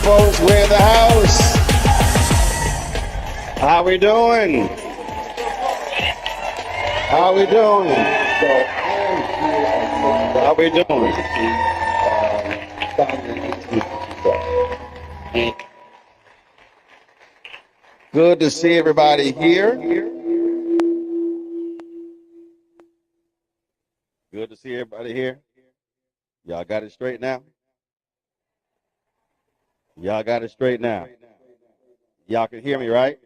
folks. We're in the house. How we doing? How we doing? How we doing? Good to see everybody here. Good to see everybody here. Y'all got it straight now? Y'all got it straight now. Y'all can hear me, right?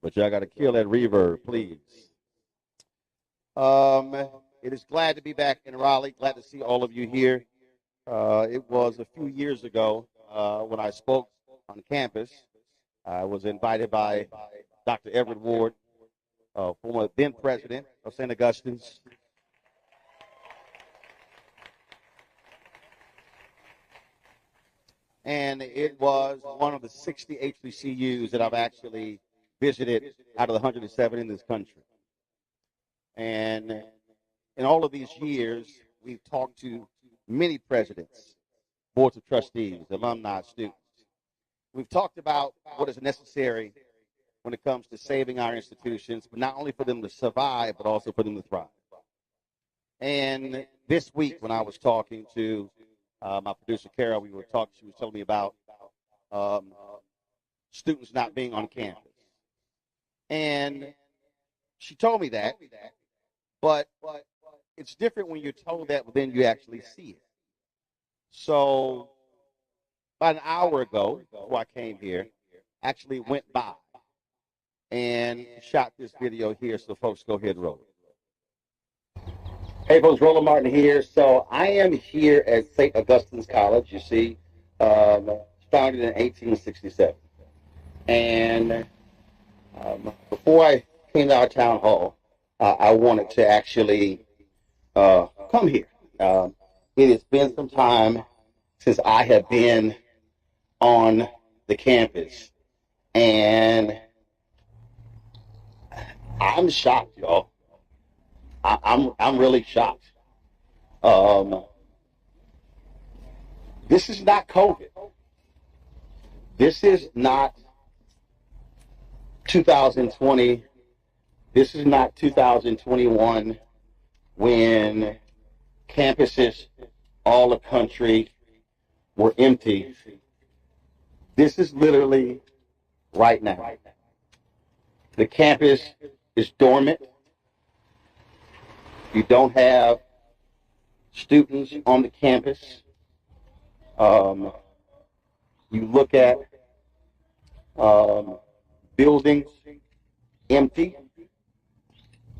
But y'all got to kill that reverb, please. It is glad to be back in Raleigh. Glad to see all of you here. It was a few years ago when I spoke on campus. I was invited by Dr. Everett Ward, former then president of Saint Augustine's. And it was one of the 60 HBCUs that I've actually visited out of the 107 in this country. And in all of these years, we've talked to many presidents, boards of trustees, alumni, students. We've talked about what is necessary when it comes to saving our institutions, but not only for them to survive, but also for them to thrive. And this week, when I was talking to my producer, Carol, she was telling me about students not being on campus. And she told me that, but it's different when you're told that, but then you actually see it. So about an hour ago, before I came here, actually went by and shot this video here, so folks go ahead and roll it. Hey folks, Roland Martin here. So I am here at Saint Augustine's College, you see, founded in 1867. And before I came to our town hall, I wanted to actually come here. It has been some time since I have been on the campus, and I'm shocked, y'all. I'm really shocked. This is not COVID. This is not 2020. This is not 2021 when campuses all the country were empty. This is literally right now. The campus is dormant. You don't have students on the campus. You look at buildings empty.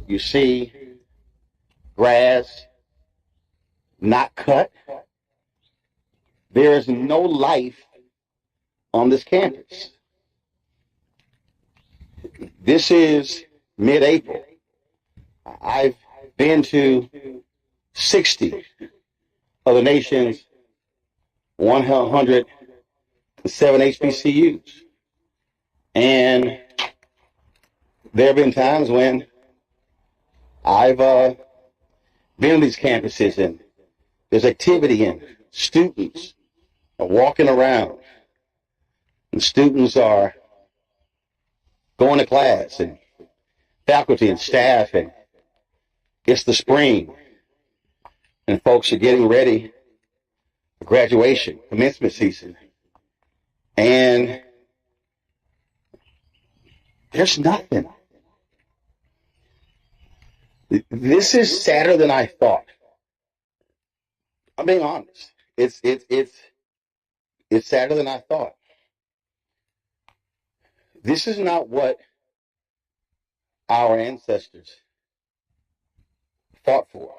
You see grass not cut. There is no life on this campus. This is mid-April. I've been to 60 of the nation's 107 HBCUs. And there have been times when I've been on these campuses and there's activity and students are walking around and students are going to class and faculty and staff, and it's the spring and folks are getting ready for graduation, commencement season, and there's nothing. This is sadder than I thought. I'm being honest. It's sadder than I thought. This is not what our ancestors fought for.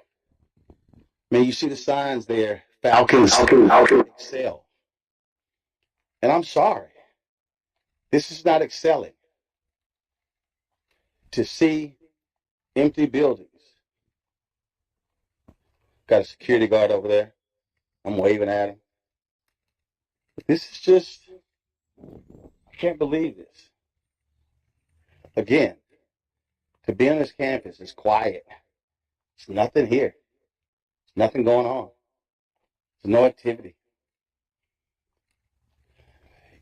I mean, you see the signs there, Falcons excel. And I'm sorry, this is not excelling. To see empty buildings. Got a security guard over there. I'm waving at him. This is just, I can't believe this. Again, to be on this campus is quiet. There's nothing here. There's nothing going on. There's no activity.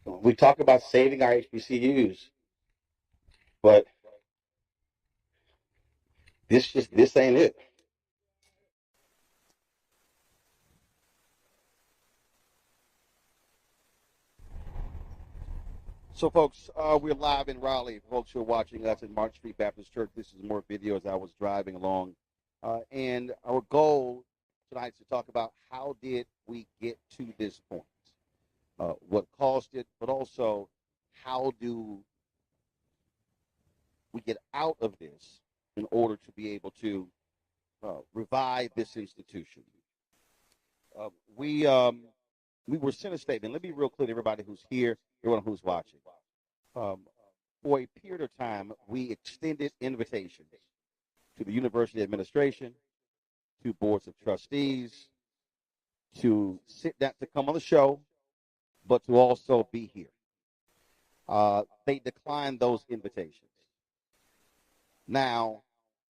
We talk about saving our HBCUs, but this ain't it. So, folks, we're live in Raleigh. Folks who are watching us in March Street Baptist Church, this is more video as I was driving along. And our goal tonight is to talk about how did we get to this point, what caused it, but also how do we get out of this in order to be able to revive this institution. Uh, we um, we were sent a statement. Let me be real clear to everybody who's here, everyone who's watching. Um, for a period of time, we extended invitations to the university administration, to boards of trustees, to sit down, to come on the show, but to also be here. They declined those invitations. Now,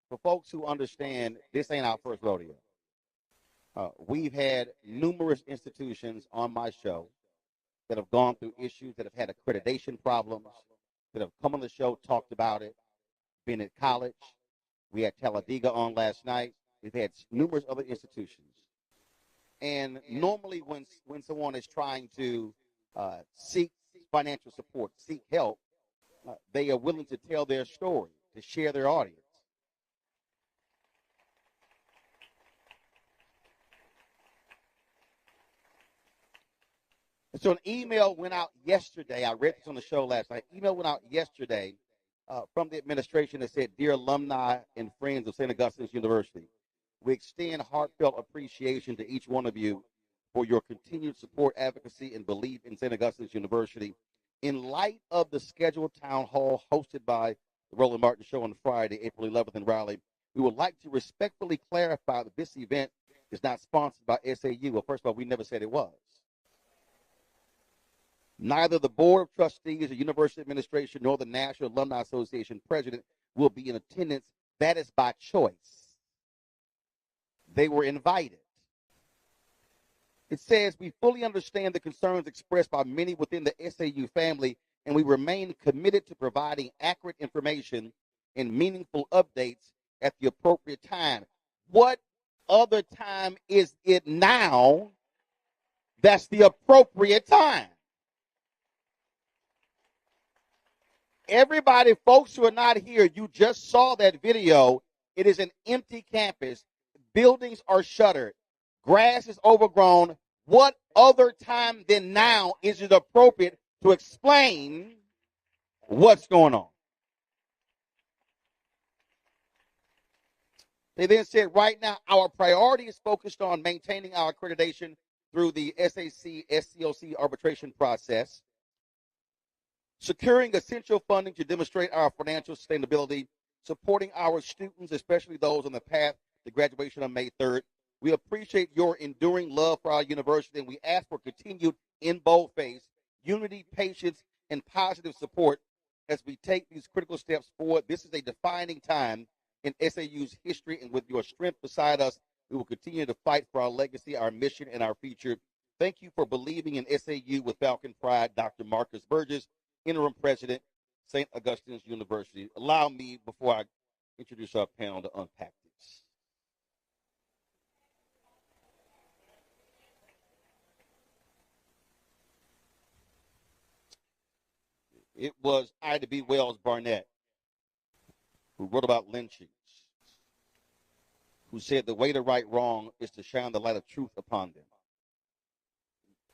for folks who understand, this ain't our first rodeo. We've had numerous institutions on my show that have gone through issues, that have had accreditation problems, that have come on the show, talked about it, been at college. We had Talladega on last night. We've had numerous other institutions. And normally when someone is trying to seek financial support, seek help, they are willing to tell their story, to share their audience. And so an email went out yesterday. I read this on the show last night. Email went out yesterday from the administration that said, "Dear alumni and friends of St. Augustine University, we extend heartfelt appreciation to each one of you for your continued support, advocacy, and belief in St. Augustine University. In light of the scheduled town hall hosted by the Roland Martin Show on Friday, April 11th in Raleigh, we would like to respectfully clarify that this event is not sponsored by SAU." Well, first of all, we never said it was. Neither the Board of Trustees, the University Administration, nor the National Alumni Association president will be in attendance. That is by choice. They were invited. It says, "We fully understand the concerns expressed by many within the SAU family, and we remain committed to providing accurate information and meaningful updates at the appropriate time." What other time is it now that's the appropriate time? Everybody, folks who are not here, you just saw that video. It is an empty campus. Buildings are shuttered. Grass is overgrown. What other time than now is it appropriate to explain what's going on? They then said, right now, our priority is focused on maintaining our accreditation through the SAC SCOC arbitration process, securing essential funding to demonstrate our financial sustainability, supporting our students, especially those on the path to graduation on May 3rd. We appreciate your enduring love for our university, and we ask for continued, in boldface, unity, patience, and positive support as we take these critical steps forward. This is a defining time in SAU's history, and with your strength beside us, we will continue to fight for our legacy, our mission, and our future. Thank you for believing in SAU with Falcon Pride, Dr. Marcus Burgess, Interim President, St. Augustine's University. Allow me, before I introduce our panel, to unpack this. It was Ida B. Wells Barnett who wrote about lynchings, who said the way to right wrong is to shine the light of truth upon them.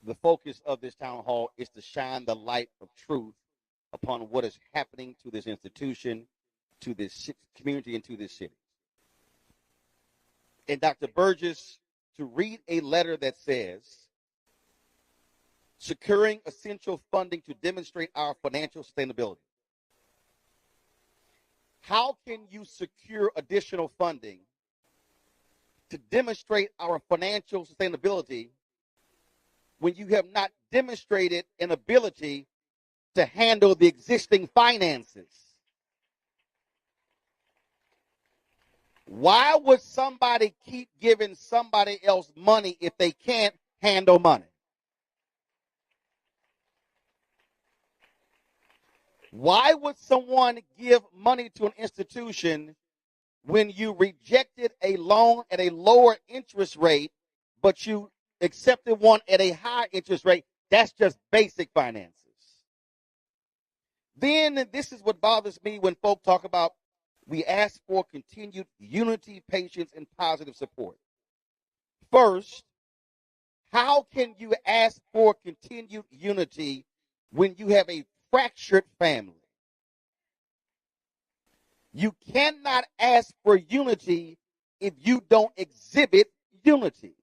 The focus of this town hall is to shine the light of truth upon what is happening to this institution, to this community, and to this city. And Dr. Burgess, to read a letter that says, securing essential funding to demonstrate our financial sustainability. How can you secure additional funding to demonstrate our financial sustainability when you have not demonstrated an ability to handle the existing finances? Why would somebody keep giving somebody else money if they can't handle money? Why would someone give money to an institution when you rejected a loan at a lower interest rate, but you accepted one at a higher interest rate? That's just basic finances. Then this is what bothers me when folk talk about we ask for continued unity, patience, and positive support. First, how can you ask for continued unity when you have a fractured family? You cannot ask for unity if you don't exhibit unity.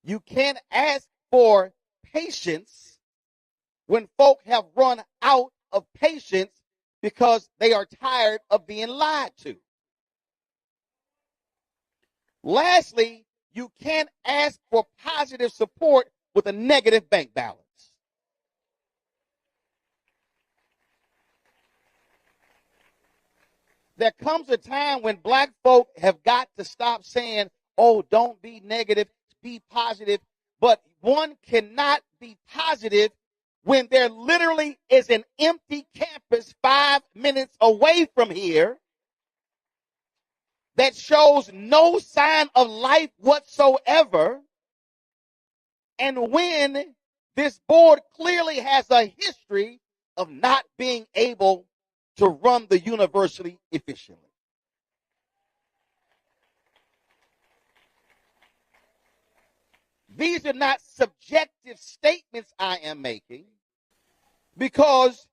You can't ask for patience when folk have run out of patience because they are tired of being lied to. Lastly, you can't ask for positive support with a negative bank balance. There comes a time when black folk have got to stop saying, oh, don't be negative, be positive. But one cannot be positive when there literally is an empty campus 5 minutes away from here that shows no sign of life whatsoever. And when this board clearly has a history of not being able to run the university efficiently. These are not subjective statements I am making, because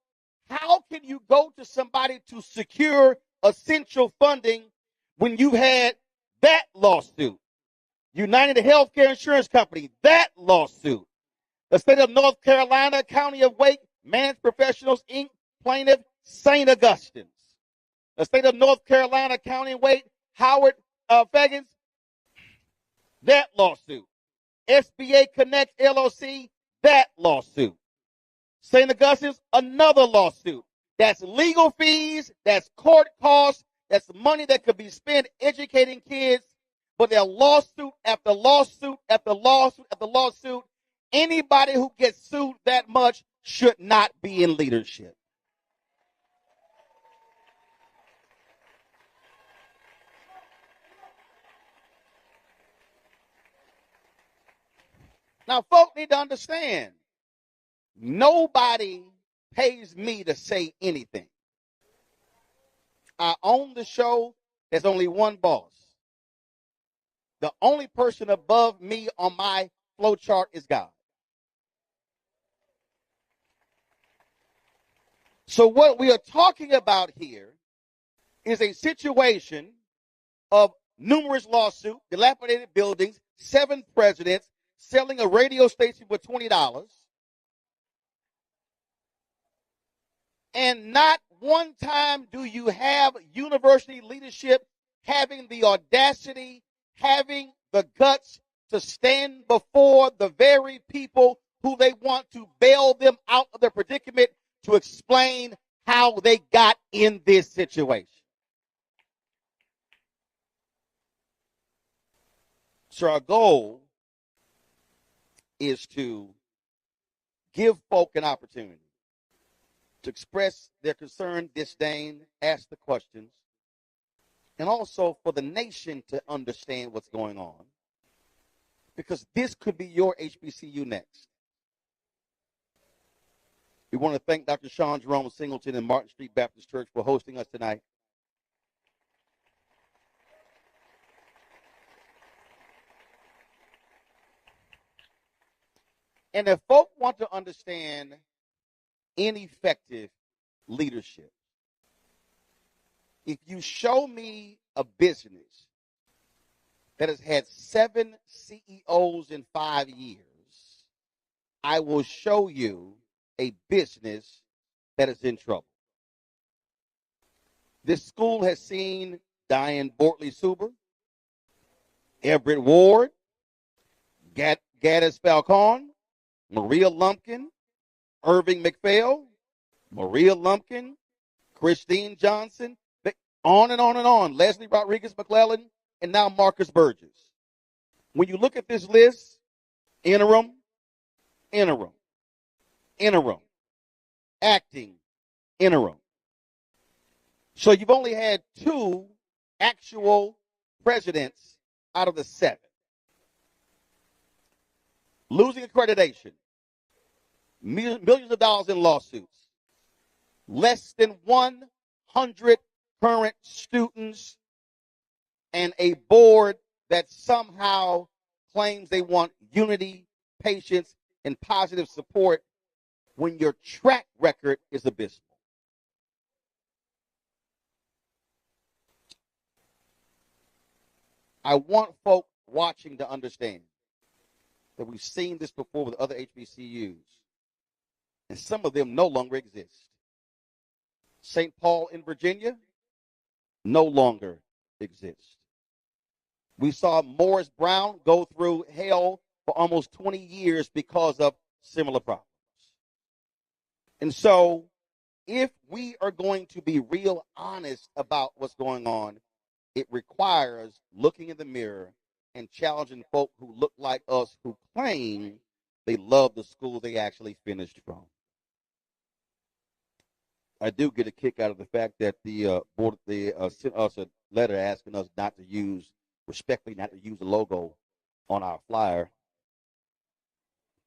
how can you go to somebody to secure essential funding when you had that lawsuit? United Healthcare Insurance Company, that lawsuit. The state of North Carolina, County of Wake, Managed Professionals, Inc., plaintiff, Saint Augustine. The state of North Carolina, County of Wake, Howard Fagans, that lawsuit. SBA Connect LLC, that lawsuit. St. Augustine's, another lawsuit. That's legal fees, that's court costs, that's money that could be spent educating kids, but they're lawsuit after lawsuit after lawsuit after lawsuit. Anybody who gets sued that much should not be in leadership. Now, folk need to understand, nobody pays me to say anything. I own the show. There's only one boss. The only person above me on my flow chart is God. So what we are talking about here is a situation of numerous lawsuits, dilapidated buildings, 7 presidents, selling a radio station for $20, and not one time do you have university leadership having the audacity, having the guts to stand before the very people who they want to bail them out of their predicament to explain how they got in this situation. So our goal is to give folk an opportunity to express their concern, disdain, ask the questions, and also for the nation to understand what's going on, because this could be your HBCU next. We want to thank Dr. Sean Jerome Singleton and Martin Street Baptist Church for hosting us tonight. And if folk want to understand ineffective leadership, if you show me a business that has had 7 CEOs in 5 years, I will show you a business that is in trouble. This school has seen Diane Bortley-Suber, Everett Ward, Gaddis Falcon, Maria Lumpkin, Irving McPhail, Maria Lumpkin, Christine Johnson, on and on and on. Leslie Rodriguez McClellan, and now Marcus Burgess. When you look at this list, interim, interim, interim, acting interim. So you've only had 2 actual presidents out of the 7. Losing accreditation, millions of dollars in lawsuits, less than 100 current students, and a board that somehow claims they want unity, patience, and positive support when your track record is abysmal. I want folk watching to understand that we've seen this before with other HBCUs, and some of them no longer exist. St. Paul in Virginia no longer exists. We saw Morris Brown go through hell for almost 20 years because of similar problems. And so, if we are going to be real honest about what's going on, it requires looking in the mirror and challenging folk who look like us, who claim they love the school they actually finished from. I do get a kick out of the fact that the board sent us a letter asking us not to use, respectfully, not to use the logo on our flyer.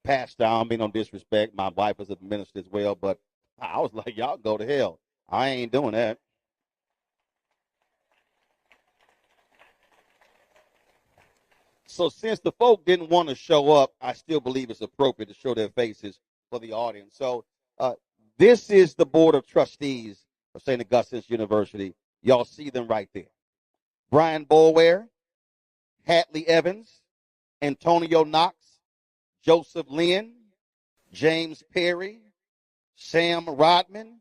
Pastor, I don't mean no disrespect. My wife is a minister as well, but I was like, y'all go to hell. I ain't doing that. So since the folk didn't want to show up, I still believe it's appropriate to show their faces for the audience. So this is the Board of Trustees of St. Augustine University. Y'all see them right there. Brian Boulware, Hatley Evans, Antonio Knox, Joseph Lynn, James Perry, Sam Rodman,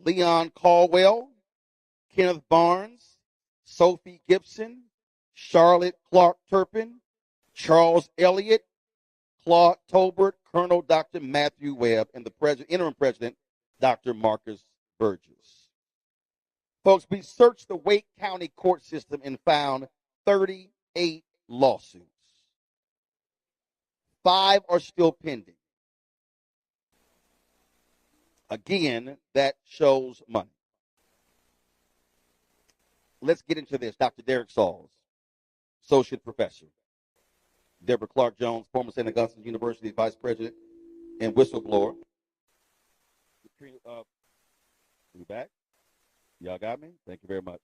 Leon Caldwell, Kenneth Barnes, Sophie Gibson, Charlotte Clark Turpin, Charles Elliott, Claude Tolbert, Colonel Dr. Matthew Webb, and the interim president, Dr. Marcus Burgess. Folks, we searched the Wake County court system and found 38 lawsuits. 5 are still pending. Again, that shows money. Let's get into this. Dr. Derek Sauls, Associate Professor. Deborah Clark Jones, former St. Augustine University Vice President and whistleblower. We back? Y'all got me? Thank you very much.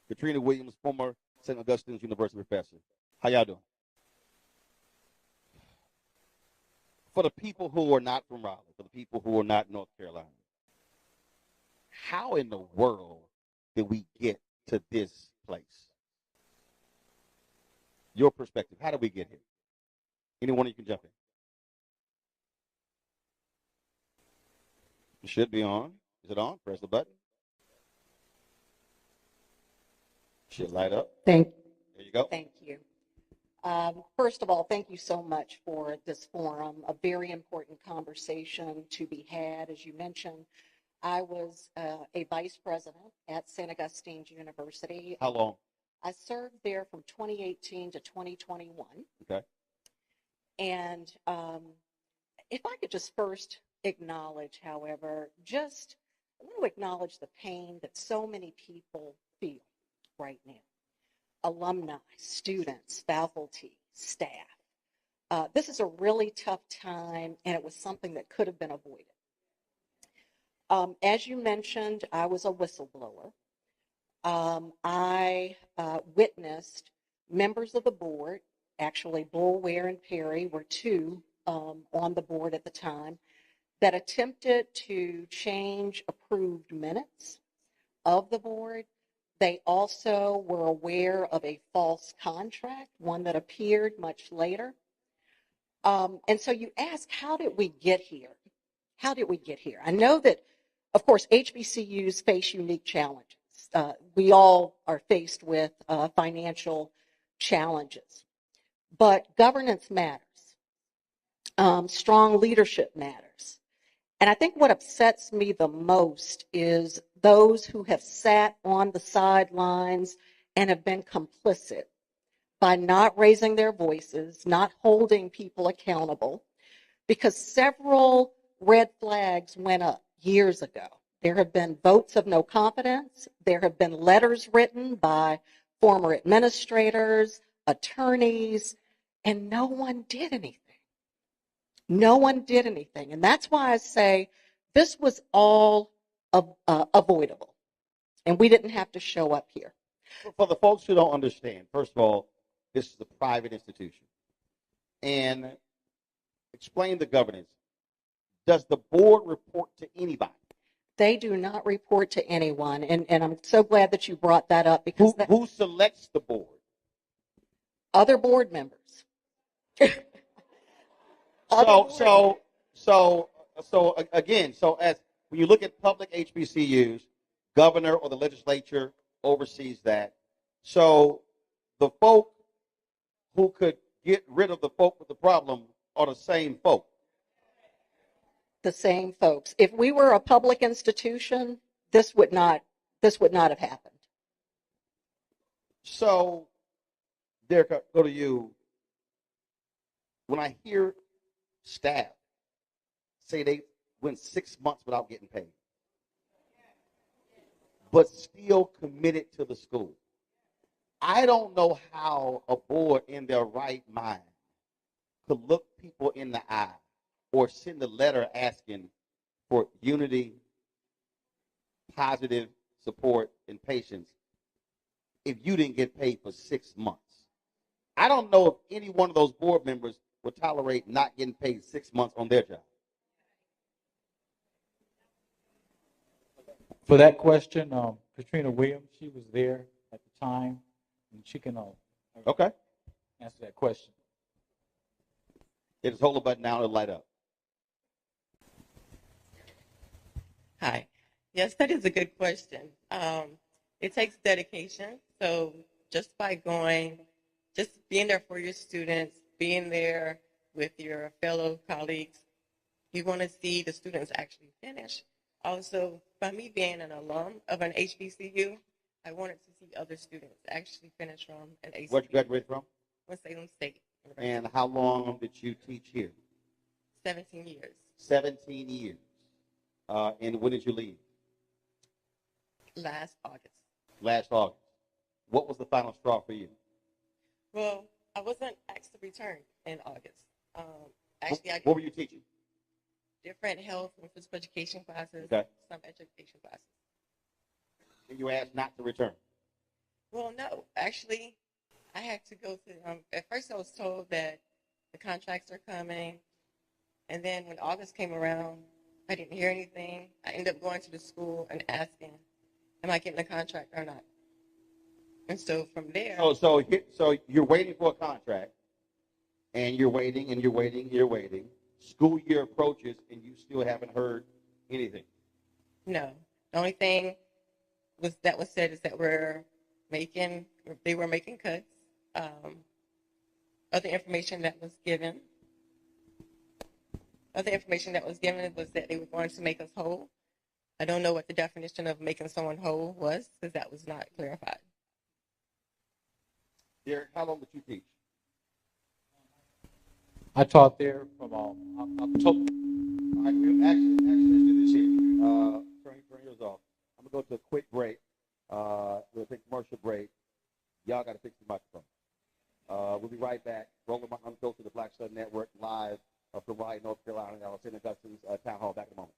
Katrina Williams, former St. Augustine's University Professor. How y'all doing? For the people who are not from Raleigh, for the people who are not North Carolina, how in the world did we get to this place? Your perspective, how did we get here? Anyone you can jump in. It should be on. Is it on? Press the button. Should light up. There you go. Thank you. First of all, thank you so much for this forum, a very important conversation to be had. As you mentioned, I was a vice president at St. Augustine's University. How long? I served there from 2018 to 2021. Okay. And if I could just first acknowledge, however, I want to acknowledge the pain that so many people feel right now. Alumni, students, faculty, staff. This is a really tough time, and it was something that could have been avoided. As you mentioned, I was a whistleblower. I witnessed members of the board, actually Boulware and Perry were 2 on the board at the time, that attempted to change approved minutes of the board. They also were aware of a false contract, one that appeared much later. And so you ask, how did we get here? How did we get here? I know that, of course, HBCUs face unique challenges. We all are faced with financial challenges. But governance matters. Strong leadership matters. And I think what upsets me the most is those who have sat on the sidelines and have been complicit by not raising their voices, not holding people accountable, because several red flags went up. years ago. There have been votes of no confidence. There have been letters written by former administrators, attorneys, and no one did anything. No one did anything. And that's why I say this was all avoidable. And we didn't have to show up here. For the folks who don't understand, first of all, this is a private institution. And explain the governance. Does the board report to anybody? They do not report to anyone. And I'm so glad that you brought that up because who selects the board? Other board members. So again, as when you look at public HBCUs, governor or the legislature oversees that. So the folk who could get rid of the folk with the problem are the same folk. The same folks. If we were a public institution, this would not have happened. So, Derek, I'll go to you. When I hear staff say they went 6 months without getting paid, but still committed to the school, I don't know how a board in their right mind could look people in the eye or send a letter asking for unity, positive support, and patience if you didn't get paid for 6 months. I don't know if any one of those board members would tolerate not getting paid 6 months on their job. For that question, Katrina Williams, she was there at the time, and she can Okay. answer that question. Just hold the button down and light up. Hi. Yes, that is a good question. It takes dedication. So just by just being there for your students, being there with your fellow colleagues, you want to see the students actually finish. Also, by me being an alum of an HBCU, I wanted to see other students actually finish from an HBCU. Where'd you graduate from? Salem State University. And how long did you teach here? 17 years. 17 years. And when did you leave? Last August. Last August. What was the final straw for you? Well, I wasn't asked to return in August. Actually, What were you teaching? different health and physical education classes, Okay. some education classes. And you were asked not to return. Well, no, actually, I had to go to, at first I was told that the contracts are coming, and then when August came around, I didn't hear anything. I ended up going to the school and asking, am I getting a contract or not? And so from there, So you're waiting for a contract, and you're waiting, and you're waiting, and you're waiting. School year approaches, and you still haven't heard anything. no. The only thing that was said is that they were making cuts. Other information that was given was that they were going to make us whole. I don't know what the definition of making someone whole was, because that was not clarified. Derek, how long did you teach? I taught there from October. All right, actually, let's do this here. Turn yours off. I'm going to go to a quick break. We'll take a commercial break. Y'all got to fix the microphone. We'll be right back. Rolling my Unfiltered, the Black Sun Network, live from Raleigh, North Carolina, at Saint Augustine's Town Hall. Back in a moment.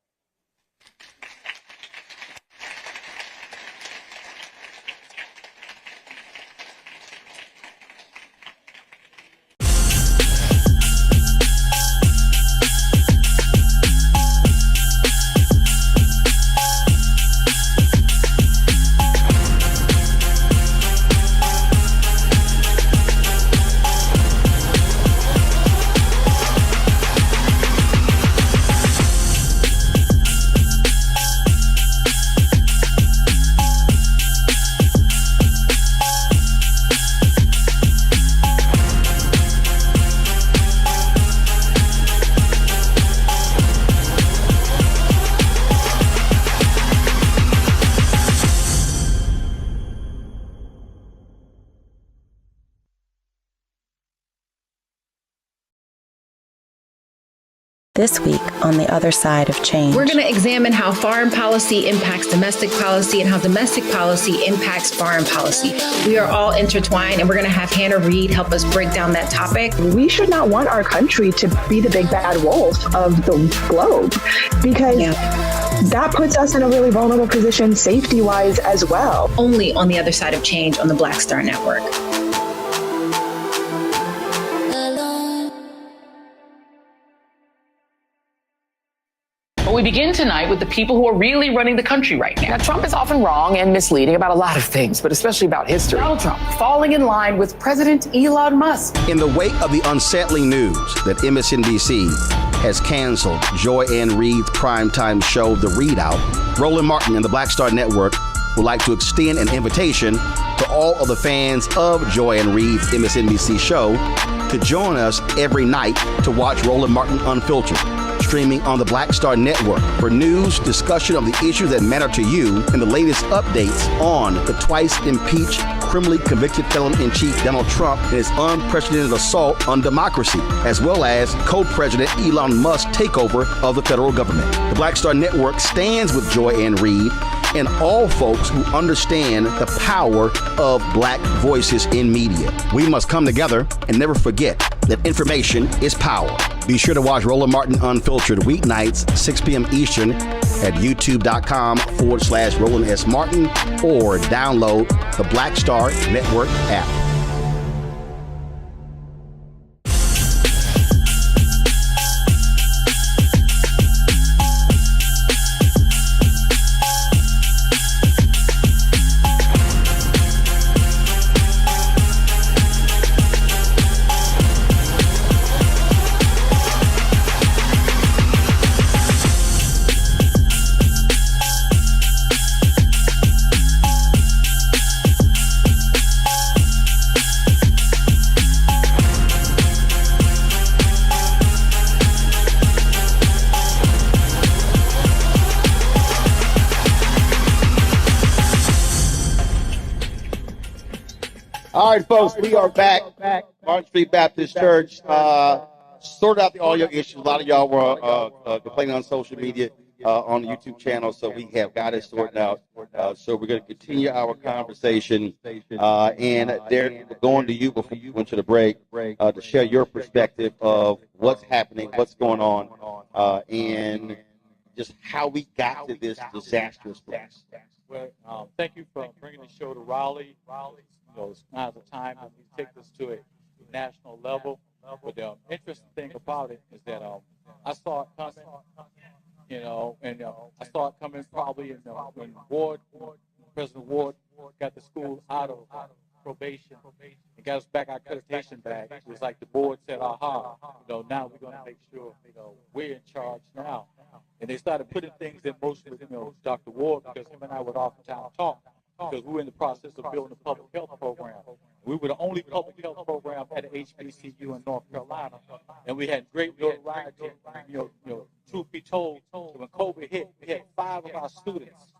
This week on The Other Side of Change. We're going to examine how foreign policy impacts domestic policy and how domestic policy impacts foreign policy. We are all intertwined, and we're going to have Hannah Reid help us break down that topic. We should not want our country to be the big bad wolf of the globe, because that puts us in a really vulnerable position safety-wise as well. Only on The Other Side of Change on the Black Star Network. We begin tonight with the people who are really running the country right now. Now, Trump is often wrong and misleading about a lot of things, but especially about history. Donald Trump falling in line with President Elon Musk. In the wake of the unsettling news that MSNBC has canceled Joy Ann Reid's primetime show, The Readout, Roland Martin and the Black Star Network would like to extend an invitation to all of the fans of Joy Ann Reid's MSNBC show to join us every night to watch Roland Martin Unfiltered, streaming on the Black Star Network for news, discussion of the issues that matter to you, and the latest updates on the twice impeached, criminally convicted felon-in-chief Donald Trump and his unprecedented assault on democracy, as well as co-president Elon Musk's takeover of the federal government. The Black Star Network stands with Joy Ann Reid and all folks who understand the power of black voices in media. We must come together and never forget that information is power. Be sure to watch Roland Martin Unfiltered weeknights, 6 p.m. Eastern at youtube.com/Roland S. Martin or download the Black Star Network app. All right, folks, we are back. Martin Street Baptist Church. Sorted out the audio issues. A lot of y'all were complaining on social media, on the YouTube channel, so we have got it sorted out. So we're going to continue our conversation. And Derek, we're going to you before you went to the break to share your perspective of what's happening, what's going on, and just how we got to this disastrous place. Well, thank you for bringing the show to Raleigh. You know, now's the time when we take this to a national level. But the interesting thing about it is that I saw it coming, you know, and I saw it coming probably when President Ward got the school out of probation and got us back our accreditation back. It was like the board said, aha, you know, now we're going to make sure, you know, we're in charge now. And they started putting things in motion with, you know, Dr. Ward, because him and I would oftentimes talk, because we were in the process of building a public health program. We were the only public health program at an HBCU in North Carolina, and we had great notoriety. You know, truth be told, when COVID hit, we had 5 of our students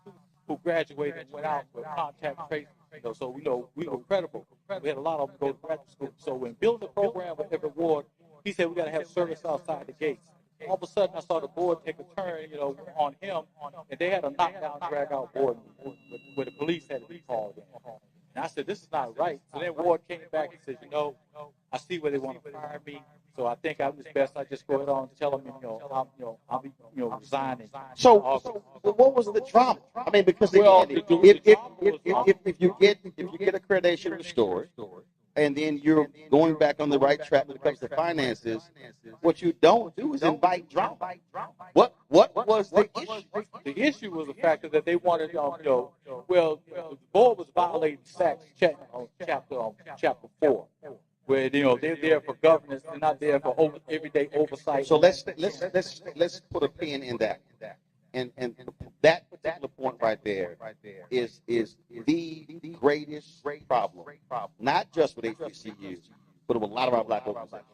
who graduated and went out with contact tracing. You know, so we were credible. We had a lot of them go to graduate school. So when building a program with Everett Ward, he said we got to have service outside the gates. All of a sudden, I saw the board take a turn, you know, on him, and they had a knockdown, drag-out board where the police had to be called in. And I said, this is not right. So then Ward came back and said, you know, I see where they want to fire me. So I think it's best I just go ahead on and tell them, I'll be resigning. So what was the drama? I mean, because if you get accreditation restored, and then you're going back on the right track when it comes to finances, what you don't do is invite drama. What was the issue? The issue was the fact that they wanted, the board was violating SACS chapter 4. Where they're there for governance, they're not there for everyday oversight. So let's put a pin in that, and that particular point right there is the greatest problem, not just with HBCUs, but with a lot of our black organizations.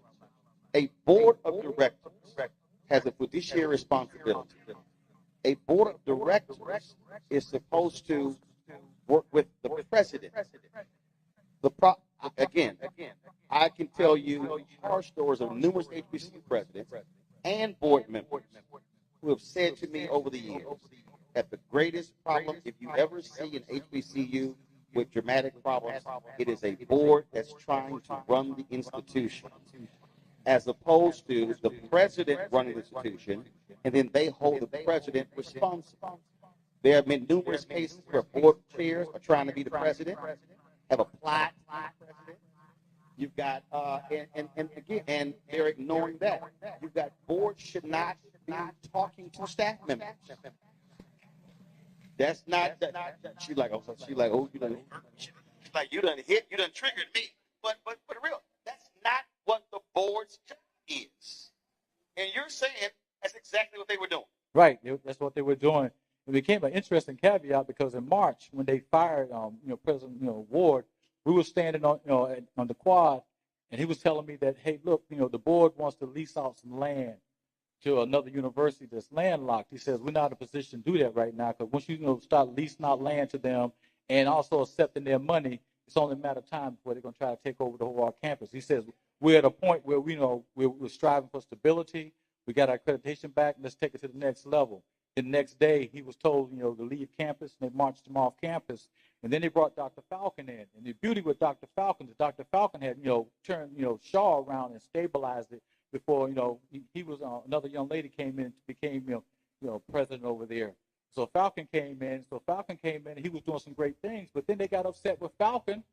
A board of directors has a fiduciary responsibility. A board of directors is supposed to work with the president. Again, I can tell you horror stories of numerous HBCU presidents and board members who have said to me over the years that the greatest problem, if you ever see an HBCU with dramatic problems, it is a board that's trying to run the institution, as opposed to the president running the institution, and then they hold the president responsible. There have been numerous cases where board chairs are trying to be the president, have applied to be the president. You've got, and they're ignoring that. You've got boards should not be talking to staff members. That's not. She's like, oh, you done. She's like, you done triggered me. But real, that's not what the board's job is. And you're saying that's exactly what they were doing. Right, that's what they were doing. It became an interesting caveat because in March, when they fired, President, Ward, we were standing on, on the quad, and he was telling me that, hey, look, the board wants to lease out some land to another university that's landlocked. He says we're not in a position to do that right now because once you start leasing out land to them and also accepting their money, it's only a matter of time before they're going to try to take over the whole campus. He says we're at a point where we're striving for stability. We got our accreditation back. Let's take it to the next level. The next day, he was told, to leave campus, and they marched him off campus. And then they brought Dr. Falcon in. And the beauty with Dr. Falcon is Dr. Falcon had, turned, Shaw around and stabilized it before, he was, another young lady came in, became, president over there. So Falcon came in. And he was doing some great things. But then they got upset with Falcon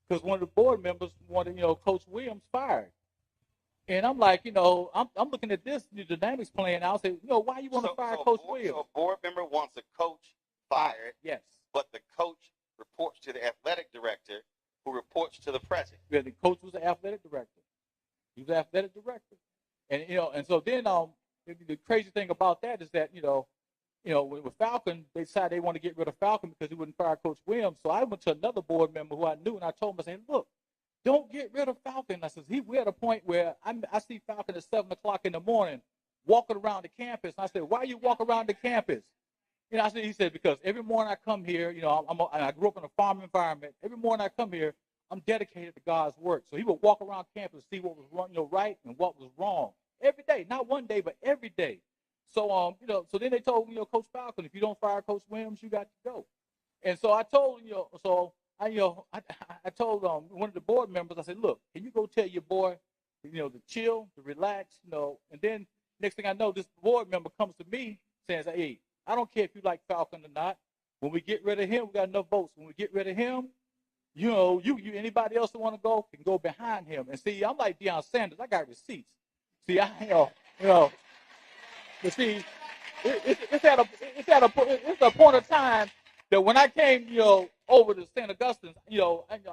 because one of the board members wanted, Coach Williams fired. And I'm like, I'm looking at this, the dynamics playing out. I say, why you want to fire Coach Williams? So a board member wants a coach fired. Yes. But the coach reports to the athletic director, who reports to the president. Yeah, the coach was the athletic director. He was the athletic director. And and so then the crazy thing about that is that with Falcon, they decided they want to get rid of Falcon because he wouldn't fire Coach Williams. So I went to another board member who I knew, and I told him, I said, look, don't get rid of Falcon. I said, we're at a point where I see Falcon at 7 o'clock in the morning walking around the campus. And I said, why you walk around the campus? He said, because every morning I come here, I grew up in a farm environment. Every morning I come here, I'm dedicated to God's work. So he would walk around campus, see what was wrong, right and what was wrong every day, not one day, but every day. So, so then they told, Coach Falcon, if you don't fire Coach Williams, you got to go. And so I told, I told one of the board members, I said, look, can you go tell your boy, to chill, to relax, and then next thing I know, this board member comes to me saying, hey, I don't care if you like Falcon or not. When we get rid of him, we got enough votes. When we get rid of him, you anybody else that want to go can go behind him. And see, I'm like Deion Sanders. I got receipts. See, but see, it's at a point of time that when I came, over to Saint Augustine,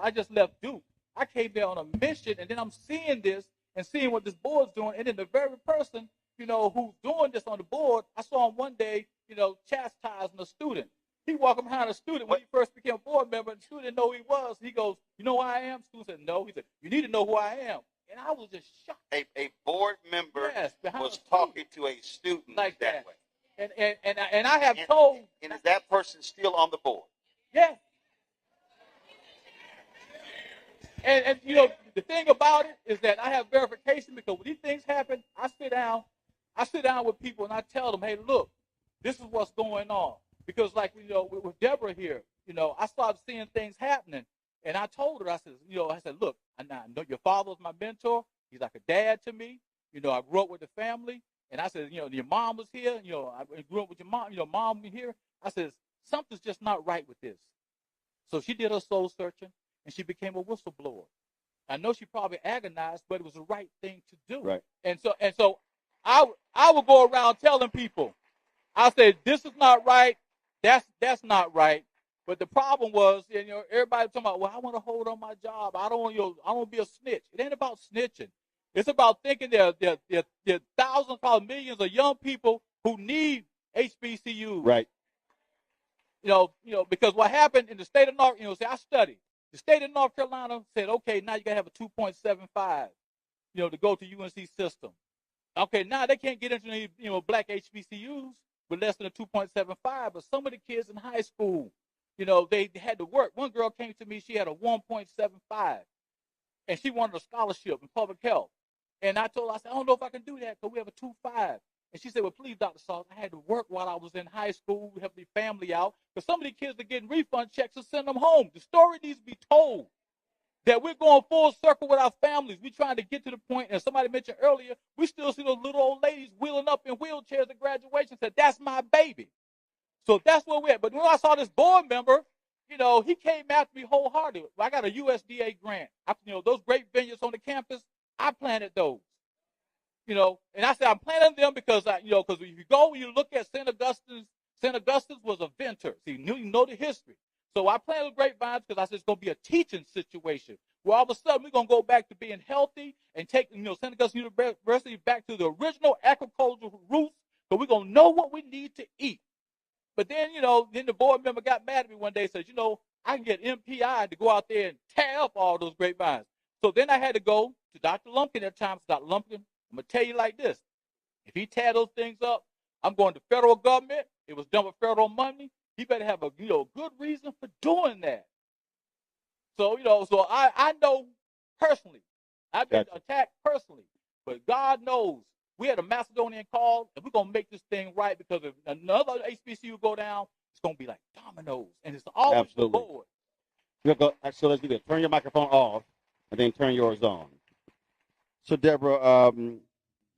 I just left Duke. I came there on a mission, and then I'm seeing this and seeing what this board's doing, and then the very person, who's doing this on the board, I saw him one day, chastising a student. He walked behind a student when he first became a board member, and the student didn't know who he was. He goes, you know who I am? The student said, no. He said, you need to know who I am. And I was just shocked. A board member was talking to a student like that way. And I have told. And is that person still on the board? Yeah. And the thing about it is that I have verification because when these things happen, I sit down with people and I tell them, hey, look, this is what's going on. Because like, with Deborah here, I started seeing things happening. And I told her, I said, look, I know your father was my mentor. He's like a dad to me. I grew up with the family. And I said, your mom was here. I grew up with your mom. Mom here. I said, something's just not right with this. So she did her soul searching, and she became a whistleblower. I know she probably agonized, but it was the right thing to do. Right. And so I would go around telling people, I said, this is not right. That's not right. But the problem was, everybody talking about, well, I want to hold on my job. I don't want to be a snitch. It ain't about snitching. It's about thinking there are thousands, probably millions of young people who need HBCUs. Right. Because what happened in the state of North, I studied. The state of North Carolina said, okay, now you got to have a 2.75, to go to UNC system. Okay, now they can't get into any, black HBCUs with less than a 2.75, but some of the kids in high school, they had to work. One girl came to me, she had a 1.75, and she wanted a scholarship in public health. And I told her, I said, I don't know if I can do that because we have a 2.5. And she said, well, please, Dr. Sauce, I had to work while I was in high school, help the family out, because some of these kids are getting refund checks to send them home. The story needs to be told that we're going full circle with our families. We're trying to get to the point, and somebody mentioned earlier, we still see those little old ladies wheeling up in wheelchairs at graduation, said, that's my baby. So that's where we're at. But when I saw this board member, he came after me wholeheartedly. I got a USDA grant. Those great vineyards on the campus, I planted those. And I said, I'm planting them because because if you go and you look at Saint Augustine's was a vintner. So you know the history. So I planted grapevines because I said it's going to be a teaching situation where all of a sudden we're going to go back to being healthy and take, Saint Augustine University back to the original agricultural roots, so we're going to know what we need to eat. But then, then the board member got mad at me one day and said, I can get MPI to go out there and tear up all those grapevines. So then I had to go to Dr. Lumpkin at the time. Dr. Lumpkin, I'm going to tell you like this. If he tear those things up, I'm going to federal government. It was done with federal money. He better have a good reason for doing that. So, so I know personally. I've been attacked personally. But God knows we had a Macedonian call, and we're going to make this thing right, because if another HBCU go down, it's going to be like dominoes. And it's always the Lord. So let's do this. Turn your microphone off and then turn yours on. So, Deborah,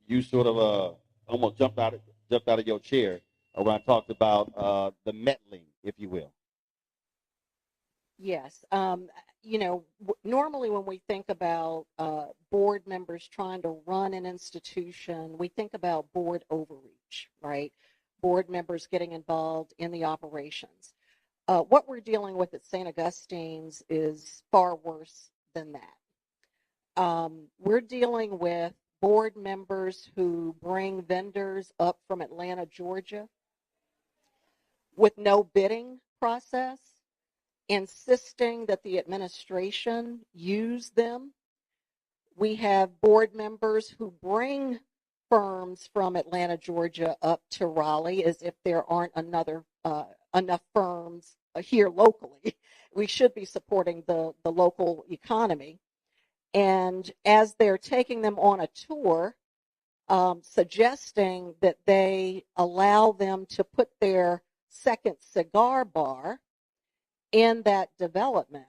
you sort of almost jumped out of your chair when I talked about the meddling, if you will. Yes. Normally when we think about board members trying to run an institution, we think about board overreach, right? Board members getting involved in the operations. What we're dealing with at St. Augustine's is far worse than that. We're dealing with board members who bring vendors up from Atlanta, Georgia, with no bidding process, insisting that the administration use them. We have board members who bring firms from Atlanta, Georgia up to Raleigh as if there aren't enough firms here locally. We should be supporting the local economy. And as they're taking them on a tour, suggesting that they allow them to put their second cigar bar in that development,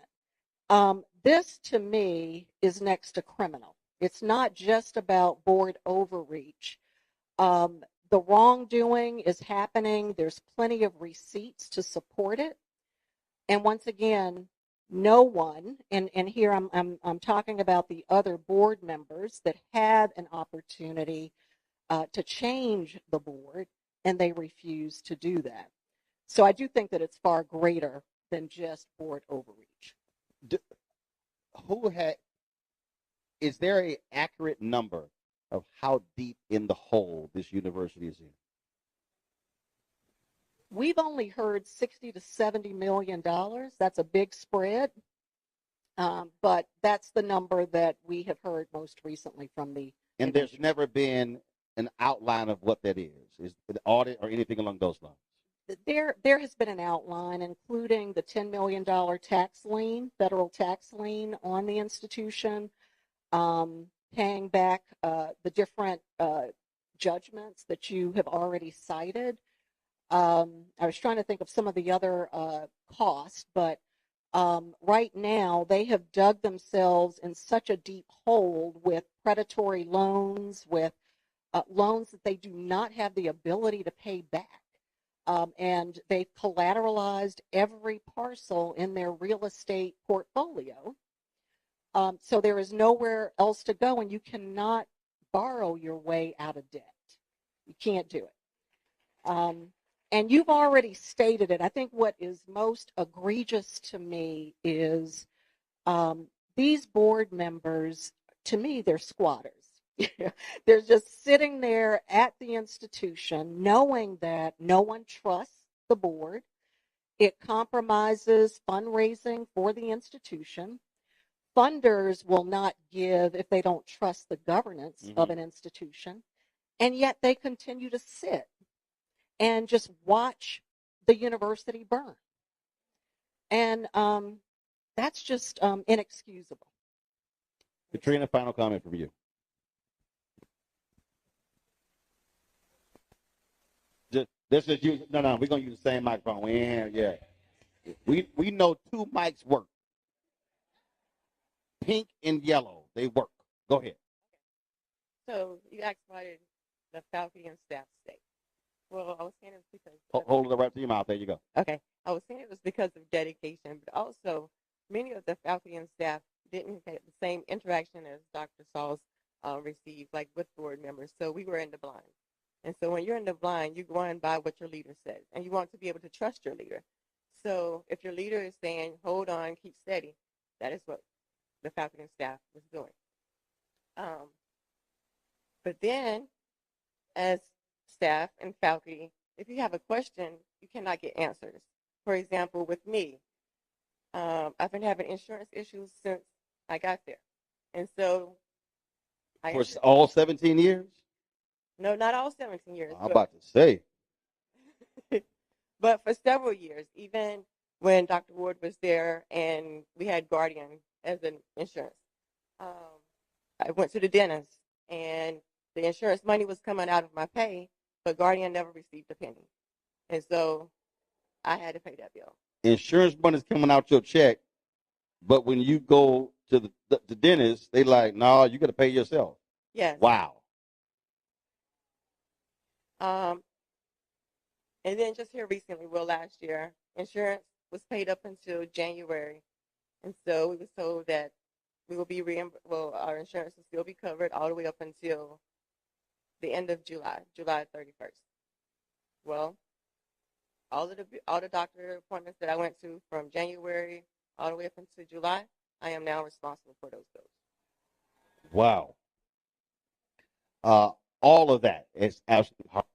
this to me is next to criminal. It's not just about board overreach. The wrongdoing is happening. There's plenty of receipts to support it. And once again, no one, and here I'm talking about the other board members that had an opportunity to change the board, and they refuse to do that. So I do think that it's far greater than just board overreach. Is there an accurate number of how deep in the hole this university is in? We've only heard $60 to $70 million. That's a big spread, but that's the number that we have heard most recently from the. And there's never been an outline of what that is an audit or anything along those lines? There has been an outline, including the $10 million tax lien, federal tax lien on the institution, paying back the different judgments that you have already cited. I was trying to think of some of the other costs, but right now they have dug themselves in such a deep hole with predatory loans, with loans that they do not have the ability to pay back. And they've collateralized every parcel in their real estate portfolio. So there is nowhere else to go, and you cannot borrow your way out of debt. You can't do it. And you've already stated it. I think what is most egregious to me is these board members, to me, they're squatters. They're just sitting there at the institution knowing that no one trusts the board. It compromises fundraising for the institution. Funders will not give if they don't trust the governance of an institution. And yet they continue to sit and just watch the university burn. And that's just inexcusable. Katrina, final comment from you. This is use no. We're gonna use the same microphone. We ain't here. Yeah. We know 2 mics work. Pink and yellow, they work. Go ahead. So you asked why did the faculty and staff stay? Well, I was saying it was because Hold it right to your mouth. There you go. okay. I was saying it was because of dedication, but also many of the faculty and staff didn't have the same interaction as Dr. Sauls received, like with board members. So we were in the blind. And so when you're in the blind, you're going by what your leader says, and you want to be able to trust your leader. So if your leader is saying, hold on, keep steady, that is what the faculty and staff was doing. But then, as staff and faculty, if you have a question, you cannot get answers. For example, with me, I've been having insurance issues since I got there. And so For all 17 years? No, not all 17 years. I'm about to say. But for several years, even when Dr. Ward was there and we had Guardian as an insurance. I went to the dentist and the insurance money was coming out of my pay, but Guardian never received a penny. And so I had to pay that bill. Insurance money's coming out your check, but when you go to the dentist, they like, no, you got to pay yourself. Yes. Wow. And then just here recently, last year, insurance was paid up until January. And so we were told that we will be our insurance will still be covered all the way up until the end of July 31st. Well, all the doctor appointments that I went to from January all the way up until July, I am now responsible for those bills. Wow. All of that is absolutely hard.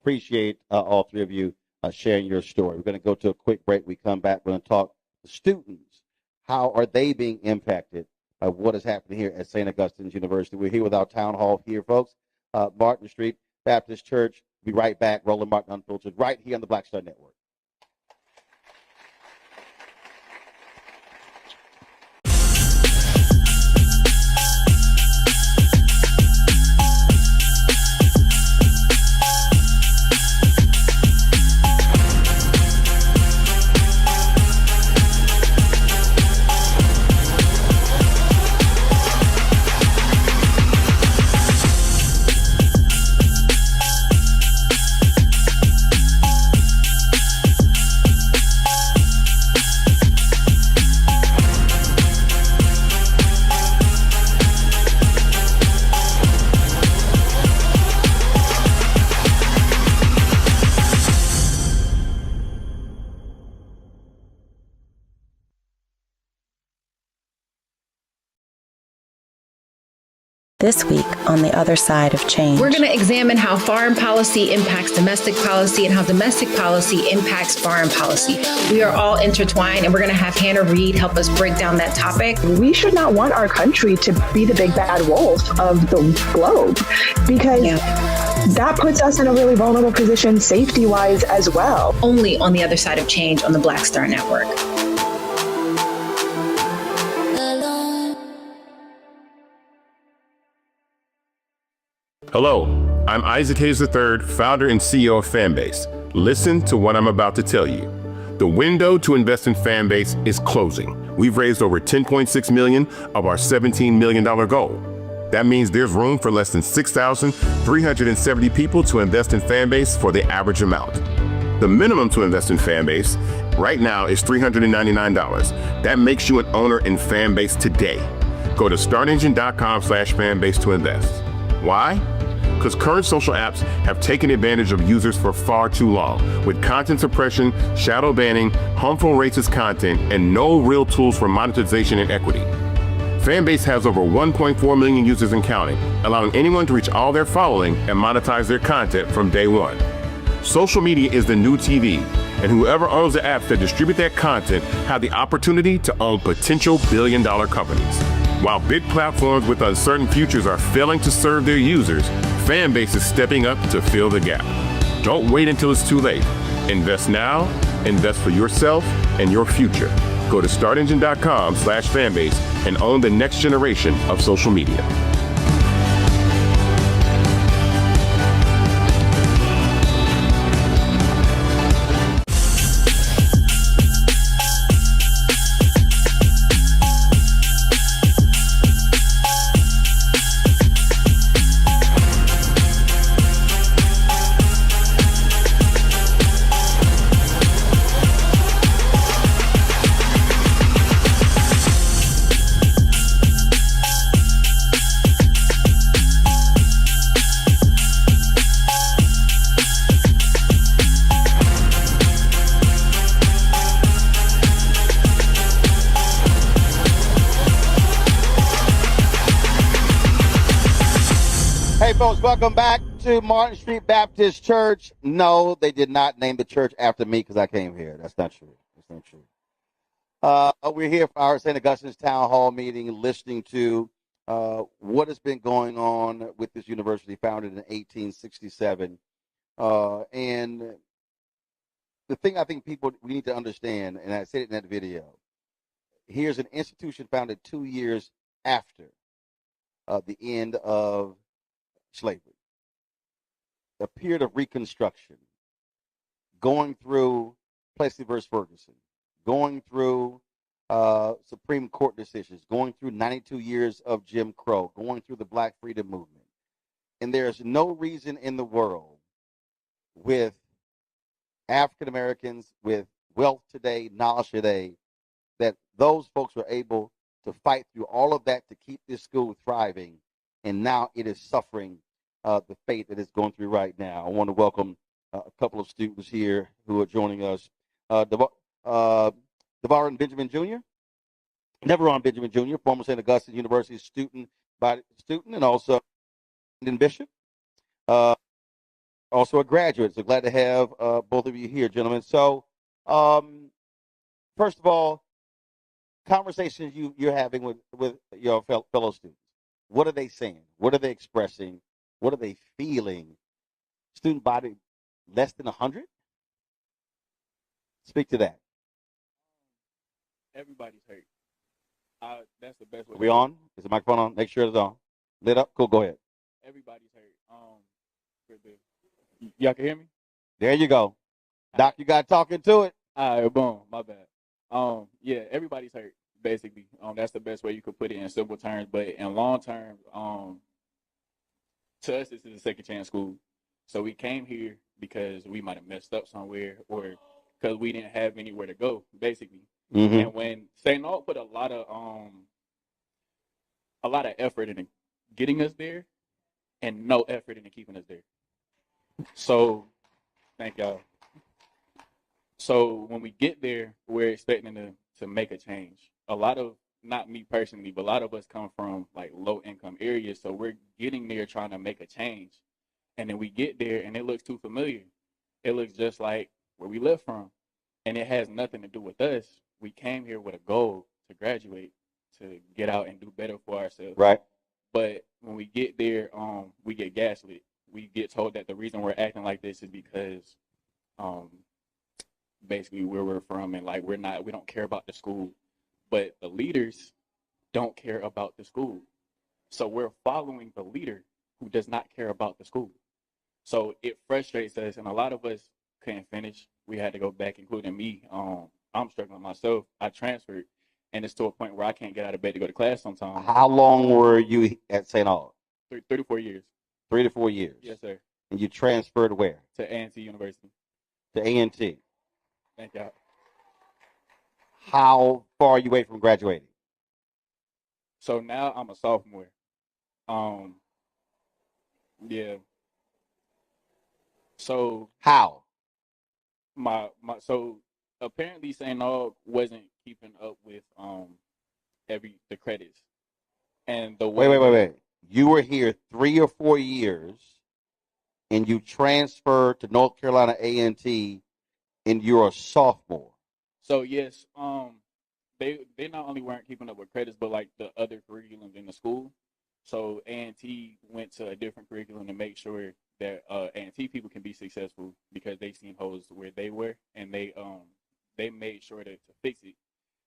Appreciate all 3 of you sharing your story. We're going to go to a quick break. We come back. We're going to talk to students. How are they being impacted by what is happening here at St. Augustine's University? We're here with our town hall here, folks. Martin Street Baptist Church. We'll be right back. Roland Martin Unfiltered, right here on the Black Star Network. This week on The Other Side of Change. We're going to examine how foreign policy impacts domestic policy and how domestic policy impacts foreign policy. We are all intertwined, and we're going to have Hannah Reed help us break down that topic. We should not want our country to be the big bad wolf of the globe, because that puts us in a really vulnerable position safety-wise as well. Only on The Other Side of Change on the Black Star Network. Hello, I'm Isaac Hayes III, founder and CEO of Fanbase. Listen to what I'm about to tell you. The window to invest in Fanbase is closing. We've raised over $10.6 million of our $17 million goal. That means there's room for less than 6,370 people to invest in Fanbase for the average amount. The minimum to invest in Fanbase right now is $399. That makes you an owner in Fanbase today. Go to startengine.com/fanbase to invest. Why? Because current social apps have taken advantage of users for far too long, with content suppression, shadow banning, harmful racist content, and no real tools for monetization and equity. Fanbase has over 1.4 million users and counting, allowing anyone to reach all their following and monetize their content from day one. Social media is the new TV, and whoever owns the apps that distribute that content have the opportunity to own potential billion-dollar companies. While big platforms with uncertain futures are failing to serve their users, Fanbase is stepping up to fill the gap. Don't wait until it's too late. Invest now, invest for yourself and your future. Go to startengine.com/fanbase and own the next generation of social media. folks, welcome back to Martin Street Baptist Church. No, they did not name the church after me because I came here. That's not true. That's not true. We're here for our St. Augustine's Town Hall meeting, listening to what has been going on with this university founded in 1867. And the thing I think we need to understand, and I said it in that video, here's an institution founded 2 years after the end of slavery, a period of reconstruction, going through Plessy versus Ferguson, going through Supreme Court decisions, going through 92 years of Jim Crow, going through the Black Freedom Movement. And there's no reason in the world with African Americans, with wealth today, knowledge today, that those folks were able to fight through all of that to keep this school thriving. And now it is suffering the fate that it's going through right now. I want to welcome a couple of students here who are joining us. DeVaron Benjamin Jr., Neveron Benjamin Jr., former St. Augustine University student, and also Bishop, also a graduate. So glad to have both of you here, gentlemen. So, first of all, conversations you're having with your fellow students. What are they saying? What are they expressing? What are they feeling? Student body less than 100? Speak to that. Everybody's hurt. That's the best way. Are we on? Is the microphone on? Make sure it's on. Lit up? Cool, go ahead. Everybody's hurt. Y'all can hear me? There you go. Doc, you got talking to it. All right, boom. My bad. Yeah, everybody's hurt, basically. That's the best way you could put it in simple terms. But in long term, to us, this is a second chance school. So we came here because we might have messed up somewhere or because we didn't have anywhere to go, basically. Mm-hmm. And when St. Aug put a lot of effort into getting us there and no effort into keeping us there. So, thank y'all. So when we get there, we're expecting to make a change. A lot of, not me personally, but a lot of us come from like low income areas. So we're getting there trying to make a change. And then we get there and it looks too familiar. It looks just like where we live from. And it has nothing to do with us. We came here with a goal to graduate, to get out and do better for ourselves. Right. But when we get there, we get gaslit. We get told that the reason we're acting like this is because basically where we're from and like we don't care about the school. But the leaders don't care about the school. So we're following the leader who does not care about the school. So it frustrates us, and a lot of us couldn't finish. We had to go back, including me. I'm struggling myself. I transferred, and it's to a point where I can't get out of bed to go to class sometimes. How long were you at St. Aug? 3 to 4 years. 3 to 4 years. Yes, sir. And you transferred where? To A&T University. To A&T. Thank y'all. How far are you away from graduating? So now I'm a sophomore. Yeah. So how? So apparently St. Aug wasn't keeping up with the credits. And the way wait. You were here 3 or 4 years and you transferred to North Carolina A&T and you're a sophomore. So yes, they not only weren't keeping up with credits, but like the other curriculums in the school. So A&T went to a different curriculum to make sure that A&T people can be successful because they seen holes where they were, and they made sure to fix it.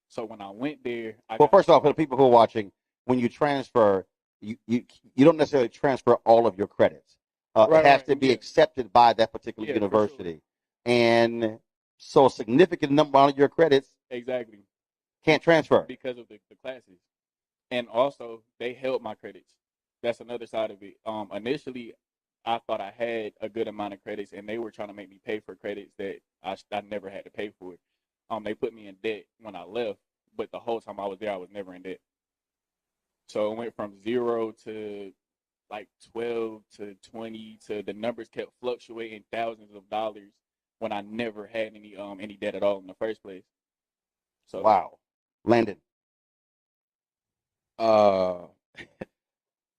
So when I went there, first off, for the people who are watching, when you transfer, you don't necessarily transfer all of your credits. It has to be accepted by that particular university, sure. And so a significant number of your credits exactly can't transfer because of the classes. And also, they held my credits. That's another side of it. Initially, I thought I had a good amount of credits, and they were trying to make me pay for credits that I never had to pay for. They put me in debt when I left, but the whole time I was there, I was never in debt. So it went from 0 to like 12 to 20 to the numbers kept fluctuating thousands of dollars when I never had any debt at all in the first place. So wow, Landon.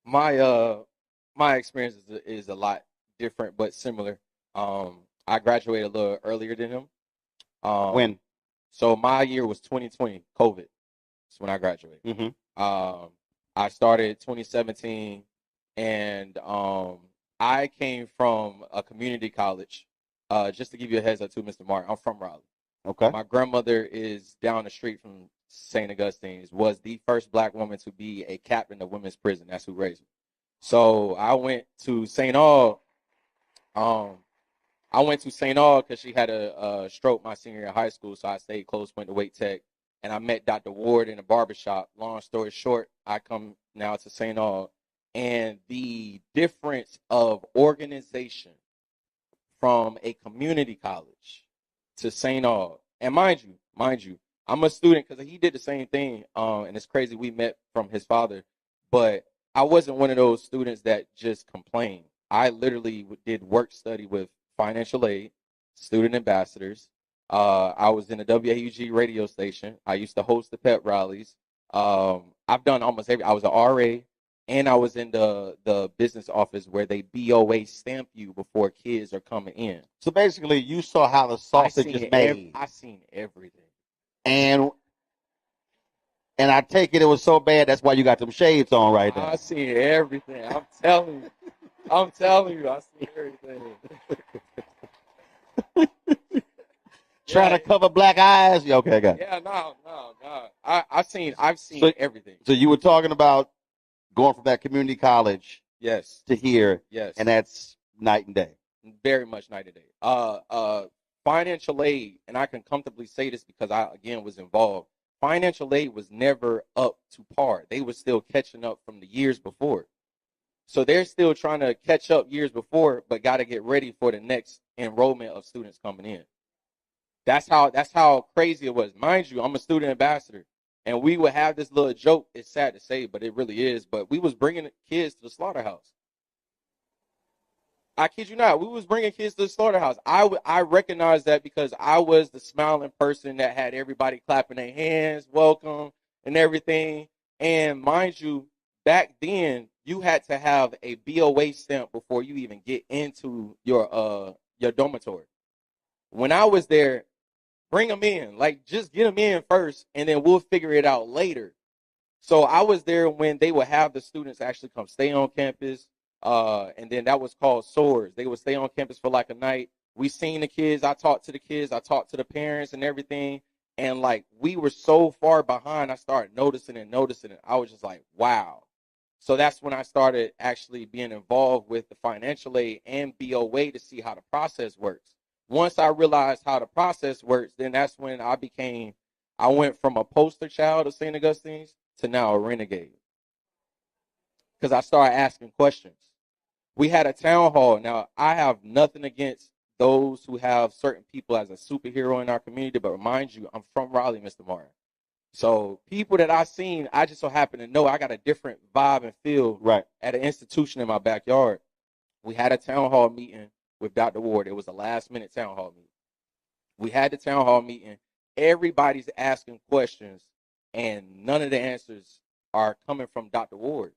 My my experience is a lot different but similar. I graduated a little earlier than him. When? So my year was 2020, COVID. That's when I graduated. Mm-hmm. I started 2017, and I came from a community college. Just to give you a heads up too, Mr. Martin, I'm from Raleigh. Okay. My grandmother is down the street from Saint Augustine, was the first black woman to be a captain of women's prison. That's who raised me. So I went to St. Aug. I went to St. Aug because she had a stroke my senior year of high school, so I stayed close, went to Wake Tech, and I met Dr. Ward in a barbershop. Long story short, I come now to St. Aug, and the difference of organization from a community college to St. Aug, and mind you, I'm a student because he did the same thing, and it's crazy we met from his father, but I wasn't one of those students that just complained. I literally did work study with financial aid, student ambassadors. I was in a WAUG radio station. I used to host the pep rallies. I've done almost every. I was an RA, and I was in the business office where they BOA stamp you before kids are coming in. So basically, you saw how the sausage is made. I seen everything. And I take it was so bad that's why you got them shades on right now. I seen everything. I'm telling you, I seen everything. Trying to cover black eyes. Yeah, okay, I got it. Yeah, no. I've seen everything. So you were talking about going from that community college, yes, to here, yes, and that's night and day. Very much night and day. Financial aid, and I can comfortably say this because I again was involved. Financial aid was never up to par. They were still catching up from the years before. So they're still trying to catch up years before, but got to get ready for the next enrollment of students coming in. That's how crazy it was. Mind you, I'm a student ambassador, and we would have this little joke. It's sad to say, but it really is. But we was bringing kids to the slaughterhouse. I kid you not. We was bringing kids to the slaughterhouse. I recognized that because I was the smiling person that had everybody clapping their hands, welcome, and everything. And mind you, back then, you had to have a BOA stamp before you even get into your dormitory. When I was there, bring them in. Like, just get them in first, and then we'll figure it out later. So I was there when they would have the students actually come stay on campus. And then that was called SOARs. They would stay on campus for like a night. We seen the kids. I talked to the kids. I talked to the parents and everything. And like, we were so far behind. I started noticing it. I was just like, wow. So that's when I started actually being involved with the financial aid and BOA to see how the process works. Once I realized how the process works, then that's when I went from a poster child of St. Augustine's to now a renegade. Because I started asking questions. We had a town hall. Now, I have nothing against those who have certain people as a superhero in our community, but remind you, I'm from Raleigh, Mr. Martin. So people that I've seen, I just so happen to know I got a different vibe and feel at an institution in my backyard. We had a town hall meeting with Dr. Ward. It was a last-minute town hall meeting. We had the town hall meeting. Everybody's asking questions, and none of the answers are coming from Dr. Ward.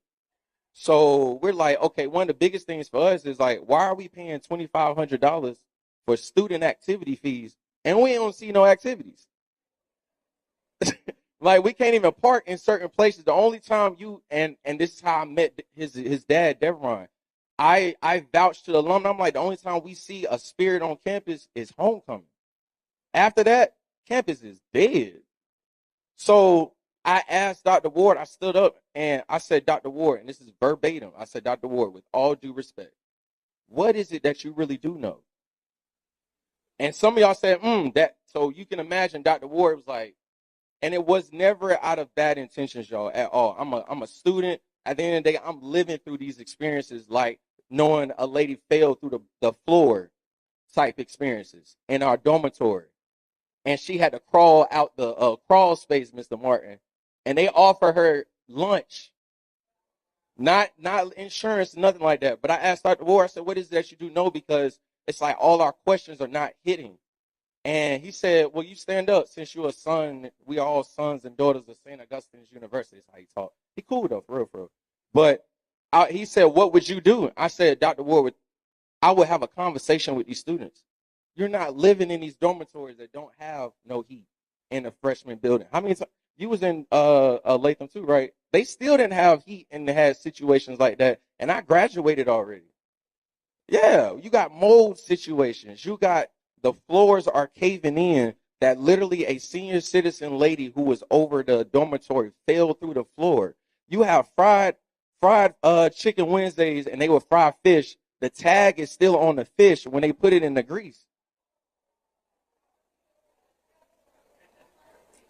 So we're like, okay, one of the biggest things for us is like, why are we paying $2,500 for student activity fees and we don't see no activities? Like, we can't even park in certain places. The only time and this is how I met his dad, Devron. I vouched to the alumni. I'm like, the only time we see a spirit on campus is homecoming. After that, campus is dead. So I asked Dr. Ward, I stood up and I said, Dr. Ward, and this is verbatim. I said, Dr. Ward, with all due respect, what is it that you really do know? And some of y'all said, that. So you can imagine Dr. Ward was like, and it was never out of bad intentions, y'all, at all. I'm a student. At the end of the day, I'm living through these experiences like knowing a lady fell through the floor type experiences in our dormitory. And she had to crawl out the crawl space, Mr. Martin. And they offer her lunch. Not insurance, nothing like that. But I asked Dr. Ward, I said, what is it that you do know? Because it's like all our questions are not hitting. And he said, well, you stand up since you're a son. We are all sons and daughters of St. Augustine's University. That's how he talked. He cool though, for real. But He said, what would you do? I said, Dr. Ward, I would have a conversation with these students. You're not living in these dormitories that don't have no heat in a freshman building. How many times? You was in Latham too, right? They still didn't have heat and they had situations like that. And I graduated already. Yeah, you got mold situations. You got the floors are caving in that literally a senior citizen lady who was over the dormitory fell through the floor. You have fried chicken Wednesdays and they would fry fish. The tag is still on the fish when they put it in the grease.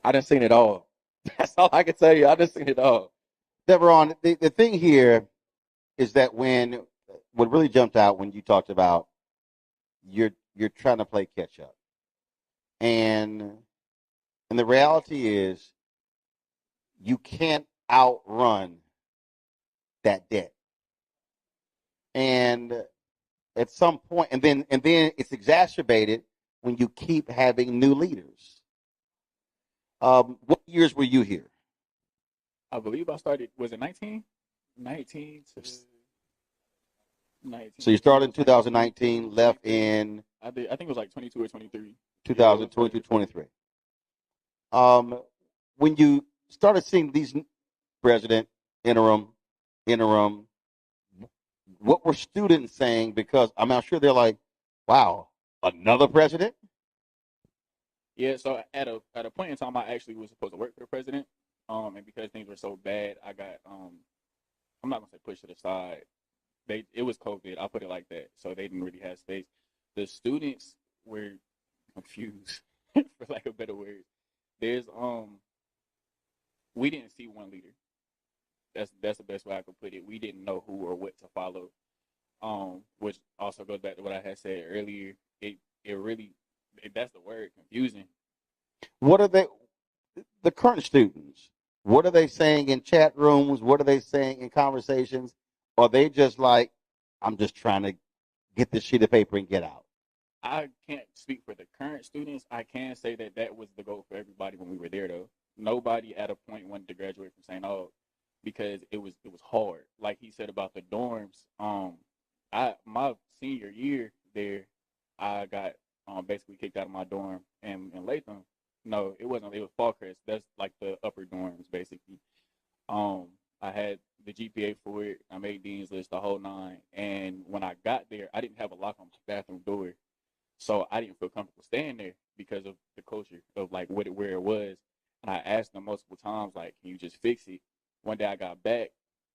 I done seen it all. That's all I can tell you. I done seen it all. Deveron, the thing here is that what really jumped out when you talked about you're trying to play catch up. And the reality is you can't outrun that debt. And at some point, and then it's exacerbated when you keep having new leaders. What years were you here? I believe I started, was it 19? 19 to 19. So you started in 2019, left in? I think it was like 22 or 23. 2022, 23. When you started seeing these president, interim, what were students saying? Because I'm sure they're like, wow, another president? Yeah, so at a point in time, I actually was supposed to work for the president, and because things were so bad, I got I'm not gonna say pushed to the side. It was COVID. I'll put it like that. So they didn't really have space. The students were confused, for lack of better words. There's we didn't see one leader. That's the best way I could put it. We didn't know who or what to follow. Which also goes back to what I had said earlier. It really, that's the word, confusing. What are the current students? What are they saying in chat rooms? What are they saying in conversations? Are they just like, I'm just trying to get this sheet of paper and get out? I can't speak for the current students. I can say that was the goal for everybody when we were there, though. Nobody at a point wanted to graduate from St. Aug because it was hard. Like he said about the dorms. My senior year there, I got basically kicked out of my dorm in Latham. No, it wasn't. It was Fallcrest. That's like the upper dorms, basically. I had the GPA for it. I made Dean's List, the whole nine. And when I got there, I didn't have a lock on my bathroom door. So I didn't feel comfortable staying there because of the culture of like where it was. And I asked them multiple times, like, can you just fix it? One day I got back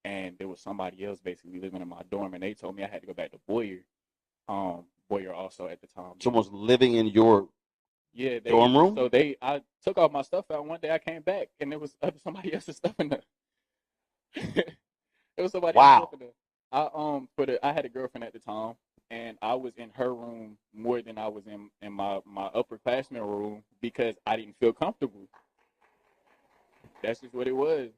and there was somebody else basically living in my dorm and they told me I had to go back to Boyer. Boyer also at the time. Someone's living in your dorm room? So I took all my stuff out. One day I came back and there was somebody else's stuff in there. It was somebody else's stuff in there. I had a girlfriend at the time. And I was in her room more than I was in my upperclassmen room because I didn't feel comfortable. That's just what it was.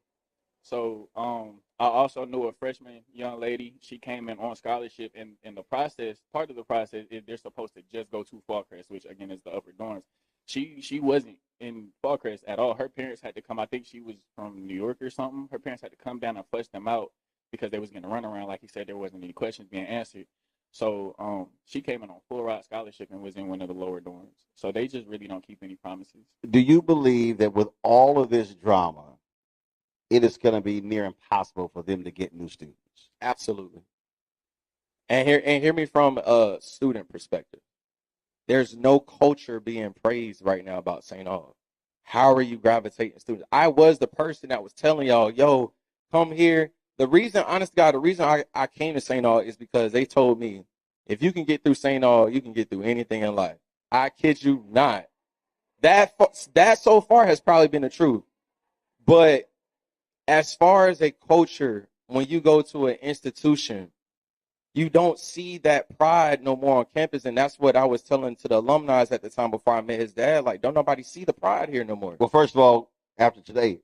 So I also knew a freshman young lady. She came in on scholarship, and in the process, part of the process is they're supposed to just go to Fallcrest, which again is the upper dorms. She wasn't in Fallcrest at all. Her parents had to come. I think she was from New York or something. Her parents had to come down and flush them out because they was going to run around. Like he said, there wasn't any questions being answered. So she came in on full ride scholarship and was in one of the lower dorms. So they just really don't keep any promises. Do you believe that with all of this drama, it is going to be near impossible for them to get new students? Absolutely. And hear me from a student perspective. There's no culture being praised right now about St. Aug. How are you gravitating students? I was the person that was telling y'all, yo, come here. The reason, honest to God, the reason I came to St. Aug is because they told me, if you can get through St. Aug, you can get through anything in life. I kid you not. That so far has probably been the truth. But as far as a culture, when you go to an institution, you don't see that pride no more on campus. And that's what I was telling to the alumni at the time before I met his dad. Like, don't nobody see the pride here no more. Well, first of all, after today,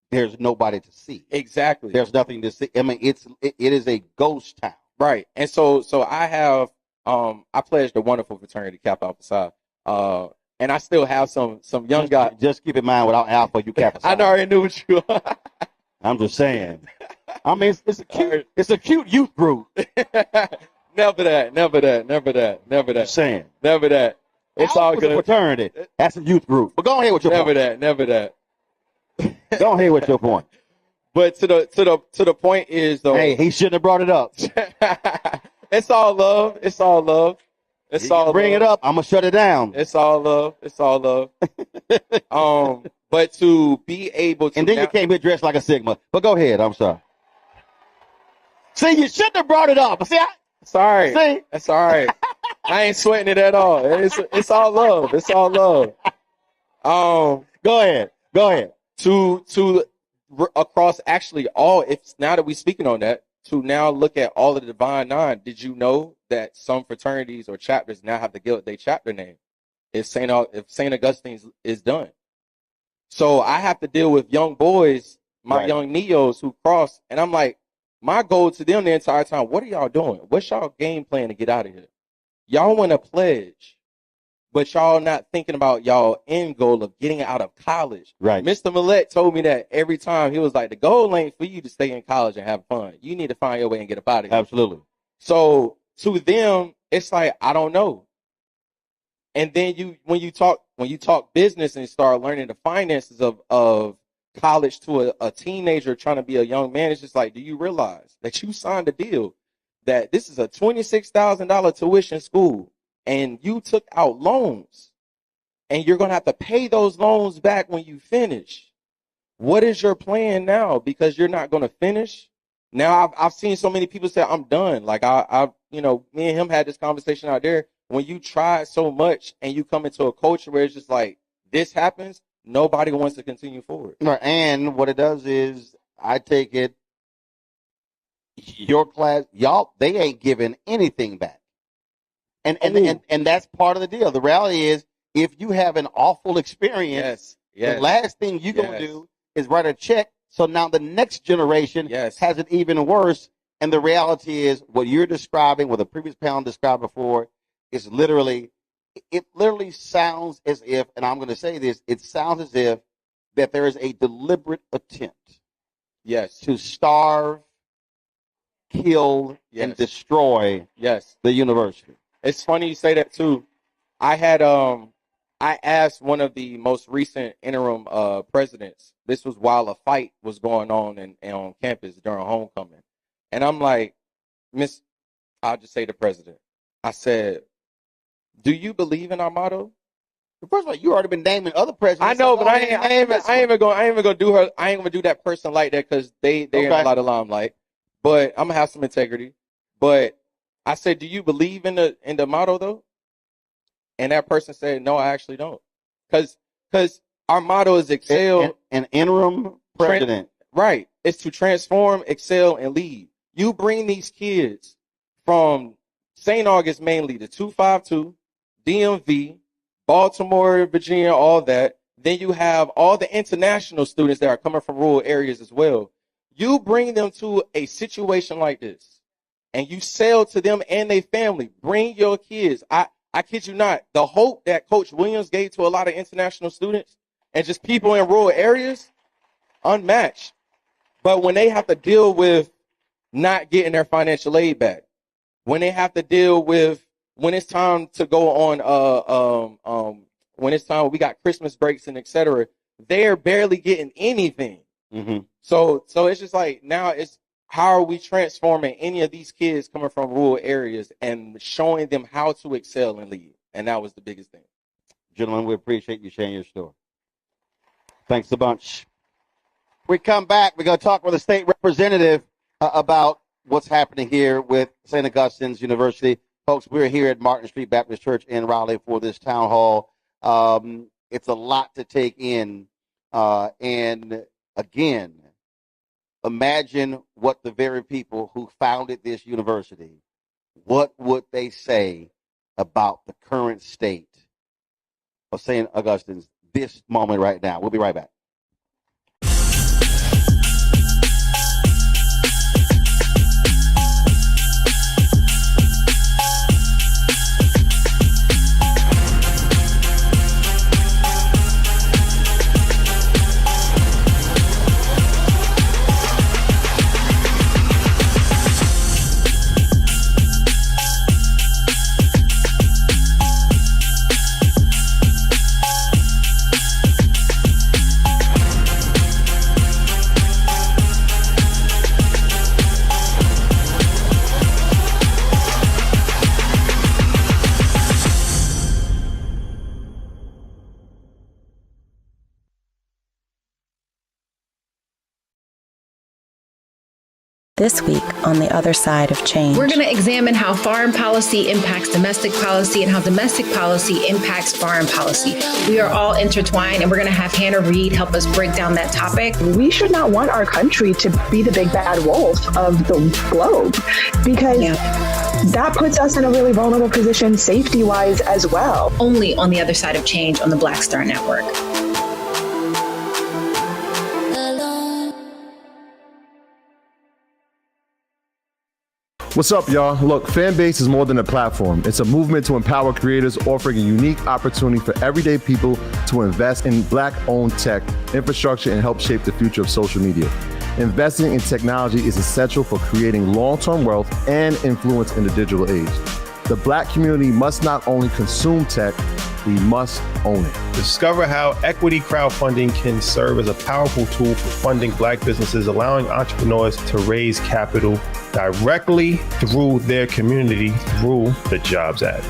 there's nobody to see. Exactly. There's nothing to see. I mean, it is a ghost town. Right. And so I have I pledged a wonderful fraternity, Kappa Alpha Psi. And I still have some young guys. Just keep in mind, without Alpha, you Kappa Psi. I already knew what you are. I'm just saying. I mean, it's a cute youth group. Never that. Just saying. Never that. It's all Alpha's a good. fraternity. That's a youth group. But go ahead with your point. Never that. Go ahead with your point. But to the point is though. Hey, he shouldn't have brought it up. It's all love. It's all love. It's all bring love. it up. I'm gonna shut it down. It's all love. It's all love. But to be able to, and then you came here dressed like a Sigma. But go ahead. I'm sorry. See, you shouldn't have brought it up. See, sorry. See, that's all right. I ain't sweating it at all. It's all love. It's all love. Go ahead. To across actually all. If now that we're speaking on that, to now look at all of the Divine Nine. Did you know that some fraternities or chapters now have to give their chapter name if Saint Augustine is done? So I have to deal with young boys, my young neos who cross, and I'm like, my goal to them the entire time, what are y'all doing? What's y'all game plan to get out of here? Y'all want to pledge, but y'all not thinking about y'all end goal of getting out of college. Right. Mr. Millette told me that every time. He was like, the goal ain't for you to stay in college and have fun. You need to find your way and get up out of here. Absolutely. So to them, it's like, I don't know. And then when you talk business and start learning the finances of college to a teenager trying to be a young man, it's just like, do you realize that you signed a deal that this is a $26,000 tuition school and you took out loans and you're going to have to pay those loans back when you finish? What is your plan now? Because you're not going to finish. Now I've seen so many people say, I'm done. Like I me and him had this conversation out there. When you try so much and you come into a culture where it's just like, this happens, nobody wants to continue forward. Right. And what it does is, I take it, your class, y'all, they ain't giving anything back. And that's part of the deal. The reality is, if you have an awful experience, the last thing you're going to do is write a check. So now the next generation has it even worse. And the reality is, what you're describing, what the previous panel described before, is literally, it literally sounds as if, and I'm going to say this, it sounds as if that there is a deliberate attempt to starve, kill, and destroy the university. It's funny you say that too. I asked one of the most recent interim presidents. This was while a fight was going on campus during homecoming. And I'm like, I'll just say the president. I said, do you believe in our motto? First of all, you already been naming other presidents. I know, but I ain't even gonna do her. I ain't gonna do that person like that because they in a lot of limelight. But I'm gonna have some integrity. But I said, do you believe in the motto though? And that person said, no, I actually don't. Because our motto is excel. An interim president. Right. It's to transform, excel, and lead. You bring these kids from St. August mainly to 252, DMV, Baltimore, Virginia, all that. Then you have all the international students that are coming from rural areas as well. You bring them to a situation like this, and you sell to them and their family. Bring your kids. I kid you not. The hope that Coach Williams gave to a lot of international students and just people in rural areas, unmatched. But when they have to deal with not getting their financial aid back, when they have to deal with when it's time to go on, when it's time we got Christmas breaks and etc., they're barely getting anything. Mm-hmm. So it's just like now it's how are we transforming any of these kids coming from rural areas and showing them how to excel and lead? And that was the biggest thing. Gentlemen, we appreciate you sharing your story. Thanks a bunch. We come back, we're going to talk with a state representative about what's happening here with St. Augustine's University. Folks, we're here at Martin Street Baptist Church in Raleigh for this town hall. It's a lot to take in. And again, imagine what the very people who founded this university, what would they say about the current state of St. Augustine's this moment right now? We'll be right back. This week on The Other Side of Change. We're going to examine how foreign policy impacts domestic policy and how domestic policy impacts foreign policy. We are all intertwined, and we're going to have Hannah Reed help us break down that topic. We should not want our country to be the big bad wolf of the globe, because that puts us in a really vulnerable position safety-wise as well. Only on The Other Side of Change on the Black Star Network. What's up, y'all? Look, Fanbase is more than a platform. It's a movement to empower creators, offering a unique opportunity for everyday people to invest in Black-owned tech, infrastructure, and help shape the future of social media. Investing in technology is essential for creating long-term wealth and influence in the digital age. The Black community must not only consume tech, we must own it. Discover how equity crowdfunding can serve as a powerful tool for funding Black businesses, allowing entrepreneurs to raise capital directly through their community through the Jobs Act.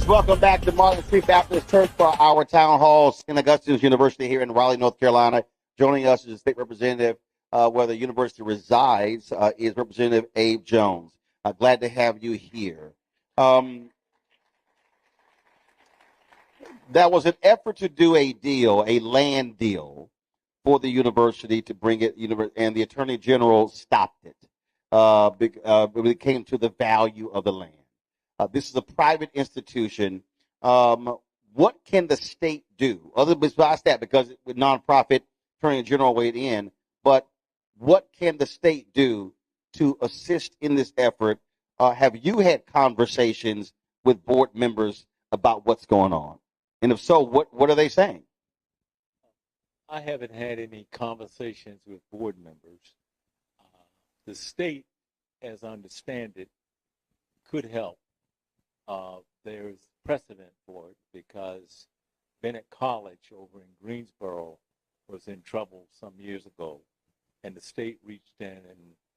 Welcome back to Martin Street Baptist Church for our town hall. Saint Augustine University here in Raleigh, North Carolina. Joining us is the state representative where the university resides is Representative Abe Jones. Glad to have you here. That was an effort to do a deal, a land deal for the university to bring it, and the Attorney General stopped it when it came to the value of the land. This is a private institution. What can the state do? Other besides that, because with nonprofit, Attorney General weighed in, but what can the state do to assist in this effort? Have you had conversations with board members about what's going on? And if so, what are they saying? I haven't had any conversations with board members. The state, as I understand it, could help. There's precedent for it because Bennett College over in Greensboro was in trouble some years ago, and the state reached in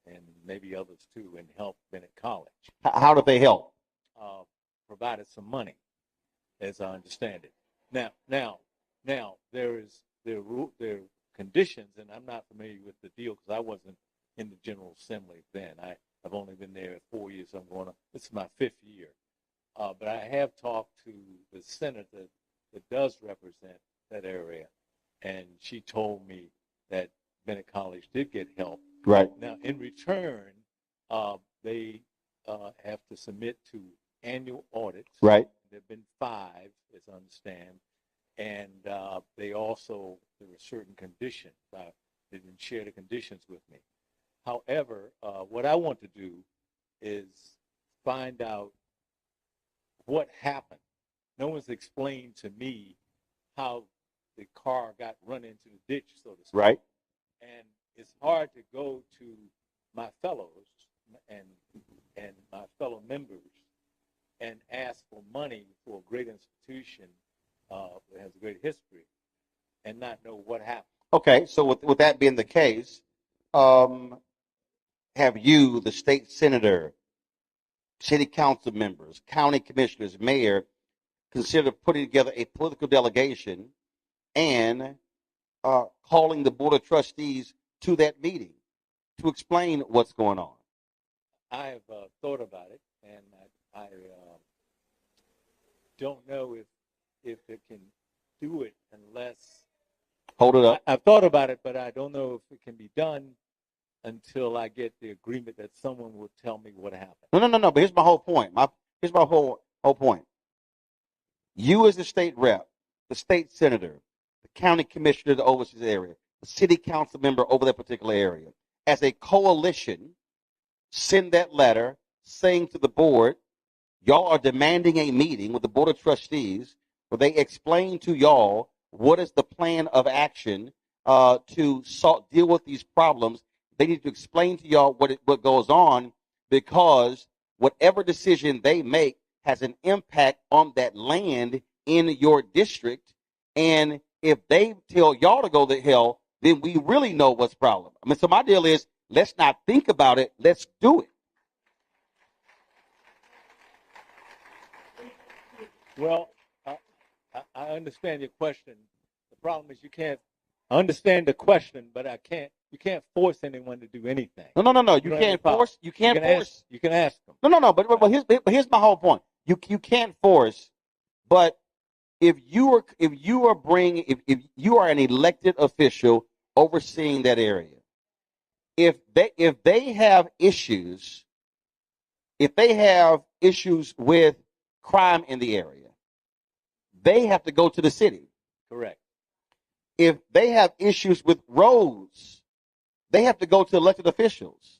and maybe others too and helped Bennett College. How did they help? Provided some money, as I understand it. Now there are conditions, and I'm not familiar with the deal because I wasn't in the General Assembly then. I've only been there 4 years. This is my 5th year. But I have talked to the senator that does represent that area, and she told me that Bennett College did get help. Right. Now, in return, they have to submit to annual audits. Right. There have been 5, as I understand, and there were certain conditions. They didn't share the conditions with me. However, what I want to do is find out what happened. No one's explained to me how the car got run into the ditch, so to speak. Right. And it's hard to go to my fellows and my fellow members and ask for money for a great institution that has a great history and not know what happened. Okay, so with that being the case, have you, the state senator, city council members, county commissioners, mayor, consider putting together a political delegation and calling the board of trustees to that meeting to explain what's going on? I have thought about it, and I don't know if it can do it unless... Hold it up. I've thought about it, but I don't know if it can be done until I get the agreement that someone will tell me what happened. No. But here's my whole point. Here's my whole point. You as the state rep, the state senator, the county commissioner that oversees the area, the city council member over that particular area, as a coalition, send that letter saying to the board, y'all are demanding a meeting with the Board of Trustees where they explain to y'all what is the plan of action to deal with these problems. They need to explain to y'all what goes on, because whatever decision they make has an impact on that land in your district. And if they tell y'all to go to hell, then we really know what's the problem. I mean, so my deal is, let's not think about it. Let's do it. Well, I understand your question. The problem is I understand the question, but you can't force anyone to do anything. No. You can't force. You can't force. You can ask them. No. But here's my whole point. You can't force, but if you are an elected official overseeing that area, if they have issues with crime in the area, they have to go to the city. Correct. If they have issues with roads, they have to go to elected officials.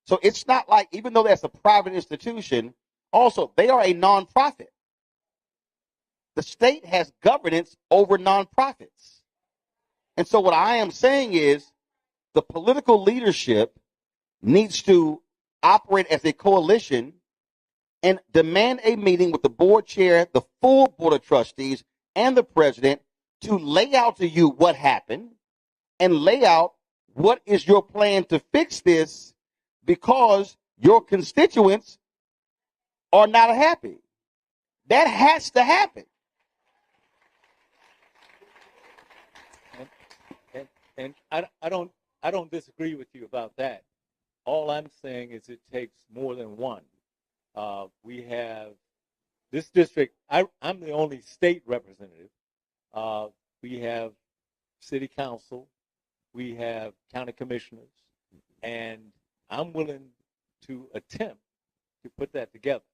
So it's not like, even though that's a private institution, also they are a nonprofit. The state has governance over nonprofits. And so what I am saying is, the political leadership needs to operate as a coalition and demand a meeting with the board chair, the full board of trustees, and the president to lay out to you what happened and lay out what is your plan to fix this, because your constituents are not happy. That has to happen. And I don't disagree with you about that. All I'm saying is it takes more than one. We have this district. I'm the only state representative. We have city council. We have county commissioners. And I'm willing to attempt to put that together.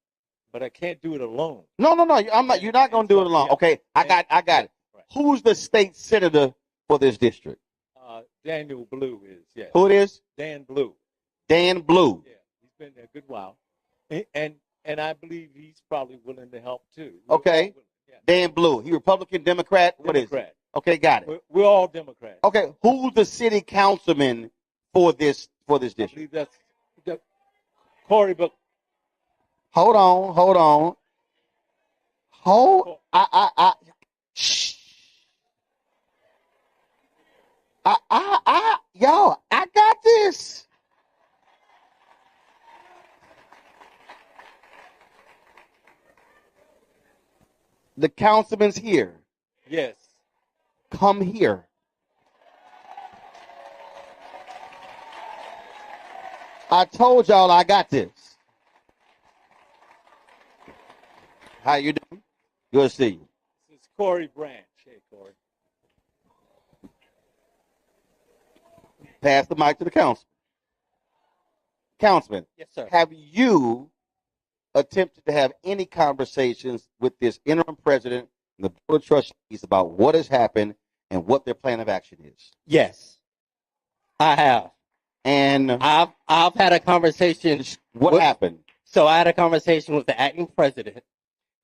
But I can't do it alone. No. I'm not. You're not going to do it alone. Okay, I got it. Right. Who's the state senator for this district? Daniel Blue is. Yeah. Who it is? Dan Blue. Dan Blue. Yeah, he's been there a good while, and I believe he's probably willing to help too. Okay. Yeah. Dan Blue. He Republican, Democrat. What is it? Okay, got it. We're all Democrats. Okay, who's the city councilman for this district? I believe that's Corey. But hold on. Shh. Yo, I got this. The councilman's here. Yes. Come here. I told y'all I got this. How you doing? Good to see you. This is Corey Branch. Hey, Corey. Pass the mic to the councilman. Councilman, yes, sir. Have you attempted to have any conversations with this interim president and the board of trustees about what has happened and what their plan of action is? Yes, I have. And I've had a conversation. What happened? So I had a conversation with the acting president,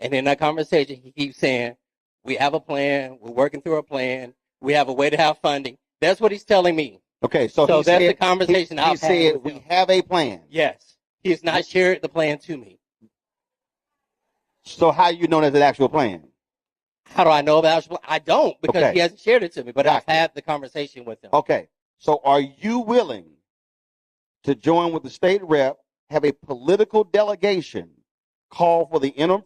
and in that conversation, he keeps saying, "We have a plan. We're working through a plan. We have a way to have funding." That's what he's telling me. Okay, so that's the conversation I've had. He said we have a plan. Yes, he has not shared the plan to me. So how you know there's an actual plan? How do I know about it? I don't, because he hasn't shared it to me, but Gotcha. I've had the conversation with him. Okay, so are you willing to join with the state rep, have a political delegation call for the interim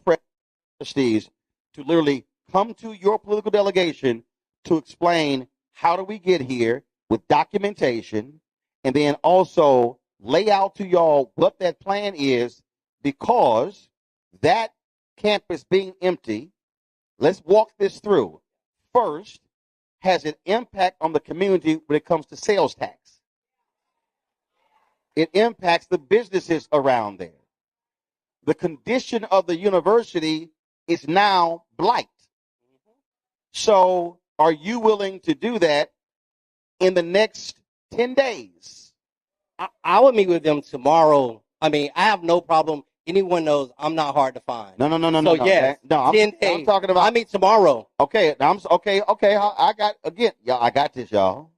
trustees to literally come to your political delegation to explain how do we get here with documentation, and then also lay out to y'all what that plan is, because that campus being empty, let's walk this through, first, has an impact on the community when it comes to sales tax. It impacts the businesses around there. The condition of the university is now blight. So are you willing to do that in the next 10 days? I would meet with them tomorrow. I mean, I have no problem. Anyone knows I'm not hard to find. No. So yes, I'm 10 days. I'm talking about. I meet tomorrow. Okay, okay. I got again, y'all. I got this, y'all.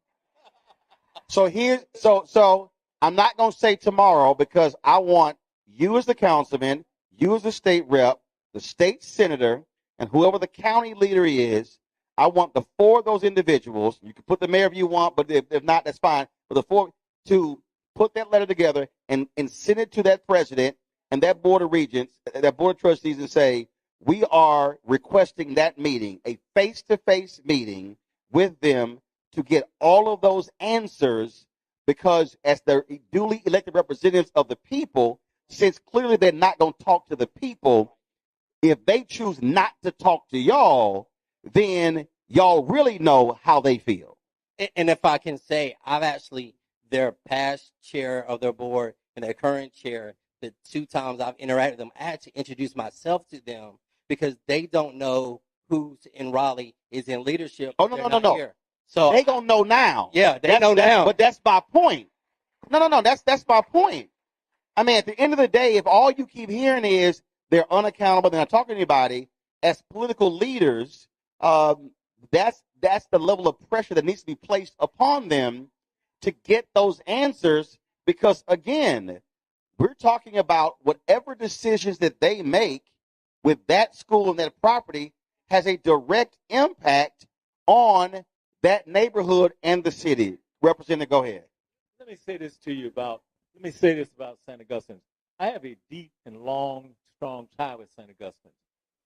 So I'm not gonna say tomorrow because I want you as the councilman, you as the state rep, the state senator, and whoever the county leader is. I want the four of those individuals. You can put the mayor if you want, but if not, that's fine. But the four to put that letter together and send it to that president and that board of regents, that board of trustees, and say we are requesting that meeting, a face-to-face meeting with them to get all of those answers, because as the duly elected representatives of the people, since clearly they're not going to talk to the people, if they choose not to talk to y'all, then y'all really know how they feel. And if I can say, I've actually, their past chair of their board and their current chair, the 2 times I've interacted with them, I had to introduce myself to them because they don't know who's in Raleigh is in leadership. Oh, no. Here. So they gonna know now. Yeah, they know now. But that's my point. No. That's my point. I mean, at the end of the day, if all you keep hearing is they're unaccountable, they're not talking to anybody, as political leaders, that's the level of pressure that needs to be placed upon them to get those answers. Because again, we're talking about whatever decisions that they make with that school and that property has a direct impact on that neighborhood and the city. Representative, go ahead. Let me say this about Saint Augustine. I have a deep and long, strong tie with Saint Augustine.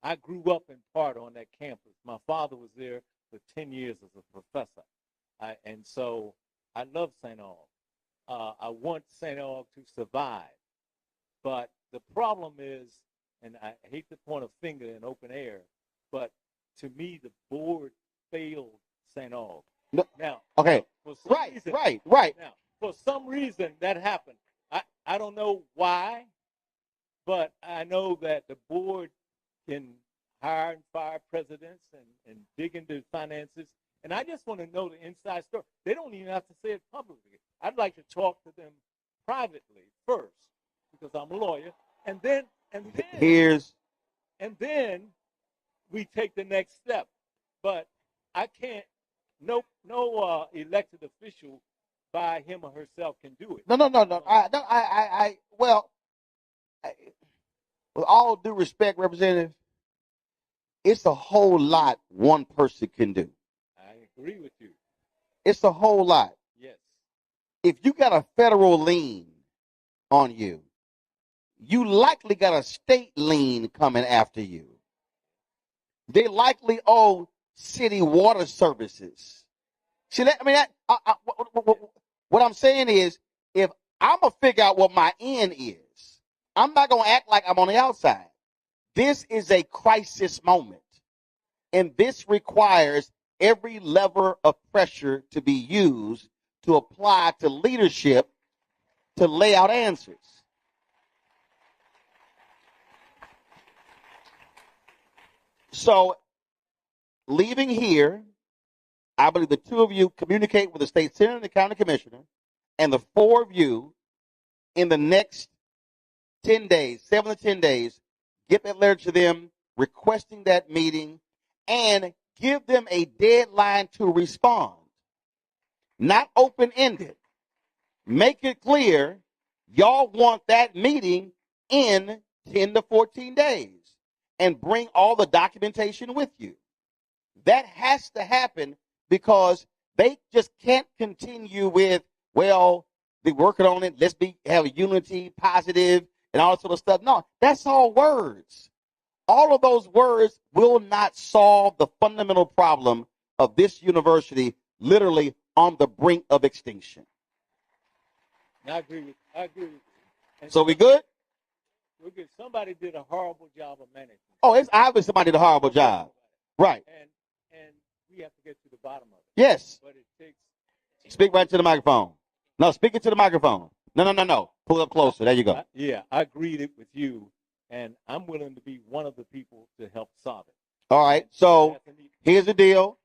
I grew up in part on that campus. My father was there for 10 years as a professor. And so I love St. Aug. I want St. Aug to survive. But the problem is, and I hate to point a finger in open air, but to me, the board failed St. Aug. No. Now, okay. Right. Now, for some reason, that happened. I don't know why, but I know that the board can hire and fire presidents and dig into finances. And I just want to know the inside story. They don't even have to say it publicly. I'd like to talk to them privately first because I'm a lawyer, and then we take the next step. But I can't. No elected official by him or herself can do it. No. With all due respect, Representative, it's a whole lot one person can do. I agree with you. It's a whole lot. Yes. If you got a federal lien on you, you likely got a state lien coming after you. They likely owe city water services. See, what I'm saying is, if I'm going to figure out what my end is, I'm not going to act like I'm on the outside. This is a crisis moment. And this requires every lever of pressure to be used to apply to leadership to lay out answers. So, leaving here, I believe the 2 of you communicate with the state senator and the county commissioner, and the 4 of you in the next 10 days, 7 to 10 days, get that letter to them requesting that meeting and give them a deadline to respond. Not open-ended. Make it clear y'all want that meeting in 10 to 14 days and bring all the documentation with you. That has to happen because they just can't continue with, well, they're working on it, have a unity, positive, and all that sort of stuff. No, that's all words. All of those words will not solve the fundamental problem of this university literally on the brink of extinction. I agree with you. And so we good? We're good. Somebody did a horrible job of management. Oh, it's obvious somebody did a horrible job. Right. And we have to get to the bottom of it. Yes. But it takes. Speak right to the microphone. No, speak it to the microphone. No. Pull up closer. There you go. I agreed with you, and I'm willing to be one of the people to help solve it. All right. So here's the deal.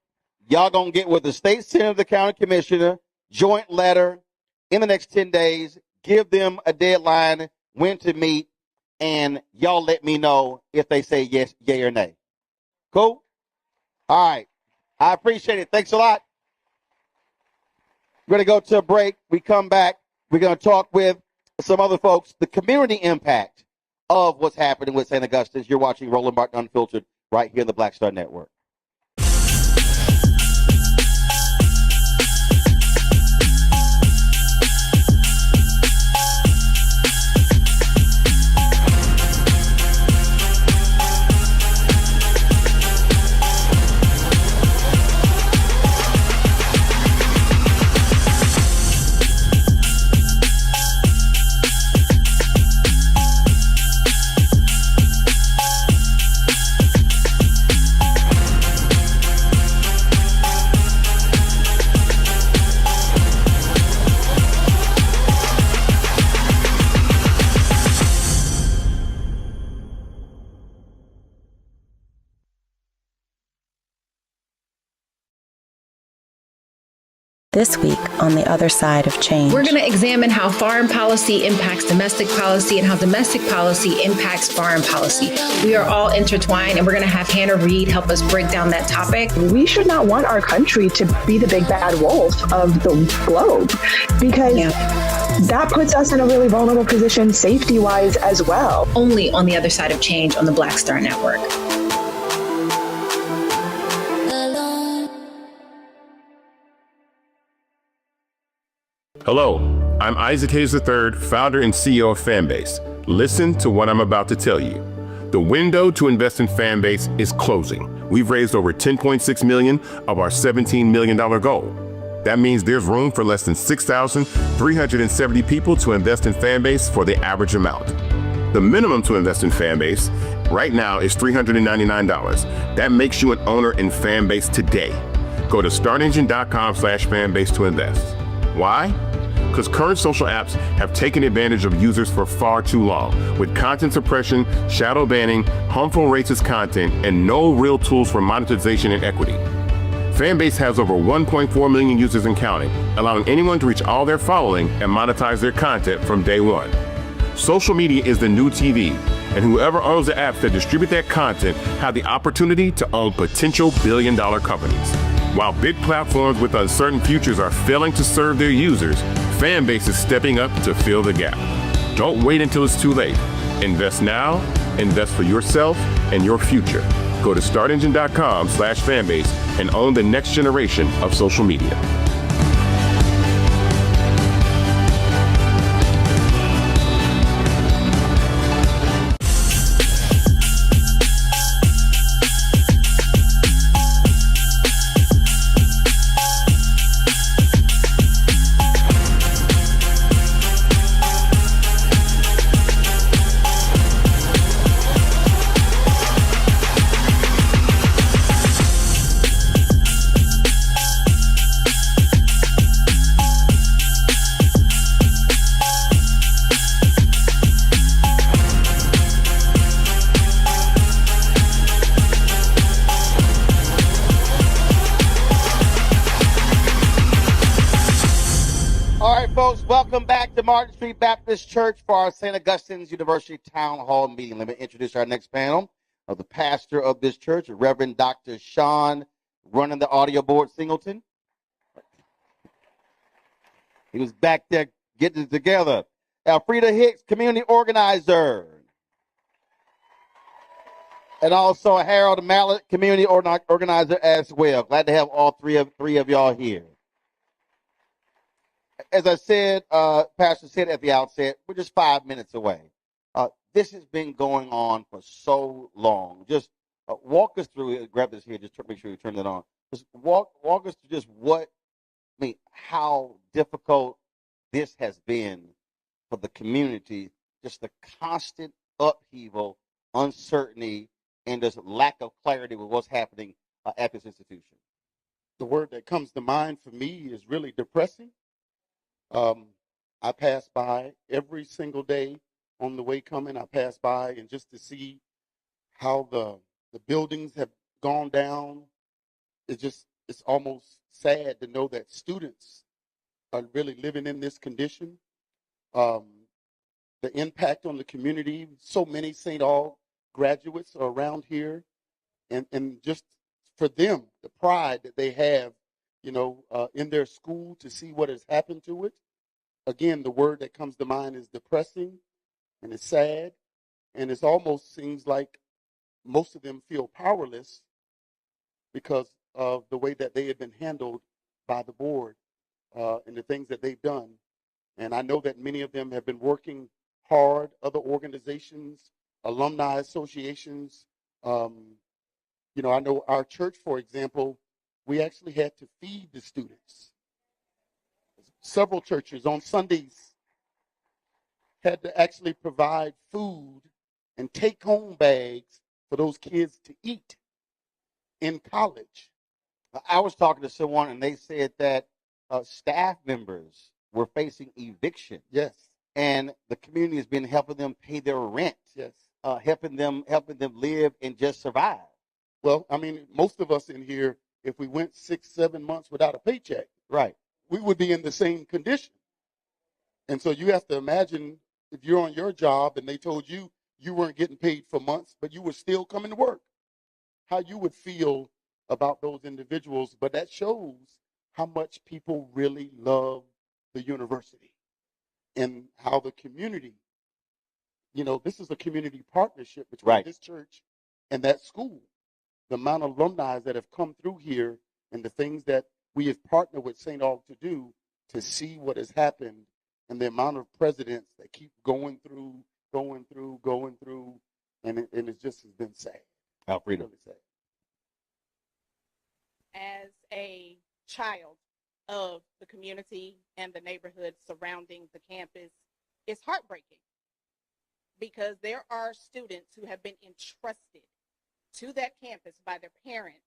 Y'all going to get with the state senator, the county commissioner, joint letter, in the next 10 days. Give them a deadline when to meet, and y'all let me know if they say yes, yay, or nay. Cool? All right. I appreciate it. Thanks a lot. We're going to go to a break. We come back. We're going to talk with some other folks, the community impact of what's happening with St. Augustine. You're watching Roland Martin Unfiltered right here in the Black Star Network. This week on The Other Side of Change. We're going to examine how foreign policy impacts domestic policy and how domestic policy impacts foreign policy. We are all intertwined, and we're going to have Hannah Reed help us break down that topic. We should not want our country to be the big bad wolf of the globe, because that puts us in a really vulnerable position safety-wise as well. Only on The Other Side of Change on the Black Star Network. Hello, I'm Isaac Hayes III, founder and CEO of Fanbase. Listen to what I'm about to tell you. The window to invest in Fanbase is closing. We've raised over $10.6 million of our $17 million goal. That means there's room for less than 6,370 people to invest in Fanbase for the average amount. The minimum to invest in Fanbase right now is $399. That makes you an owner in Fanbase today. Go to startengine.com/fanbase to invest. Why? Because current social apps have taken advantage of users for far too long, with content suppression, shadow banning, harmful racist content, and no real tools for monetization and equity. Fanbase has over 1.4 million users and counting, allowing anyone to reach all their following and monetize their content from day one. Social media is the new TV, and whoever owns the apps that distribute that content have the opportunity to own potential billion-dollar companies. While big platforms with uncertain futures are failing to serve their users, Fanbase is stepping up to fill the gap. Don't wait until it's too late. Invest now, invest for yourself and your future. Go to startengine.com/fanbase and own the next generation of social media. Welcome back to Martin Street Baptist Church for our St. Augustine's University Town Hall meeting. Let me introduce our next panel of the pastor of this church, Reverend Dr. Sean, running the audio board, Singleton. He was back there getting it together. Elfrida Hicks, community organizer. And also Harold Mallett, community organizer as well. Glad to have all three of y'all here. As I said, Pastor said at the outset, we're just 5 minutes away. This has been going on for so long. Just walk us through it. Grab this here. Just make sure you turn it on. Just walk us through just how difficult this has been for the community. Just the constant upheaval, uncertainty, and just lack of clarity with what's happening at this institution. The word that comes to mind for me is really depressing. I pass by every single day on the way coming. I pass by, and just to see how the buildings have gone down, it's almost sad to know that students are really living in this condition. Um, the impact on the community. So many St. Aug graduates are around here, and just for them, the pride that they have, in their school to see what has happened to it. Again, the word that comes to mind is depressing, and it's sad, and it almost seems like most of them feel powerless because of the way that they have been handled by the board and the things that they've done. And I know that many of them have been working hard, other organizations, alumni associations. I know our church, for example, we actually had to feed the students. Several churches on Sundays had to actually provide food and take home bags for those kids to eat in college. I was talking to someone and they said that staff members were facing eviction. Yes. And the community has been helping them pay their rent. Yes. Helping them live and just survive. Well, I mean, most of us in here, if we went 6-7 months without a paycheck, right, we would be in the same condition. And so you have to imagine if you're on your job and they told you you weren't getting paid for months, but you were still coming to work, how you would feel about those individuals. But that shows how much people really love the university and how the community, this is a community partnership between this church and that school. The amount of alumni that have come through here and the things that we have partnered with St. Aug to do to see what has happened, and the amount of presidents that keep going through, and it just has been sad. Alfreda. Really sad. As a child of the community and the neighborhood surrounding the campus, it's heartbreaking because there are students who have been entrusted to that campus by their parents,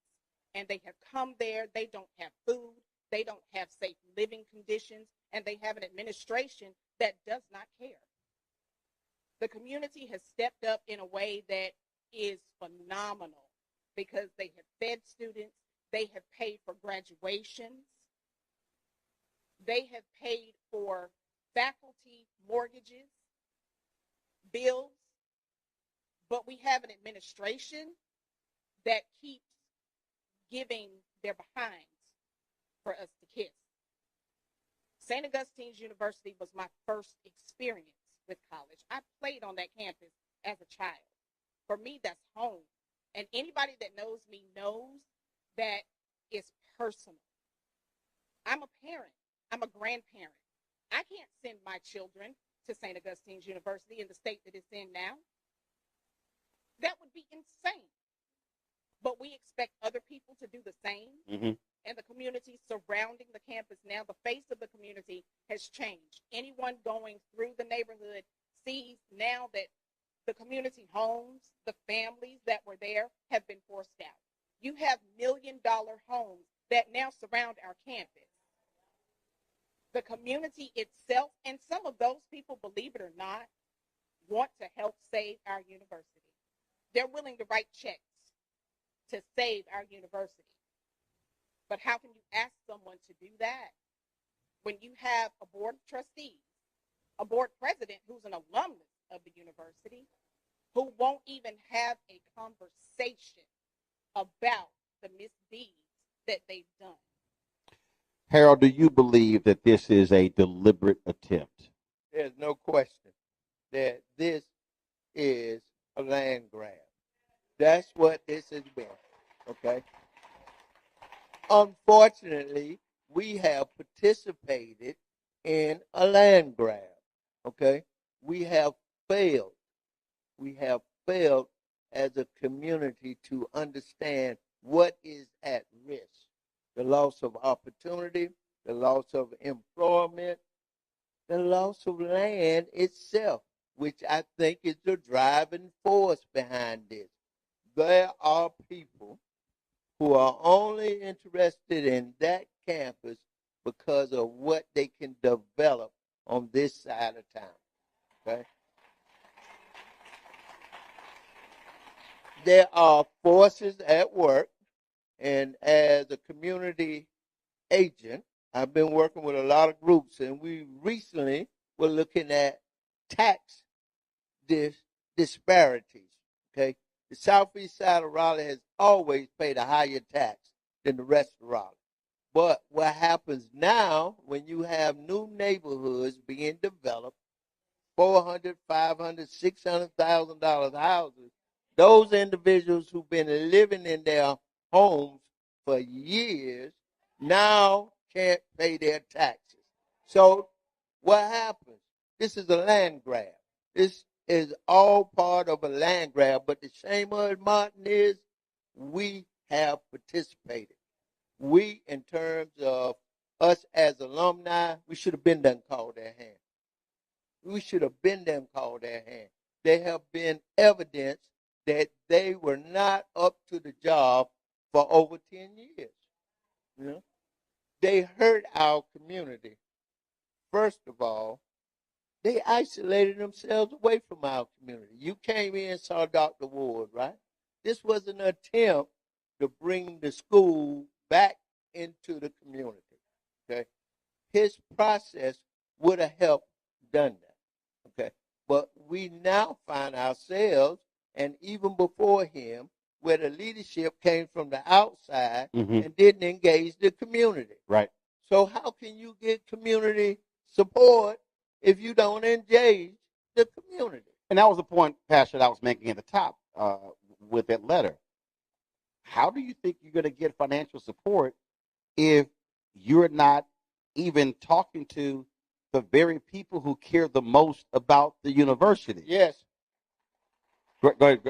and they have come there. They don't have food, they don't have safe living conditions, and they have an administration that does not care. The community has stepped up in a way that is phenomenal because they have fed students, they have paid for graduations, they have paid for faculty mortgages, bills, but we have an administration that keeps giving their behinds for us to kiss. St. Augustine's University was my first experience with college. I played on that campus as a child. For me, that's home. And anybody that knows me knows that it's personal. I'm a parent. I'm a grandparent. I can't send my children to St. Augustine's University in the state that it's in now. That would be insane. But we expect other people to do the same. Mm-hmm. And the community surrounding the campus now, the face of the community has changed. Anyone going through the neighborhood sees now that the community homes, the families that were there have been forced out. You have $1 million homes that now surround our campus. The community itself, and some of those people, believe it or not, want to help save our university. They're willing to write checks to save our university. But how can you ask someone to do that when you have a board of trustees, a board president who's an alumnus of the university, who won't even have a conversation about the misdeeds that they've done? Harold, do you believe that this is a deliberate attempt? There's no question that this is a land grab. That's what this has been, okay? Unfortunately, we have participated in a land grab, okay? We have failed. We have failed as a community to understand what is at risk. The loss of opportunity, the loss of employment, the loss of land itself, which I think is the driving force behind this. There are people who are only interested in that campus because of what they can develop on this side of town. Okay? There are forces at work, and as a community agent, I've been working with a lot of groups, and we recently were looking at tax disparities. Okay, the southeast side of Raleigh has always paid a higher tax than the rest of Raleigh. But what happens now when you have new neighborhoods being developed, $400,000, $500,000, $600,000 houses, those individuals who've been living in their homes for years now can't pay their taxes. So what happens? This is a land grab. This is all part of a land grab. But the shame of it, Martin, is we have participated. We, in terms of us as alumni, we should have been done called their hand. We should have been them called their hand. There have been evidence that they were not up to the job for over 10 years. You know? They hurt our community. First of all, they isolated themselves away from our community. You came in and saw Dr. Ward, right? This was an attempt to bring the school back into the community. Okay, his process would have helped done that. Okay, but we now find ourselves, and even before him, where the leadership came from the outside and didn't engage the community. Right. So how can you get community support if you don't engage the community? And that was the point, Pastor, that I was making at the top with that letter. How do you think you're going to get financial support if you're not even talking to the very people who care the most about the university? Yes. Go ahead.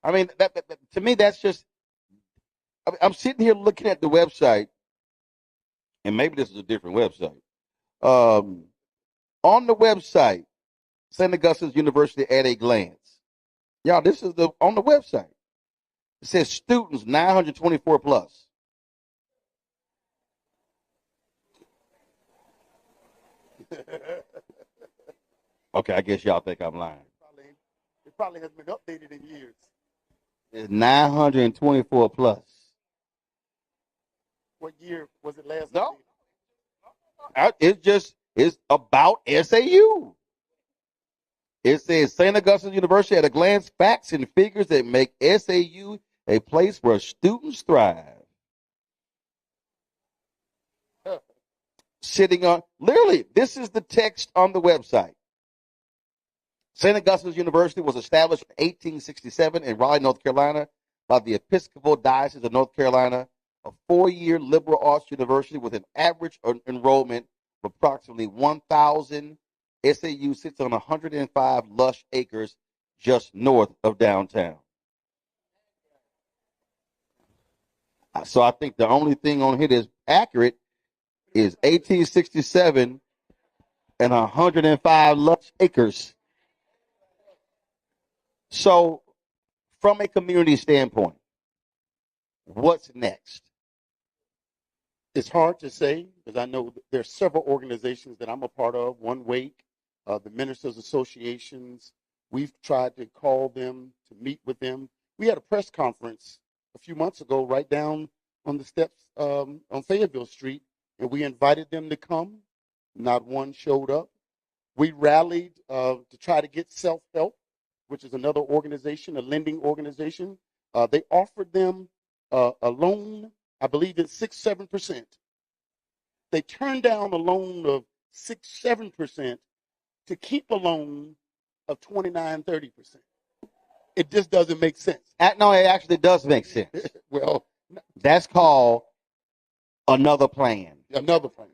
I mean, that to me, that's just. I'm sitting here looking at the website, and maybe this is a different website. On the website, Saint Augustine University at a glance. Y'all, this is on the website. It says students 924 plus. Okay, I guess y'all think I'm lying. It probably has been updated in years. It's 924 plus. What year was it last? No. It's about SAU. It says St. Augustine University at a glance, facts and figures that make SAU a place where students thrive. Sitting on, literally, this is the text on the website. St. Augustine's University was established in 1867 in Raleigh, North Carolina by the Episcopal Diocese of North Carolina, a 4-year liberal arts university with an average enrollment of approximately 1,000. SAU sits on 105 lush acres just north of downtown. So I think the only thing on here that's accurate is 1867 and 105 lush acres. So from a community standpoint, what's next? It's hard to say because I know there are several organizations that I'm a part of. One Wake, the Ministers Associations. We've tried to call them to meet with them. We had a press conference a few months ago right down on the steps on Fayetteville Street, and we invited them to come. Not one showed up. We rallied to try to get Self-Help, which is another organization, a lending organization. They offered them a loan, I believe it's 6-7%. They turned down a loan of 6-7% to keep a loan of 29-30%. It just doesn't make sense. No, it actually does make sense. Well, that's called another plan. Another plan.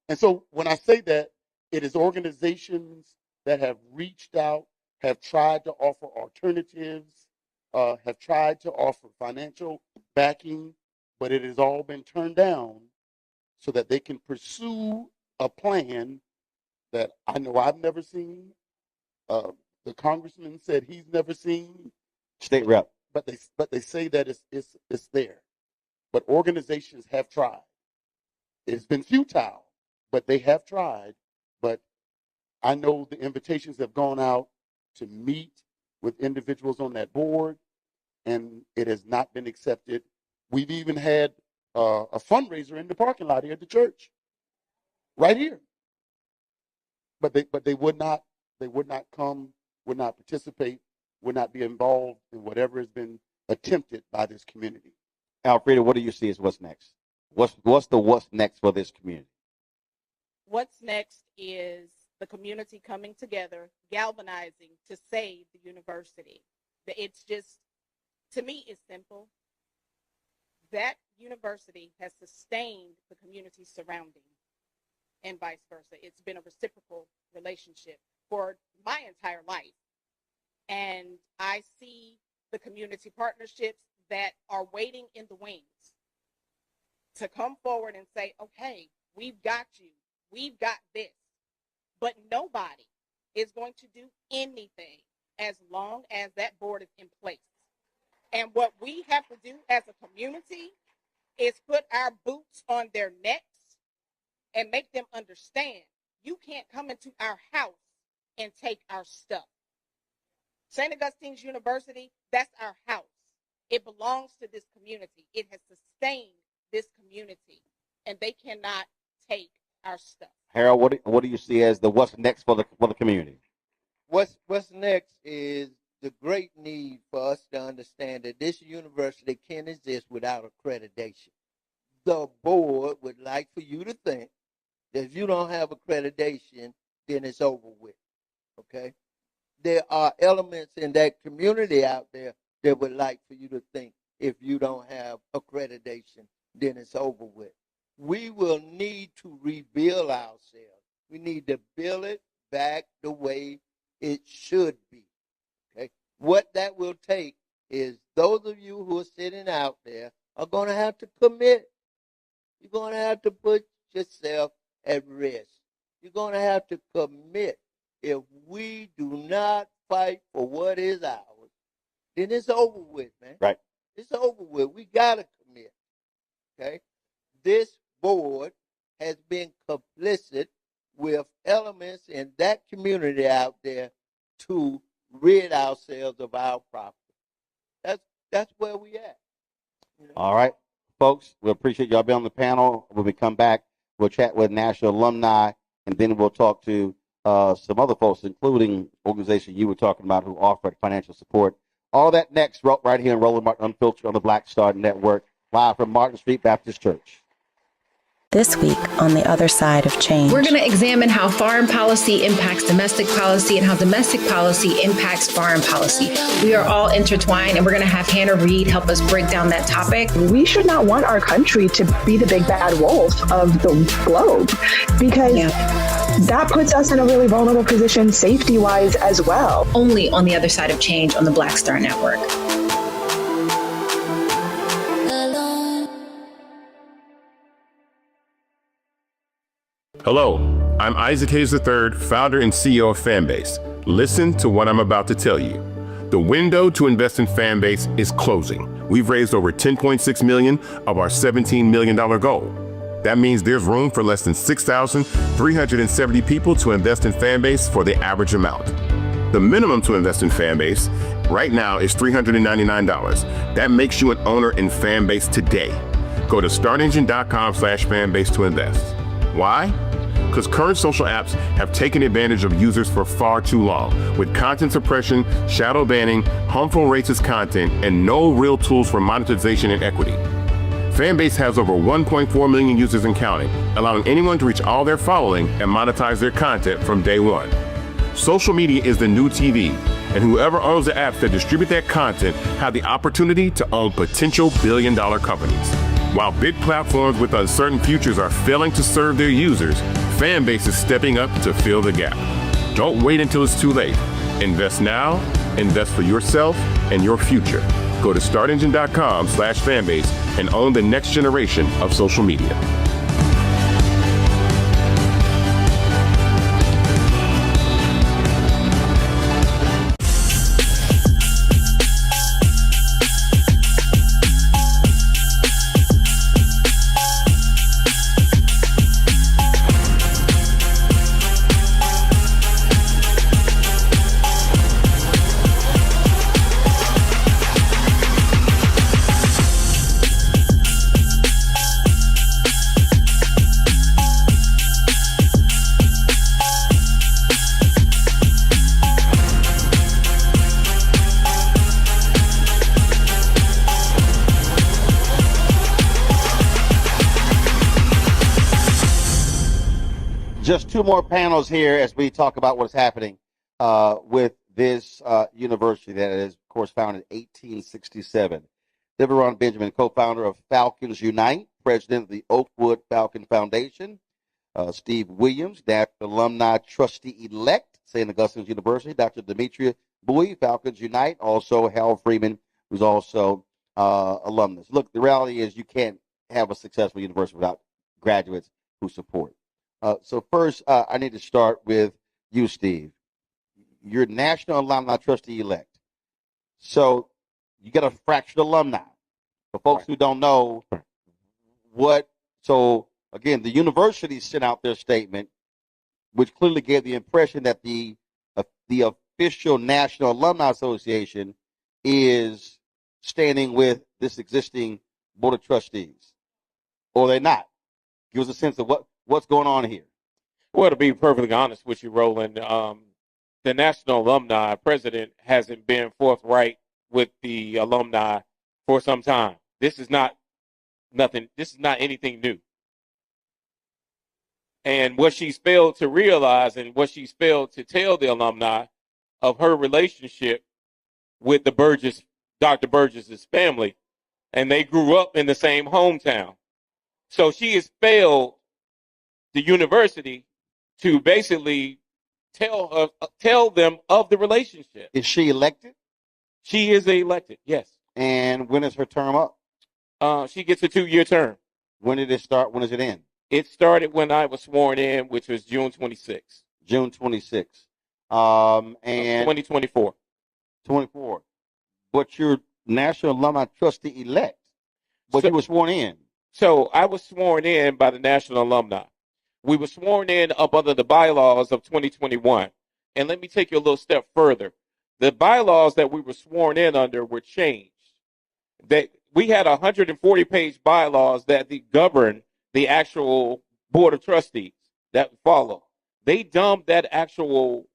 And so when I say that, it is organizations that have reached out, have tried to offer alternatives, have tried to offer financial backing, but it has all been turned down so that they can pursue a plan that I know I've never seen. The congressman said he's never seen. State rep. But they say that it's there. But organizations have tried. It's been futile, but they have tried. But I know the invitations have gone out to meet with individuals on that board, and it has not been accepted. We've even had a fundraiser in the parking lot here at the church, right here. But they would not come, would not participate, would not be involved in whatever has been attempted by this community. Alfreda, what do you see as what's next? What's next for this community? What's next is the community coming together, galvanizing to save the university. It's just, to me, it's simple. That university has sustained the community surrounding, and vice versa. It's been a reciprocal relationship for my entire life. And I see the community partnerships that are waiting in the wings to come forward and say, okay, we've got you. We've got this. But nobody is going to do anything as long as that board is in place. And what we have to do as a community is put our boots on their necks and make them understand you can't come into our house and take our stuff. Saint Augustine's University, that's our house. It belongs to this community. It has sustained this community, and they cannot take our stuff. Harold, what do you see as the what's next for the community? What's next is the great need for us to understand that this university can't exist without accreditation. The board would like for you to think that if you don't have accreditation, then it's over with. Okay? There are elements in that community out there that would like for you to think if you don't have accreditation, then it's over with. We will need to rebuild ourselves. We need to build it back the way it should be. Okay? What that will take is those of you who are sitting out there are going to have to commit. You're going to have to put yourself at risk. You're going to have to commit. If we do not fight for what is ours, then it's over with, man. Right. It's over with. We got to commit. Okay? This board has been complicit with elements in that community out there to rid ourselves of our property. That's where we at. You know? All right, folks, we appreciate y'all being on the panel. When we come back, we'll chat with National Alumni, and then we'll talk to some other folks, including organization you were talking about who offered financial support. All that next, right here in Roland Martin Unfiltered on the Black Star Network, live from Martin Street Baptist Church. This week on The Other Side of Change. We're going to examine how foreign policy impacts domestic policy and how domestic policy impacts foreign policy. We are all intertwined, and we're going to have Hannah Reed help us break down that topic. We should not want our country to be the big bad wolf of the globe, because that puts us in a really vulnerable position safety-wise as well. Only on The Other Side of Change on the Black Star Network. Hello, I'm Isaac Hayes III, founder and CEO of Fanbase. Listen to what I'm about to tell you. The window to invest in Fanbase is closing. We've raised over $10.6 million of our $17 million goal. That means there's room for less than 6,370 people to invest in Fanbase for the average amount. The minimum to invest in Fanbase right now is $399. That makes you an owner in Fanbase today. Go to startengine.com/fanbase to invest. Why? Because current social apps have taken advantage of users for far too long, with content suppression, shadow banning, harmful racist content, and no real tools for monetization and equity. Fanbase has over 1.4 million users and counting, allowing anyone to reach all their following and monetize their content from day one. Social media is the new TV, and whoever owns the apps that distribute that content have the opportunity to own potential billion-dollar companies. While big platforms with uncertain futures are failing to serve their users, Fanbase is stepping up to fill the gap. Don't wait until it's too late. Invest now, invest for yourself and your future. Go to startengine.com/fanbase and own the next generation of social media. Just two more panels here as we talk about what's happening with this university that is, of course, founded in 1867. Deveron Benjamin, co-founder of Falcons Unite, president of the Oakwood Falcon Foundation. Steve Williams, NAP alumni trustee-elect, St. Augustine University. Dr. Demetria Bowie, Falcons Unite. Also, Hal Freeman, who's also alumnus. Look, the reality is you can't have a successful university without graduates who support. So first, I need to start with you, Steve. You're National Alumni Trustee-elect. So you got a fractured alumni. For folks who don't know so again, the university sent out their statement, which clearly gave the impression that the official National Alumni Association is standing with this existing Board of Trustees. Or they're not. Give us a sense of what's going on here. Well, to be perfectly honest with you, Roland, the National Alumni President hasn't been forthright with the alumni for some time. This is not anything new. And what she's failed to realize and what she's failed to tell the alumni of her relationship with Dr. Burgess's family, and they grew up in the same hometown. So she has failed the university to basically tell them of the relationship. Is she elected? She is elected, yes. And when is her term up? She gets a 2-year term. When did it start? When does it end? It started when I was sworn in, which was June 26th. June 26th. And 2024. 24. But you're National Alumni Trustee-elect. But you were sworn in. So I was sworn in by the National Alumni. We were sworn in up under the bylaws of 2021. And let me take you a little step further. The bylaws that we were sworn in under were changed. We had 140-page bylaws that govern the actual Board of Trustees that follow. They dumbed that actual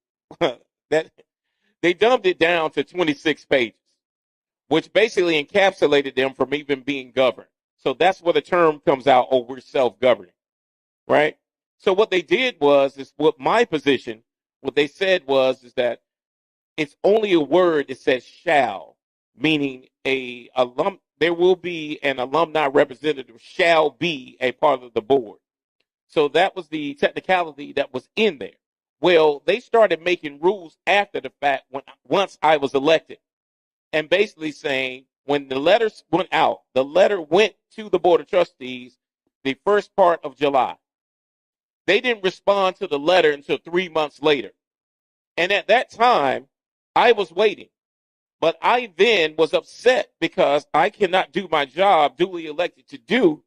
they dumbed it down to 26 pages, which basically encapsulated them from even being governed. So that's where the term comes out, oh, we're self-governing, right? So what they did is what my position, what they said is that it's only a word that says shall, meaning there will be an alumni representative shall be a part of the board. So that was the technicality that was in there. Well, they started making rules after the fact once I was elected, and basically saying when the letters went out, the letter went to the Board of Trustees the first part of July. They didn't respond to the letter until 3 months later. And at that time, I was waiting. But I then was upset because I cannot do my job duly elected to do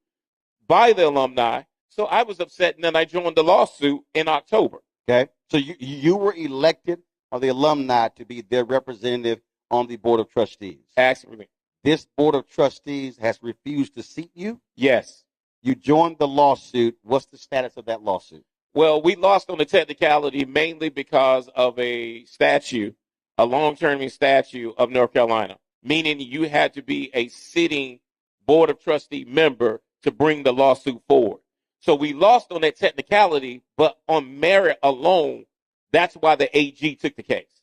by the alumni. So I was upset, and then I joined the lawsuit in October. Okay. So you were elected by the alumni to be their representative on the Board of Trustees. Absolutely. This Board of Trustees has refused to seat you? Yes. You joined the lawsuit. What's the status of that lawsuit? Well, we lost on the technicality mainly because of a statute, a long-term statute of North Carolina, meaning you had to be a sitting Board of Trustee member to bring the lawsuit forward. So we lost on that technicality, but on merit alone, that's why the AG took the case.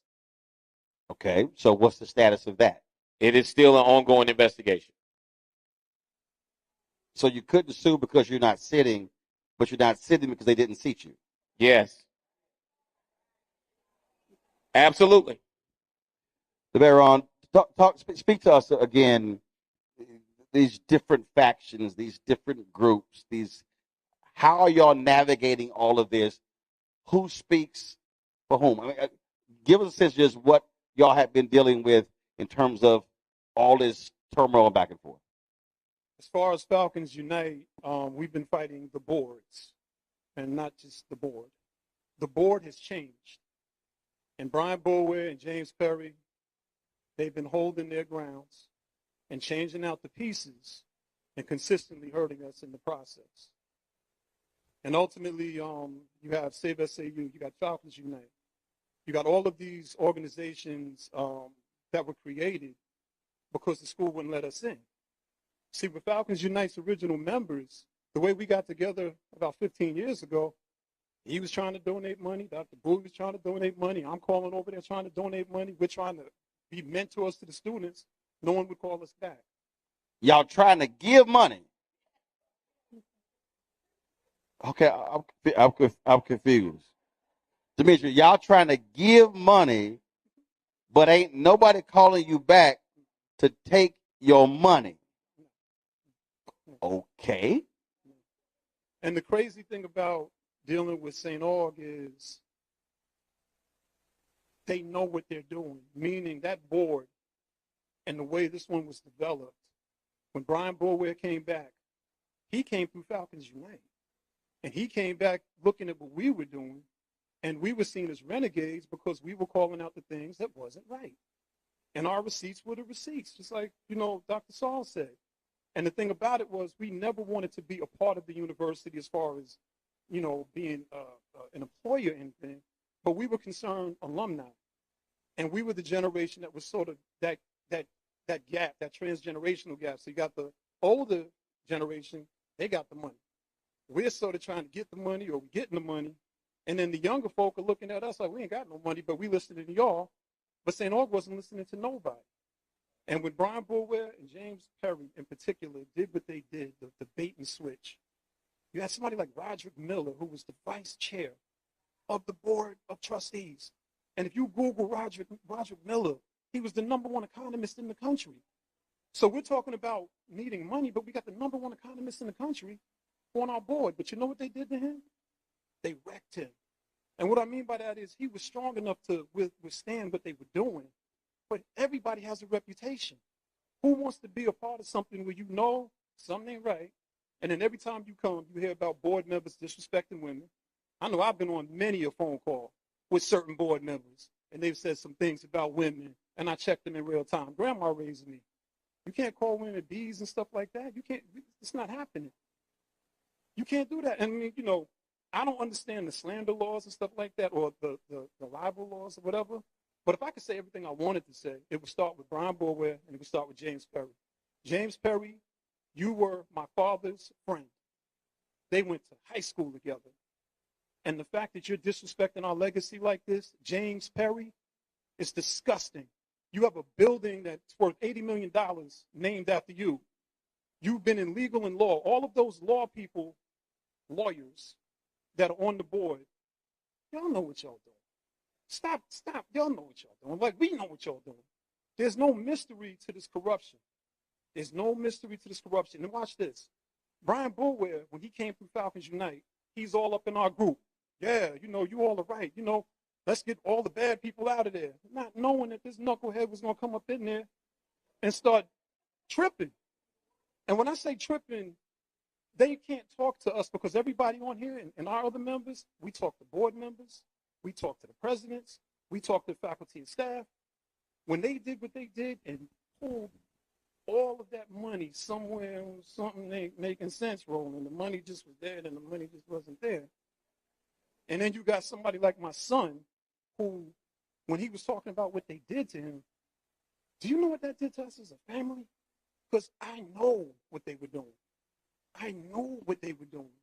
Okay, so what's the status of that? It is still an ongoing investigation. So you couldn't sue because you're not sitting, but you're not sitting because they didn't seat you? Yes. Absolutely. Deveron, speak to us again, these different factions, these different groups, how are y'all navigating all of this? Who speaks for whom? I mean, give us a sense of just what y'all have been dealing with in terms of all this turmoil back and forth. As far as Falcons Unite, we've been fighting the boards and not just the board. The board has changed. And Brian Boulware and James Perry, they've been holding their grounds and changing out the pieces and consistently hurting us in the process. And ultimately, you have Save SAU, you got Falcons Unite. You got all of these organizations that were created because the school wouldn't let us in. See, with Falcons Unite's original members, the way we got together about 15 years ago, He was trying to donate money. Dr. Bowie was trying to donate money. I'm calling over there trying to donate money. We're trying to be mentors to the students. No one would call us back. Y'all trying to give money. Okay, I'm confused. Demetri, y'all trying to give money, but ain't nobody calling you back to take your money. Okay. And the crazy thing about dealing with St. Aug is they know what they're doing, meaning that board and the way this one was developed. When Brian Boulware came back, he came through Falcons Unite. And he came back looking at what we were doing, and we were seen as renegades because we were calling out the things that wasn't right. And our receipts were the receipts, just like, Dr. Saul said. And the thing about it was we never wanted to be a part of the university as far as, being an employee or anything, but we were concerned alumni. And we were the generation that was sort of that gap, that transgenerational gap. So you got the older generation, they got the money. We're sort of trying to get the money, or we're getting the money. And then the younger folk are looking at us like, we ain't got no money, but we listening to y'all. But St. Aug wasn't listening to nobody. And when Brian Boulware and James Perry in particular did what they did, the bait and switch, you had somebody like Roderick Miller, who was the vice chair of the board of trustees. And if you Google Roderick Miller, he was the #1 economist in the country. So we're talking about needing money, but we got the #1 economist in the country on our board. But you know what they did to him? They wrecked him. And what I mean by that is he was strong enough to withstand what they were doing. But everybody has a reputation. Who wants to be a part of something where you know something ain't right, and then every time you come, you hear about board members disrespecting women? I know I've been on many a phone call with certain board members, and they've said some things about women, and I checked them in real time. Grandma raised me. You can't call women bees and stuff like that. You can't. It's not happening. You can't do that. And I don't understand the slander laws and stuff like that, or the libel laws or whatever. But if I could say everything I wanted to say, it would start with Brian Boulware and it would start with James Perry. James Perry, you were my father's friend. They went to high school together. And the fact that you're disrespecting our legacy like this, James Perry, is disgusting. You have a building that's worth $80 million named after you. You've been in legal and law. All of those lawyers that are on the board, y'all know what y'all doing. Stop. Y'all know what y'all doing. Like, we know what y'all doing. There's no mystery to this corruption. There's no mystery to this corruption. And watch this. Brian Boulware, when he came through Falcons Unite, he's all up in our group. Yeah, you all are right. Let's get all the bad people out of there. Not knowing that this knucklehead was going to come up in there and start tripping. And when I say tripping, they can't talk to us because everybody on here and our other members, we talk to board members. We talked to the presidents. We talked to faculty and staff. When they did what they did and pulled all of that money somewhere, something ain't making sense rolling. The money just was there and the money just wasn't there. And then you got somebody like my son who, when he was talking about what they did to him, do you know what that did to us as a family? Because I know what they were doing. I know what they were doing.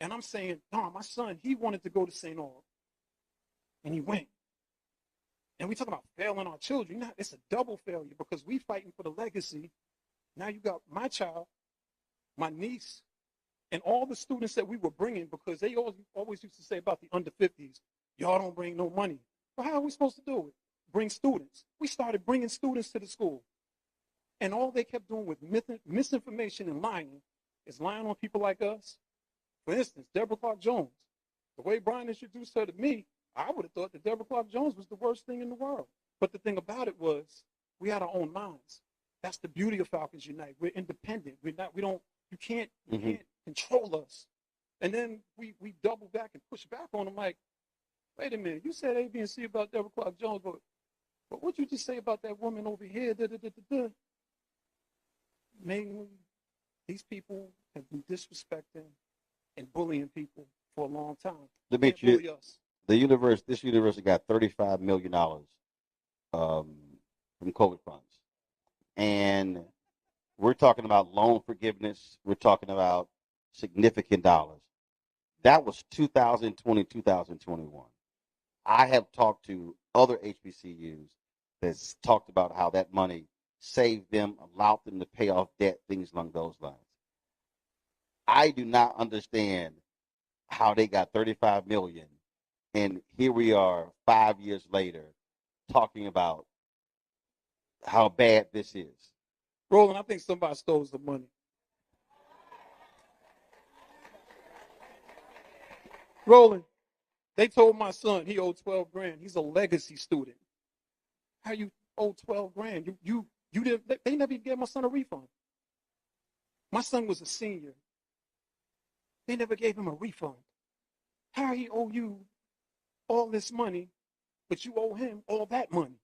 And I'm saying, no, my son, he wanted to go to St. Aug. And he went. And we talk about failing our children. It's a double failure because we fighting for the legacy. Now you got my child, my niece, and all the students that we were bringing, because they always used to say about the under 50s, y'all don't bring no money. Well, how are we supposed to do it? Bring students. We started bringing students to the school. And all they kept doing with misinformation and lying is lying on people like us. For instance, Deborah Clark Jones. The way Brian introduced her to me, I would have thought that Deborah Clark Jones was the worst thing in the world. But the thing about it was we had our own minds. That's the beauty of Falcons Unite. We're independent. You can't control us. And then we double back and push back on them like, wait a minute, you said A, B, and C about Deborah Clark Jones, but what'd you just say about that woman over here? Mainly, these people have been disrespecting and bullying people for a long time. This university got $35 million from COVID funds. And we're talking about loan forgiveness. We're talking about significant dollars. That was 2020, 2021. I have talked to other HBCUs that's talked about how that money saved them, allowed them to pay off debt, things along those lines. I do not understand how they got 35 million, and here we are 5 years later talking about how bad this is. Roland, I think somebody stole some money. Roland, they told my son he owed 12 grand. He's a legacy student. How you owe 12 grand? You didn't. They never gave my son a refund. My son was a senior. They never gave him a refund. How he owe you all this money, but you owe him all that money?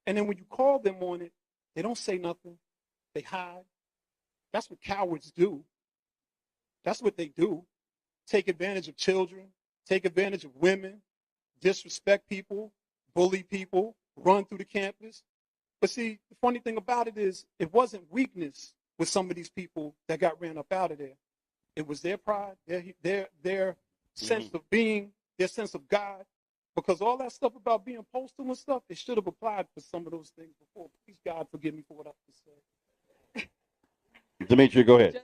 And then when you call them on it, they don't say nothing. They hide. That's what cowards do. That's what they do. Take advantage of children, take advantage of women, disrespect people, bully people, run through the campus. But see, the funny thing about it is it wasn't weakness with some of these people that got ran up out of there. It was their pride, their sense of being, their sense of God. Because all that stuff about being postal and stuff, it should have applied for some of those things before. Please, God, forgive me for what I have to say. Demetria, go ahead.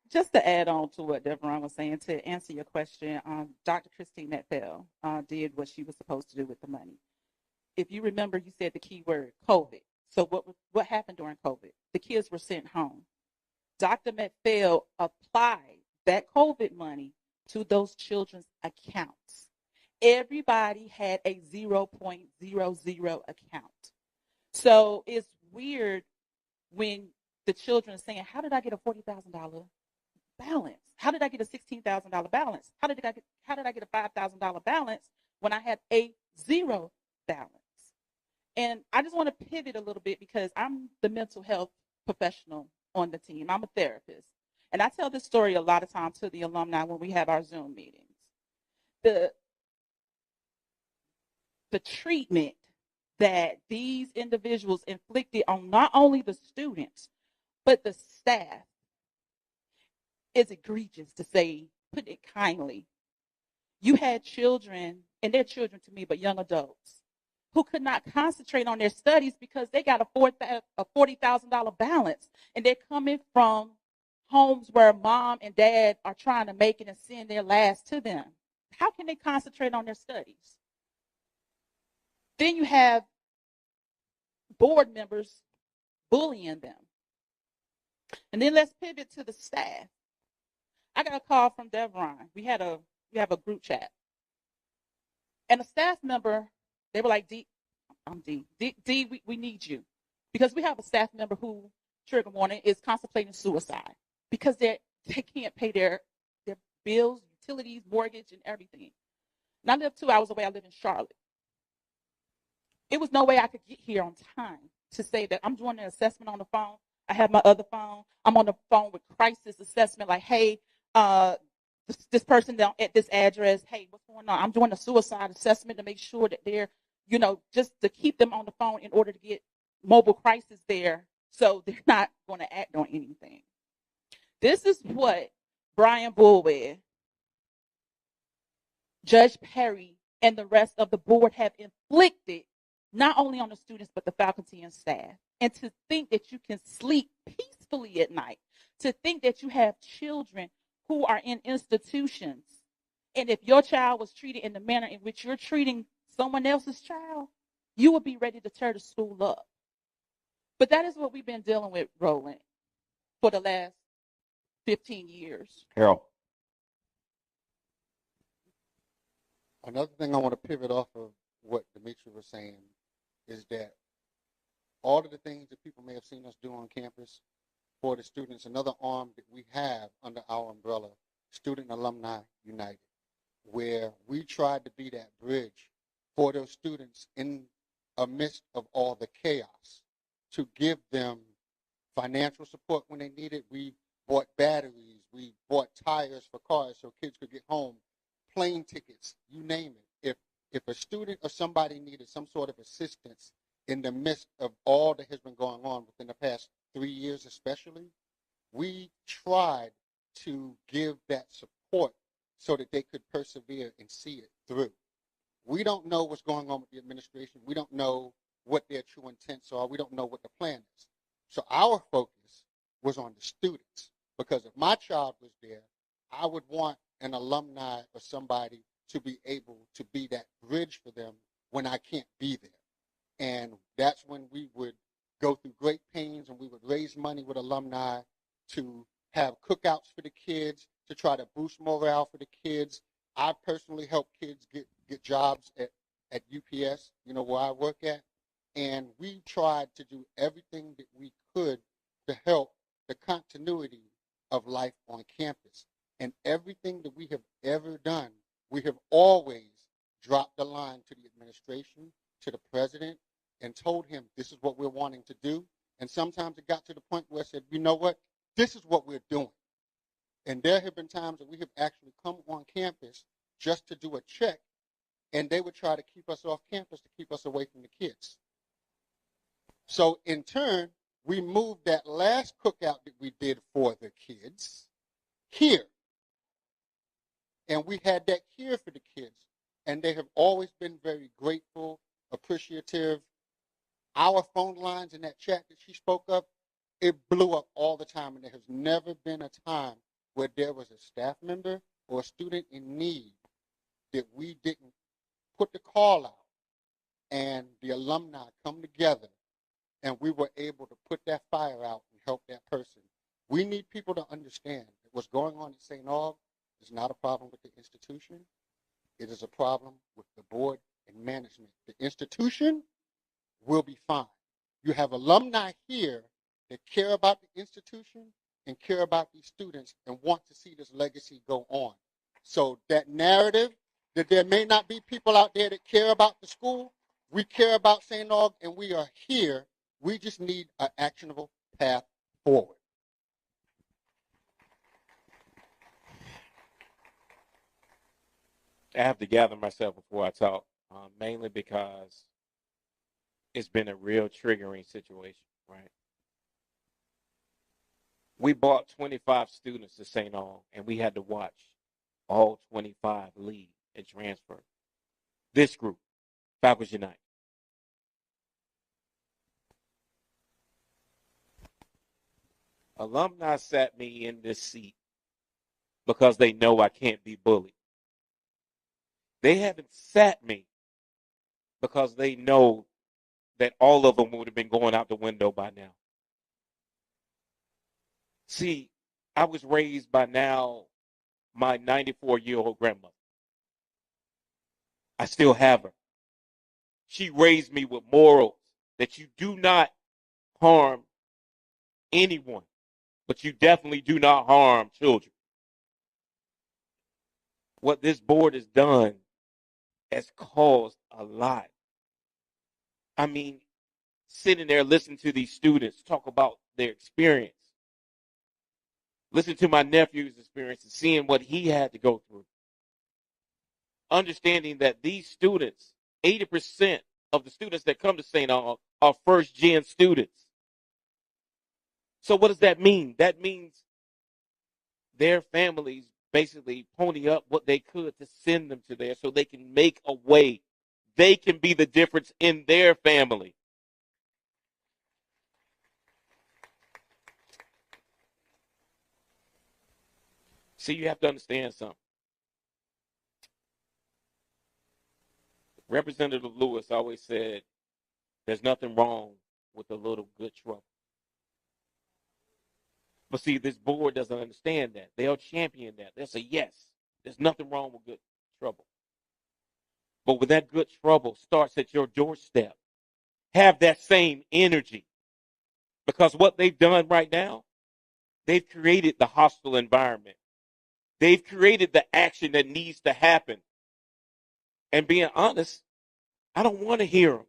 Just to add on to what Devron was saying, to answer your question, Dr. Christine Metfeld did what she was supposed to do with the money. If you remember, you said the key word, COVID. So what happened during COVID? The kids were sent home. Dr. Metfeld applied that COVID money to those children's accounts. Everybody had a 0.00 account. So it's weird when the children are saying, how did I get a $40,000 balance? How did I get a $16,000 balance? How did I get a $5,000 balance when I had a zero balance? And I just want to pivot a little bit because I'm the mental health professional on the team. I'm a therapist. And I tell this story a lot of times to the alumni when we have our Zoom meetings. The treatment that these individuals inflicted on not only the students, but the staff is egregious, to say, put it kindly. You had children, and they're children to me, but young adults, who could not concentrate on their studies because they got a $40,000 balance, and they're coming from homes where mom and dad are trying to make it and send their last to them. How can they concentrate on their studies? Then you have board members bullying them. And then let's pivot to the staff. I got a call from Devron. We have a group chat. And a staff member, they were like, D, we need you. Because we have a staff member who, trigger warning, is contemplating suicide because they can't pay their bills, utilities, mortgage, and everything. And I live 2 hours away. I live in Charlotte. It was no way I could get here on time to say that I'm doing an assessment on the phone. I have my other phone. I'm on the phone with crisis assessment, like, hey, this person down at this address, hey, what's going on? I'm doing a suicide assessment to make sure that they're, just to keep them on the phone in order to get mobile crisis there so they're not going to act on anything. This is what Brian Bulwer, Judge Perry, and the rest of the board have inflicted not only on the students, but the faculty and staff. And to think that you can sleep peacefully at night, to think that you have children who are in institutions, and if your child was treated in the manner in which you're treating someone else's child, you would be ready to tear the school up. But that is what we've been dealing with, Roland, for the last 15 years. Carol. Another thing I want to pivot off of what Demetria was saying is that all of the things that people may have seen us do on campus for the students, another arm that we have under our umbrella, Student Alumni United, where we tried to be that bridge for those students in amidst of all the chaos, to give them financial support when they need it. We bought batteries, we bought tires for cars so kids could get home, plane tickets, you name it. If a student or somebody needed some sort of assistance in the midst of all that has been going on within the past 3 years especially, we tried to give that support so that they could persevere and see it through. We don't know what's going on with the administration. We don't know what their true intents are. We don't know what the plan is. So our focus was on the students, because if my child was there, I would want an alumni or somebody to be able to be that bridge for them when I can't be there. And that's when we would go through great pains, and we would raise money with alumni to have cookouts for the kids, to try to boost morale for the kids. I personally help kids get jobs at UPS, where I work at. And we tried to do everything that we could to help the continuity of life on campus. And everything that we have ever done, we have always dropped the line to the administration, to the president, and told him this is what we're wanting to do. And sometimes it got to the point where I said, you know what, this is what we're doing. And there have been times that we have actually come on campus just to do a check, and they would try to keep us off campus to keep us away from the kids. So in turn, we moved that last cookout that we did for the kids here. And we had that here for the kids. And they have always been very grateful, appreciative. Our phone lines in that chat that she spoke of, it blew up all the time. And there has never been a time where there was a staff member or a student in need that we didn't put the call out and the alumni come together and we were able to put that fire out and help that person. We need people to understand that what's going on at St. Aug is not a problem with the institution. It is a problem with the board and management. The institution will be fine. You have alumni here that care about the institution and care about these students and want to see this legacy go on. So that narrative that there may not be people out there that care about the school, we care about St. Aug and we are here. We just need an actionable path forward. I have to gather myself before I talk, mainly because it's been a real triggering situation, right? We brought 25 students to St. Aug, and we had to watch all 25 leave and transfer. This group, Falcons Unite. Alumni sat me in this seat because they know I can't be bullied. They haven't sat me because they know that all of them would have been going out the window by now. See, I was raised by now my 94-year-old grandmother. I still have her. She raised me with morals that you do not harm anyone, but you definitely do not harm children. What this board has done has caused a lot. I mean, sitting there listening to these students talk about their experience, listen to my nephew's experience and seeing what he had to go through. Understanding that these students, 80% of the students that come to St. Aug are first-gen students. So what does that mean? That means their families basically pony up what they could to send them to there so they can make a way. They can be the difference in their family. See, you have to understand something. Representative Lewis always said, there's nothing wrong with a little good trouble. But see, this board doesn't understand that. They'll champion that. They'll say, yes, there's nothing wrong with good trouble. But when that good trouble starts at your doorstep, have that same energy. Because what they've done right now, they've created the hostile environment. They've created the action that needs to happen. And being honest, I don't want to hear them.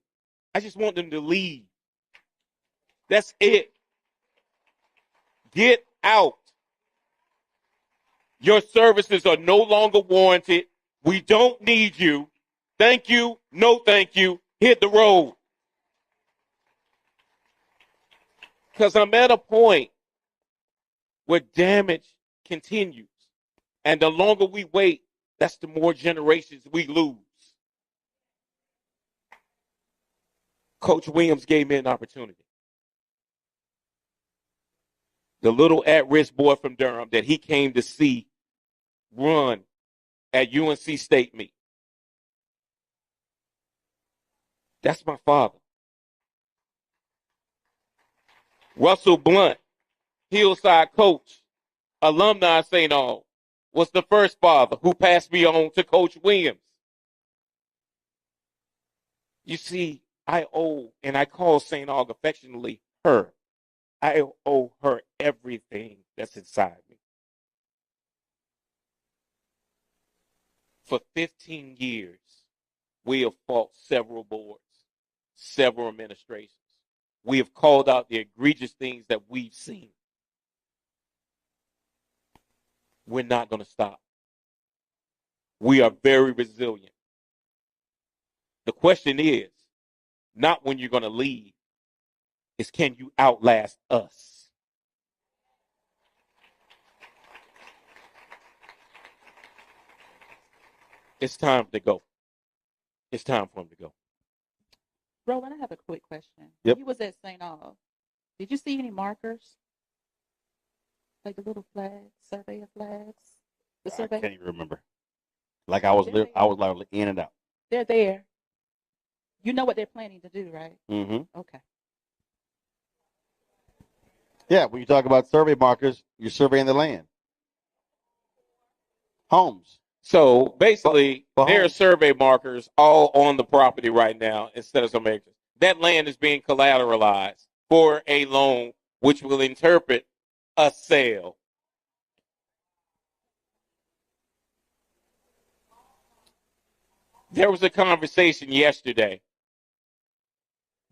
I just want them to leave. That's it. Get out. Your services are no longer warranted. We don't need you. Thank you. No thank you. Hit the road. Because I'm at a point where damage continues. And the longer we wait, that's the more generations we lose. Coach Williams gave me an opportunity. The little at-risk boy from Durham that he came to see run at UNC State meet. That's my father. Russell Blunt, Hillside coach, alumni St. Aug, was the first father who passed me on to Coach Williams. You see, I owe, and I call St. Aug affectionately her. I owe her everything that's inside me. For 15 years, we have fought several boards, several administrations. We have called out the egregious things that we've seen. We're not going to stop. We are very resilient. The question is not when you're going to leave, is can you outlast us? It's time to go. It's time for him to go. Roland, I have a quick question. Yep. When you was at St. Aug, did you see any markers? Like the little flags, surveyor flags? The I survey? can't even remember. Like I was literally in and out. They're there. You know what they're planning to do, right? Mm-hmm. Okay. Yeah, when you talk about survey markers, you're surveying the land. Homes. So basically, there are survey markers all on the property right now instead of some acres. That land is being collateralized for a loan, which will interpret a sale. There was a conversation yesterday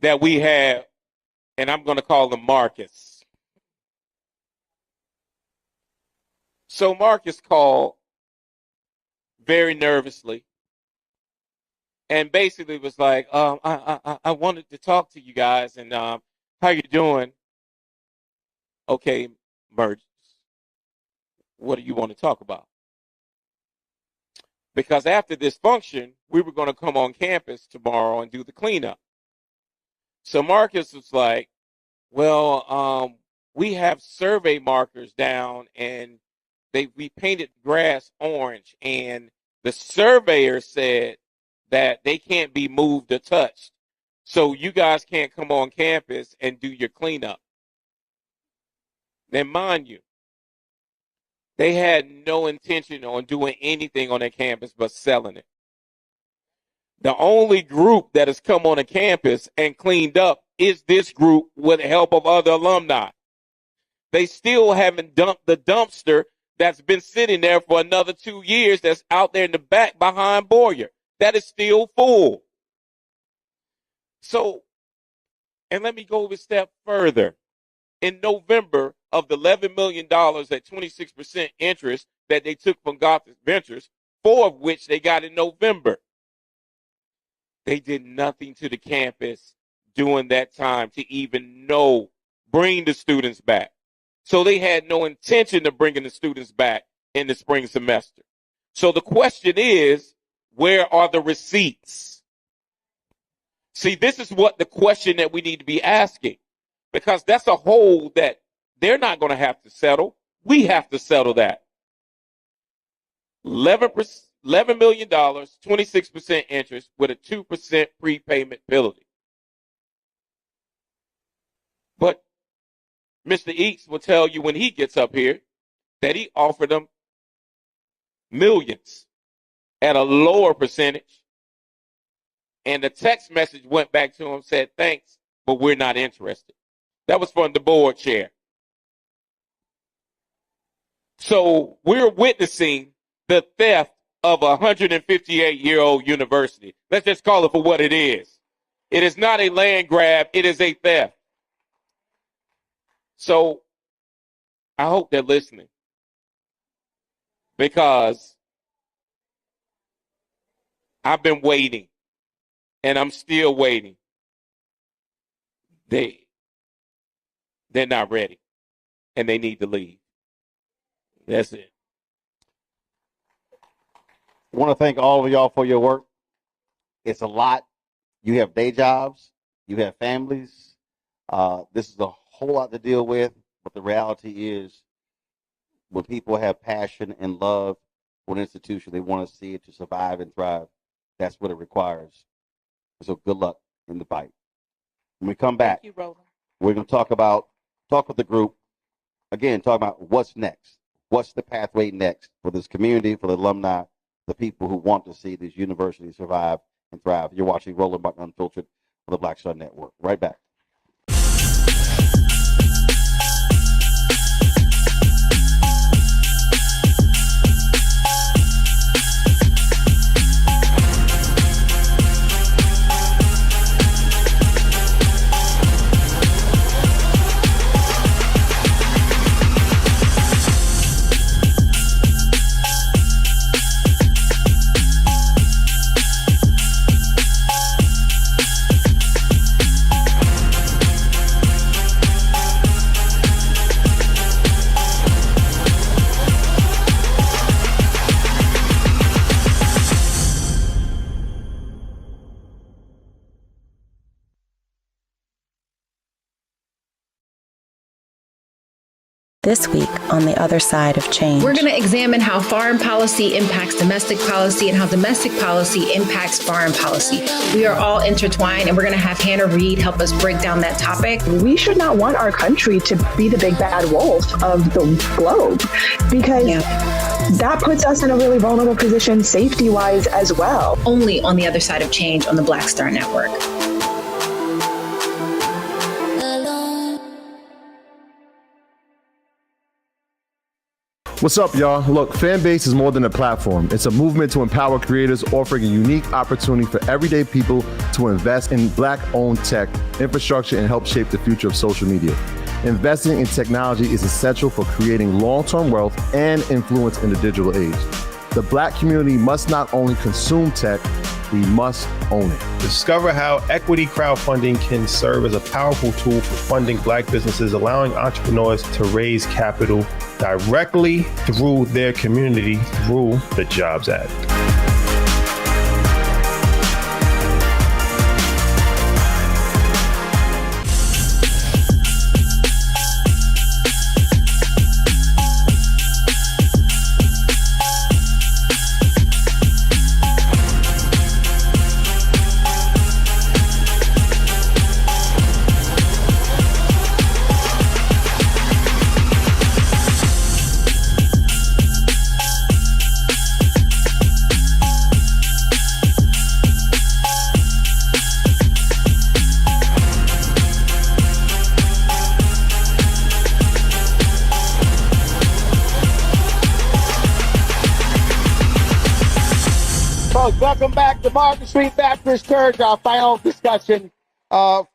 that we had, and I'm going to call him Marcus. So Marcus called very nervously and basically was like, I wanted to talk to you guys, and how you doing? Okay, Merge, what do you want to talk about? Because after this function, we were going to come on campus tomorrow and do the cleanup. So Marcus was like, well, we have survey markers down, and we painted grass orange, and the surveyor said that they can't be moved or touched. So you guys can't come on campus and do your cleanup. Then mind you, they had no intention on doing anything on their campus but selling it. The only group that has come on a campus and cleaned up is this group with the help of other alumni. They still haven't dumped the dumpster that's been sitting there for another 2 years that's out there in the back behind Boyer. That is still full. So, and let me go a step further. In November of the $11 million at 26% interest that they took from Gothic Ventures, 4 of which they got in November, they did nothing to the campus during that time to even bring the students back. So they had no intention of bringing the students back in the spring semester. So the question is, where are the receipts? See, this is what the question that we need to be asking, because that's a hole that they're not going to have to settle. We have to settle that. $11 million, 26% interest with a 2% prepayment penalty. But Mr. Eats will tell you when he gets up here that he offered them millions at a lower percentage. And the text message went back to him, said, thanks, but we're not interested. That was from the board chair. So we're witnessing the theft of a 158-year-old university. Let's just call it for what it is. It is not a land grab. It is a theft. So I hope they're listening, because I've been waiting and I'm still waiting. They're not ready and they need to leave. That's it. I want to thank all of y'all for your work. It's a lot. You have day jobs, you have families. This is a whole lot to deal with, but the reality is when people have passion and love for an institution, they want to see it to survive and thrive. That's what it requires. So good luck in the fight. When we come back, Thank you, Roland. we're going to talk with the group, again, talk about what's next. What's the pathway next for this community, for the alumni, the people who want to see these universities survive and thrive. You're watching Roland Martin Unfiltered on the Black Star Network. Right back. This week on the other side of change. We're going to examine how foreign policy impacts domestic policy and how domestic policy impacts foreign policy. We are all intertwined, and we're going to have Hannah Reed help us break down that topic. We should not want our country to be the big bad wolf of the globe, because that puts us in a really vulnerable position safety-wise as well. Only on the other side of change on the Black Star Network. What's up, y'all? Look, Fanbase is more than a platform. It's a movement to empower creators, offering a unique opportunity for everyday people to invest in Black-owned tech, infrastructure, and help shape the future of social media. Investing in technology is essential for creating long-term wealth and influence in the digital age. The Black community must not only consume tech, we must own it. Discover how equity crowdfunding can serve as a powerful tool for funding Black businesses, allowing entrepreneurs to raise capital directly through their community through the Jobs Act. Welcome back to Market Street Baptist Church, our final discussion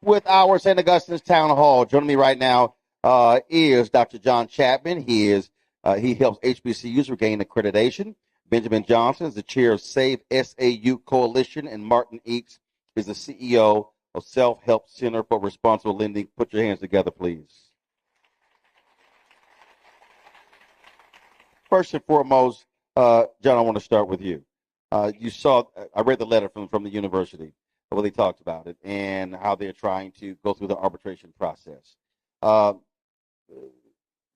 with our St. Augustine's Town Hall. Joining me right now is Dr. John Chapman. He helps HBCUs regain accreditation. Benjamin Johnson is the chair of Save SAU Coalition, and Martin Eakes is the CEO of Self-Help Center for Responsible Lending. Put your hands together, please. First and foremost, John, I want to start with you. I read the letter from the university, where they talked about it and how they're trying to go through the arbitration process. The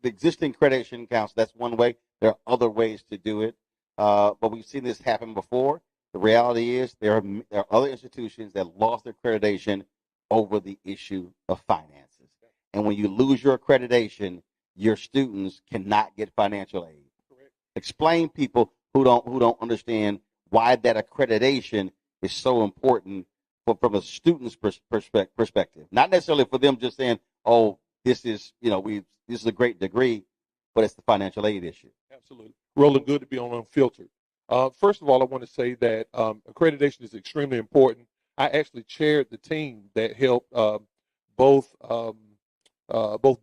existing accreditation council, that's one way. There are other ways to do it, but we've seen this happen before. The reality is there are other institutions that lost their accreditation over the issue of finances. And when you lose your accreditation, your students cannot get financial aid. Correct. Explain people who don't understand why that accreditation is so important from a student's perspective. Not necessarily for them just saying, oh, this is a great degree, but it's the financial aid issue. Absolutely. Roland, good to be on Unfiltered. First of all, I want to say that accreditation is extremely important. I actually chaired the team that helped both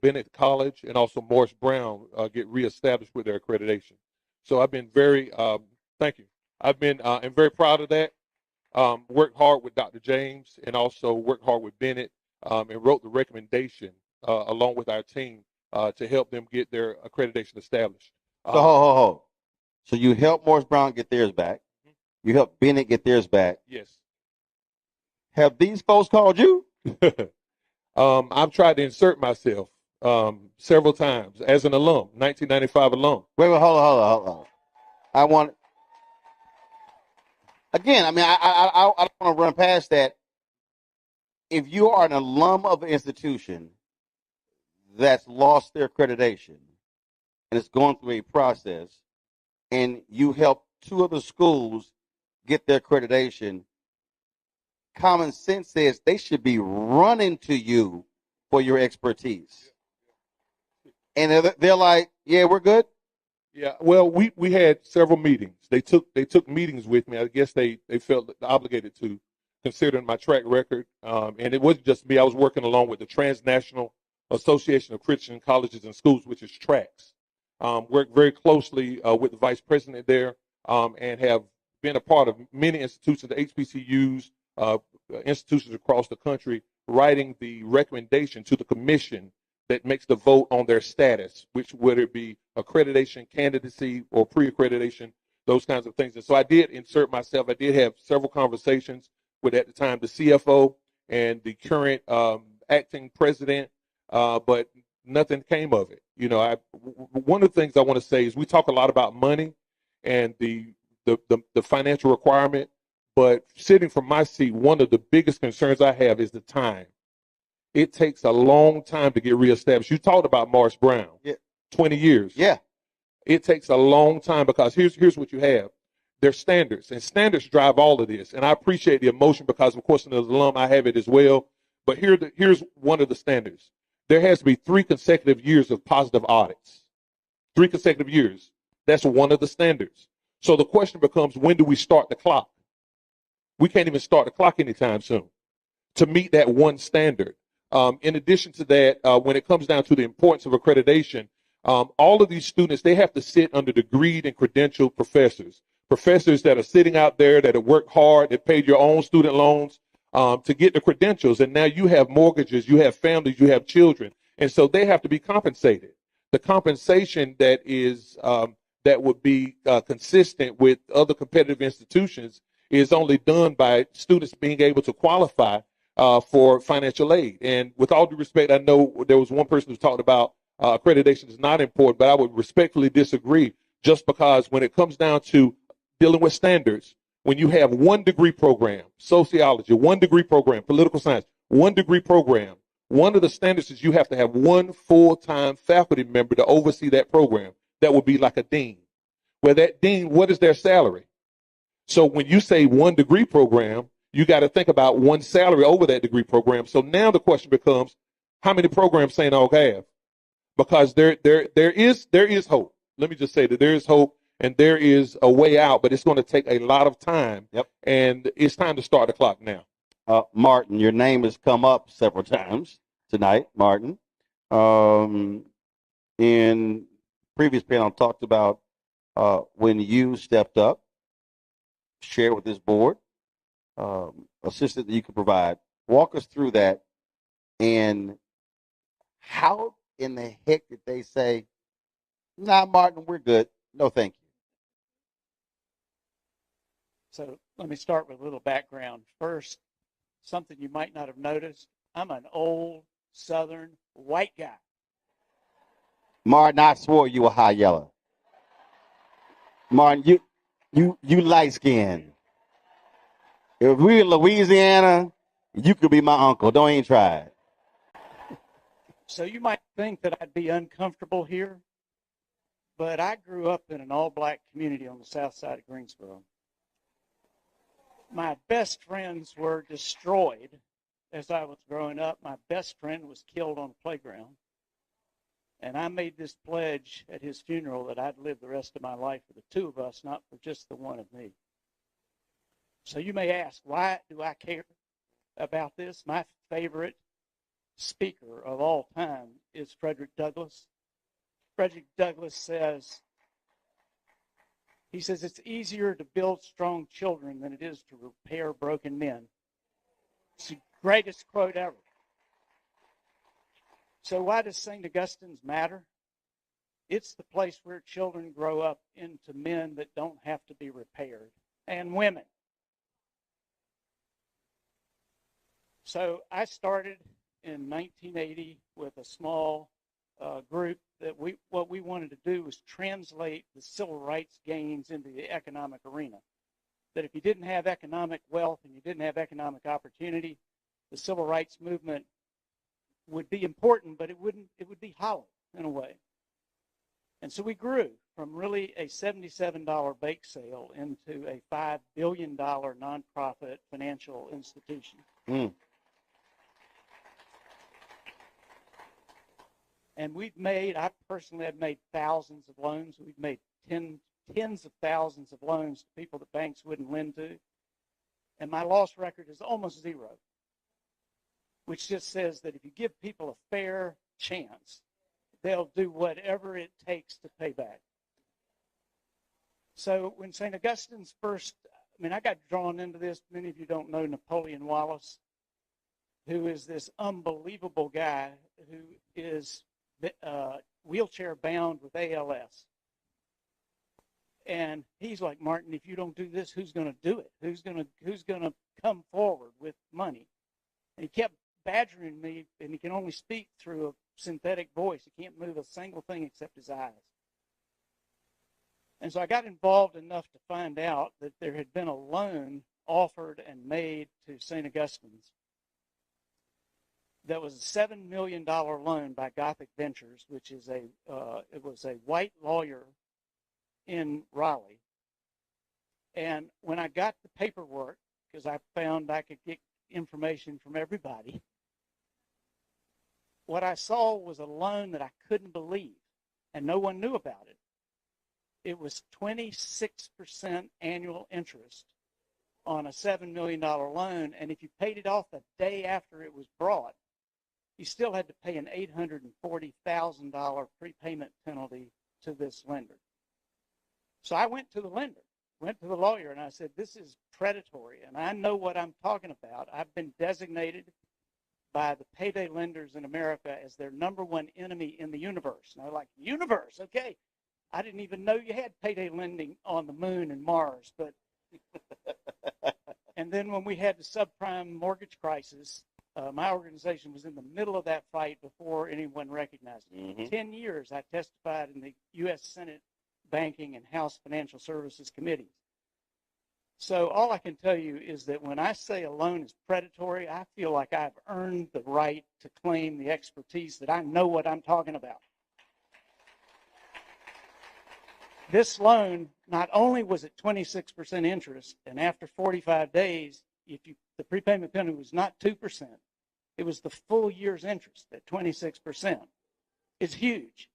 Bennett College and also Morris Brown get reestablished with their accreditation. So I've been very, thank you. I'm very proud of that. Worked hard with Dr. James and also worked hard with Bennett and wrote the recommendation along with our team to help them get their accreditation established. So you helped Morris Brown get theirs back. You helped Bennett get theirs back. Yes. Have these folks called you? I've tried to insert myself several times as an alum, 1995 alum. Wait, hold on. I want, again, I mean, I don't want to run past that. If you are an alum of an institution that's lost their accreditation and it's going through a process, and you help two other schools get their accreditation, common sense says they should be running to you for your expertise. And they're like, yeah, we're good. Yeah, well, we had several meetings. They took meetings with me. I guess they felt obligated to, considering my track record. And it wasn't just me. I was working along with the Transnational Association of Christian Colleges and Schools, which is TRACS. Worked very closely with the vice president there, and have been a part of many institutions, the HBCUs, institutions across the country, writing the recommendation to the commission that makes the vote on their status, which whether it be accreditation, candidacy, or pre-accreditation, those kinds of things. And so I did insert myself. I did have several conversations with, at the time, the CFO and the current acting president, but nothing came of it. You know, one of the things I want to say is we talk a lot about money and the financial requirement, but sitting from my seat, one of the biggest concerns I have is the time. It takes a long time to get reestablished. You talked about Morris Brown, 20 years. Yeah. It takes a long time because here's what you have. There's standards, and standards drive all of this. And I appreciate the emotion because, of course, as an alum, I have it as well. But here's one of the standards. There has to be 3 consecutive years of positive audits. 3 consecutive years. That's one of the standards. So the question becomes, when do we start the clock? We can't even start the clock anytime soon to meet that one standard. In addition to that, when it comes down to the importance of accreditation, all of these students, they have to sit under degreed and credentialed professors that are sitting out there, that have worked hard, that paid your own student loans to get the credentials. And now you have mortgages, you have families, you have children. And so they have to be compensated. The compensation that is that would be consistent with other competitive institutions is only done by students being able to qualify for financial aid. And with all due respect, I know there was one person who talked about accreditation is not important, but I would respectfully disagree, just because when it comes down to dealing with standards, when you have 1 degree program, sociology, 1 degree program, political science, 1 degree program, one of the standards is you have to have 1 full-time faculty member to oversee that program. That would be like a dean. Well, that dean, what is their salary? So when you say 1 degree program, you got to think about 1 salary over that degree program. So now the question becomes, how many programs St. Aug have? Because there is hope. Let me just say that there is hope and there is a way out, but it's going to take a lot of time. Yep. And it's time to start the clock now. Martin, your name has come up several times tonight, Martin. In previous panel, talked about when you stepped up, shared with this board, assistance that you could provide. Walk us through that, and how in the heck did they say, nah, Martin, we're good. No, thank you. So let me start with a little background. First, something you might not have noticed, I'm an old Southern white guy. Martin, I swore you were high yellow. Martin, you light skinned. If we in Louisiana, you could be my uncle. Don't even try it. So you might think that I'd be uncomfortable here, but I grew up in an all-black community on the south side of Greensboro. My best friends were destroyed as I was growing up. My best friend was killed on the playground. And I made this pledge at his funeral that I'd live the rest of my life for the 2 of us, not for just the 1 of me. So you may ask, why do I care about this? My favorite speaker of all time is Frederick Douglass. Frederick Douglass says, it's easier to build strong children than it is to repair broken men. It's the greatest quote ever. So why does St. Augustine's matter? It's the place where children grow up into men that don't have to be repaired. and women. So I started in 1980 with a small group that what we wanted to do was translate the civil rights gains into the economic arena. That if you didn't have economic wealth and you didn't have economic opportunity, the civil rights movement would be important, but it would be hollow in a way. And so we grew from really a $77 bake sale into a $5 billion nonprofit financial institution. Mm. And I personally have made thousands of loans. We've made tens of thousands of loans to people that banks wouldn't lend to. And my loss record is almost zero, which just says that if you give people a fair chance, they'll do whatever it takes to pay back. So when St. Augustine's I got drawn into this. Many of you don't know Napoleon Wallace, who is this unbelievable guy who is wheelchair bound with ALS. And he's like, Martin, if you don't do this, who's going to do it? Who's going to come forward with money? And he kept badgering me, and he can only speak through a synthetic voice. He can't move a single thing except his eyes. And so I got involved enough to find out that there had been a loan offered and made to St. Augustine's that was a $7 million loan by Gothic Ventures, which is it was a white lawyer in Raleigh. And when I got the paperwork, because I found I could get information from everybody, what I saw was a loan that I couldn't believe, and no one knew about it. It was 26% annual interest on a $7 million loan, and if you paid it off the day after it was brought, you still had to pay an $840,000 prepayment penalty to this lender. So I went to the lender, went to the lawyer, and I said, this is predatory, and I know what I'm talking about. I've been designated by the payday lenders in America as their number one enemy in the universe. And they're like, universe, okay. I didn't even know you had payday lending on the moon and Mars. But and then when we had the subprime mortgage crisis, my organization was in the middle of that fight before anyone recognized it. Mm-hmm. 10 years I testified in the U.S. Senate Banking and House Financial Services Committees. So all I can tell you is that when I say a loan is predatory, I feel like I've earned the right to claim the expertise that I know what I'm talking about. This loan, not only was it 26% interest, and after 45 days, the prepayment penalty was not 2%, it was the full year's interest at 26%. It's huge.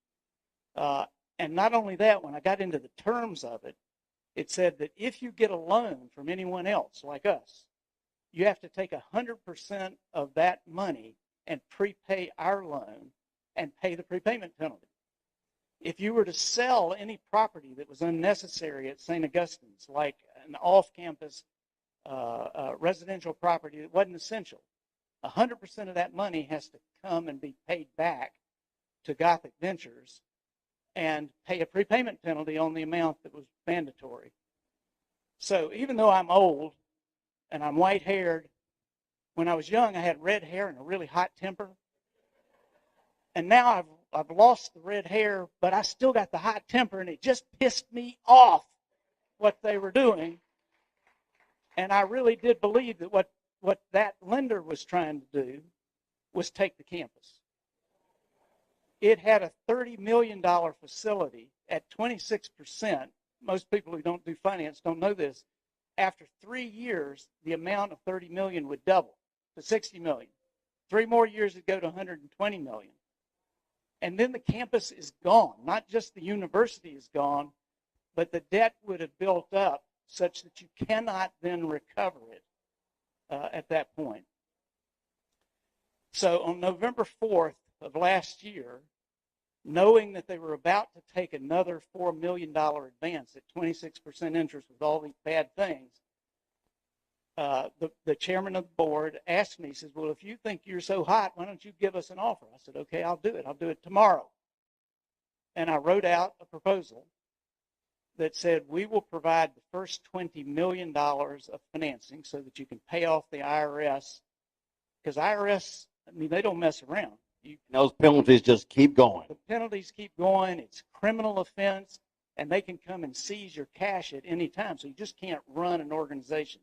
And not only that, when I got into the terms of it, it said that if you get a loan from anyone else like us, you have to take 100% of that money and prepay our loan and pay the prepayment penalty. If you were to sell any property that was unnecessary at St. Augustine's, like an off-campus residential property that wasn't essential, 100% of that money has to come and be paid back to Gothic Ventures and pay a prepayment penalty on the amount that was mandatory. So even though I'm old and I'm white-haired, when I was young I had red hair and a really hot temper. And now I've lost the red hair, but I still got the hot temper, and it just pissed me off what they were doing. And I really did believe that what that lender was trying to do was take the campus. It had a $30 million facility at 26%. Most people who don't do finance don't know this. After 3 years, the amount of $30 million would double to $60 million. 3 more years it'd go to $120 million. And then the campus is gone. Not just the university is gone, but the debt would have built up such that you cannot then recover it at that point. So on November 4th of last year, knowing that they were about to take another $4 million advance at 26% interest with all these bad things, the chairman of the board asked me, he says, well, if you think you're so hot, why don't you give us an offer? I said, okay, I'll do it. I'll do it tomorrow. And I wrote out a proposal that said, we will provide the first $20 million of financing so that you can pay off the IRS. Because IRS, I mean, they don't mess around. Those penalties just keep going. The penalties keep going. It's a criminal offense, and they can come and seize your cash at any time. So you just can't run an organization.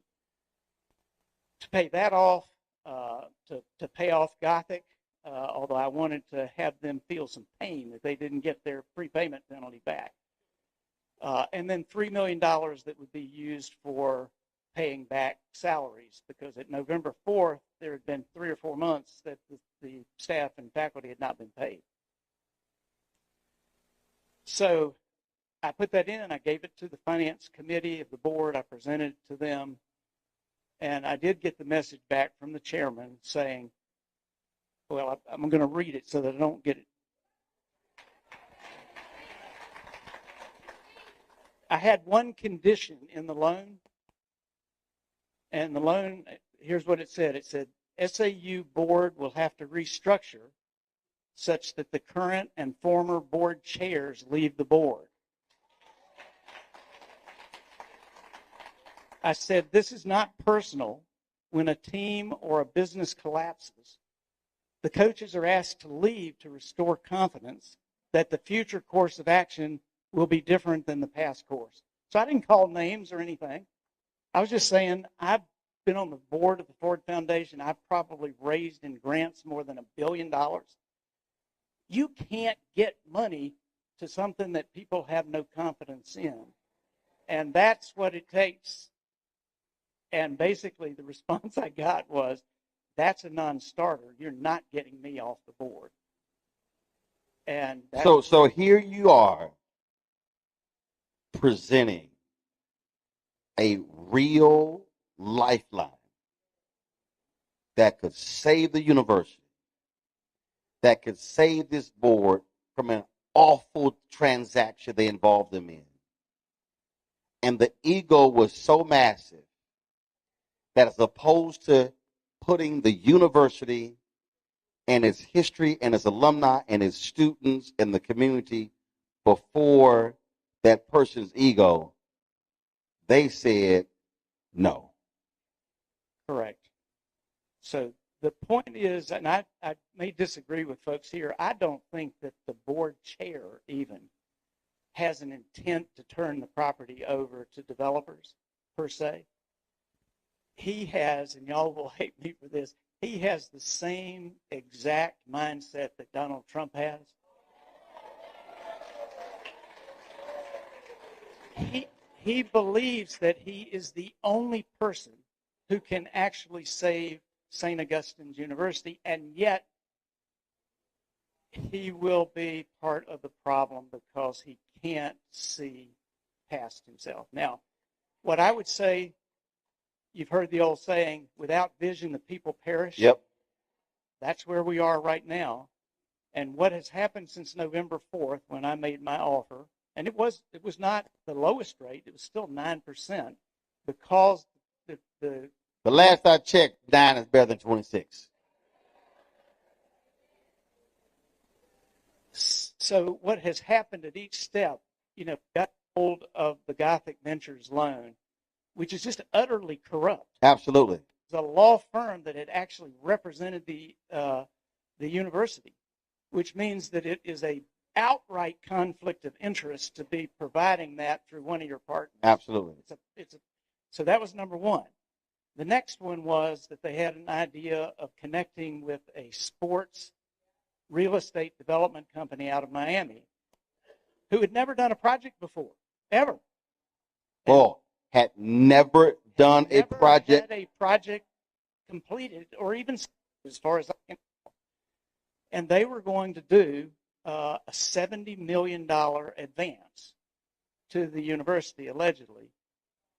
To pay that off, to pay off Gothic, although I wanted to have them feel some pain that they didn't get their prepayment penalty back. And then $3 million that would be used for paying back salaries, because at November 4th, there had been 3 or 4 months that the staff and faculty had not been paid. So I put that in, I gave it to the finance committee of the board, I presented it to them, and I did get the message back from the chairman saying, well, I'm going to read it so that I don't get it. I had one condition in the loan, and the loan, here's what it said. It said, SAU board will have to restructure such that the current and former board chairs leave the board. I said, this is not personal. When a team or a business collapses, the coaches are asked to leave to restore confidence that the future course of action will be different than the past course. So I didn't call names or anything. I was just saying, I've been on the board of the Ford Foundation. I've probably raised in grants more than $1 billion. You can't get money to something that people have no confidence in. And that's what it takes. And basically the response I got was, that's a non-starter. You're not getting me off the board. And so here you are presenting a real lifeline that could save the university, that could save this board from an awful transaction they involved them in. And the ego was so massive that, as opposed to putting the university and its history and its alumni and its students and the community before that person's ego, they said no. Correct. So the point is, and I may disagree with folks here, I don't think that the board chair even has an intent to turn the property over to developers, per se. He has, and y'all will hate me for this, he has the same exact mindset that Donald Trump has. He believes that he is the only person who can actually save Saint Augustine's University, and yet he will be part of the problem because he can't see past himself. Now, what I would say, you've heard the old saying, without vision, the people perish. Yep. That's where we are right now. And what has happened since November 4th, when I made my offer, and it was not the lowest rate, it was still 9%, because the last I checked, 9 is better than 26. So what has happened at each step, got hold of the Gothic Ventures loan, which is just utterly corrupt. Absolutely. It's a law firm that had actually represented the university, which means that it is a outright conflict of interest to be providing that through one of your partners. Absolutely. So that was number one. The next one was that they had an idea of connecting with a sports real estate development company out of Miami who had never done a project before, ever. Well, had never done a project. Had a project completed, or even as far as I can tell. And they were going to do a $70 million advance to the university, allegedly,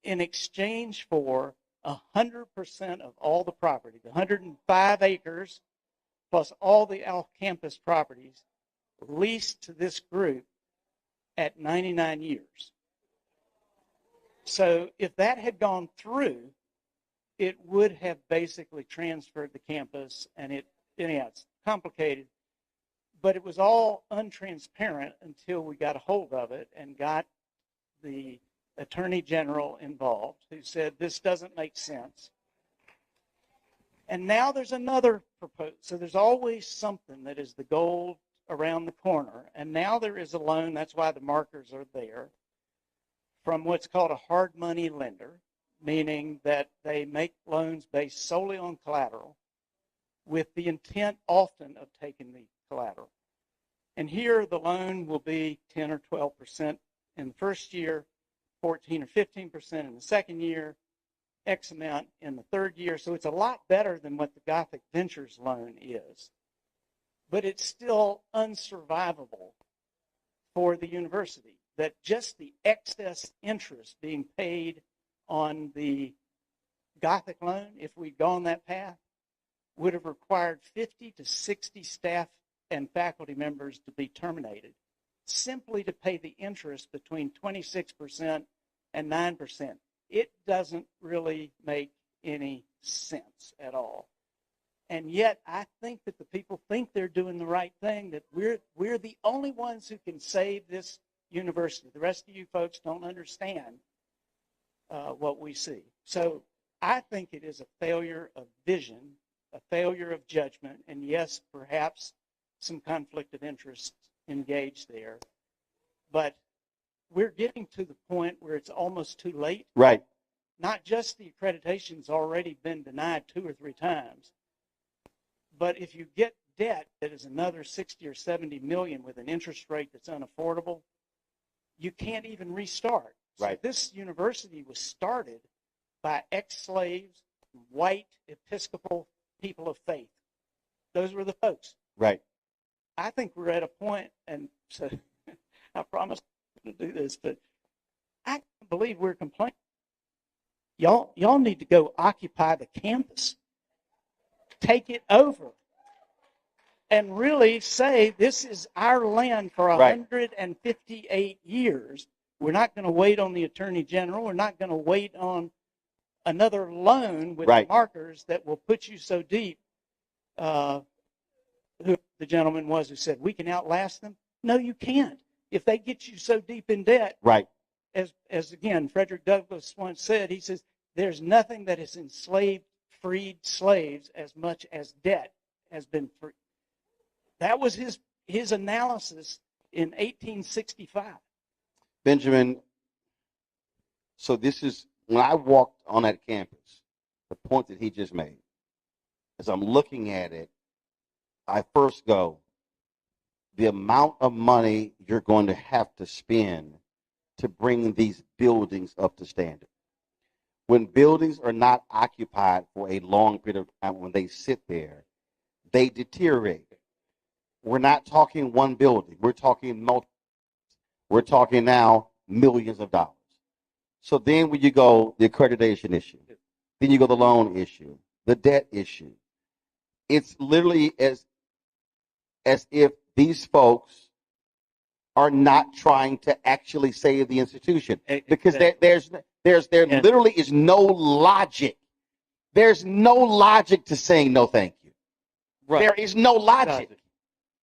in exchange for 100% of all the property, the 105 acres, plus all the off-campus properties leased to this group at 99 years. So if that had gone through, it would have basically transferred the campus, and it's complicated, but it was all untransparent until we got a hold of it and got the Attorney General involved, who said this doesn't make sense. And now there's another proposal. So there's always something that is the gold around the corner. And now there is a loan, that's why the markers are there, from what's called a hard money lender, meaning that they make loans based solely on collateral with the intent often of taking the collateral. And here the loan will be 10 or 12% in the first year, 14 or 15% in the second year, X amount in the third year. So it's a lot better than what the Gothic Ventures loan is. But it's still unsurvivable for the university, that just the excess interest being paid on the Gothic loan, if we'd gone that path, would have required 50 to 60 staff and faculty members to be terminated simply to pay the interest between 26% and 9%. It doesn't really make any sense at all. And yet I think that the people think they're doing the right thing, that we're the only ones who can save this university. The rest of you folks don't understand what we see. So I think it is a failure of vision, a failure of judgment, and yes, perhaps some conflict of interest engaged there. But we're getting to the point where it's almost too late. Right. Not just the accreditation's already been denied 2 or 3 times, but if you get debt that is another 60 or 70 million with an interest rate that's unaffordable, you can't even restart. Right. So this university was started by ex-slaves, white Episcopal people of faith. Those were the folks. Right. I think we're at a point, and so I promise to do this, but I can't believe we're complaining. Y'all need to go occupy the campus, take it over, and really say this is our land for 158 years. We're not going to wait on the Attorney General. We're not going to wait on another loan with markers that will put you so deep. Who the gentleman was who said, we can outlast them? No, you can't. If they get you so deep in debt, as again, Frederick Douglass once said, he says, there's nothing that has enslaved, freed slaves as much as debt has been free. That was his analysis in 1865. Benjamin, so this is, when I walked on that campus, the point that he just made, as I'm looking at it, I first go, the amount of money you're going to have to spend to bring these buildings up to standard. When buildings are not occupied for a long period of time, when they sit there, they deteriorate. We're not talking one building. We're talking multiple. We're talking now millions of dollars. So then when you go the accreditation issue, then you go the loan issue, the debt issue, it's literally as if these folks are not trying to actually save the institution, because there literally is no logic. There's no logic to saying no thank you. There is no logic.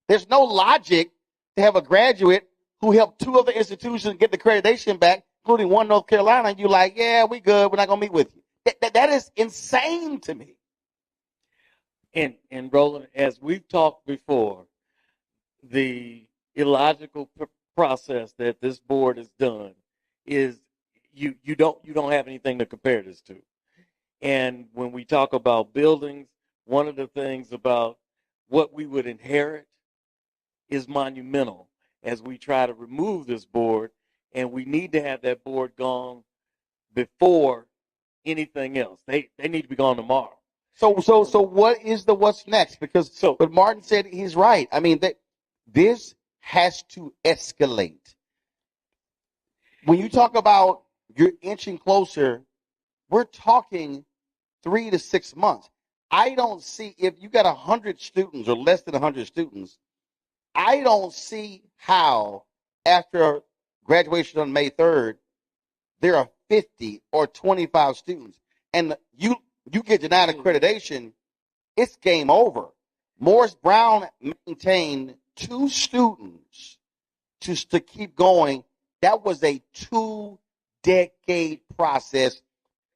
There's no logic to have a graduate who helped 2 other institutions get the accreditation back, including one North Carolina, and you're like, yeah, we good, we're not going to meet with you. That is insane to me. And Roland, as we've talked before, the illogical process that this board has done is you don't have anything to compare this to. And when we talk about buildings, one of the things about what we would inherit is monumental as we try to remove this board, and we need to have that board gone before anything else. They need to be gone tomorrow. So what is what's next? Because what Martin said, he's right. I mean, this has to escalate. When you talk about you're inching closer, we're talking 3 to 6 months. I don't see, if you got 100 students or less than 100 students, I don't see how after graduation on May 3rd, there are 50 or 25 students, and you get denied accreditation, it's game over. Morris Brown maintained 2 students to keep going, That was a 2-decade process.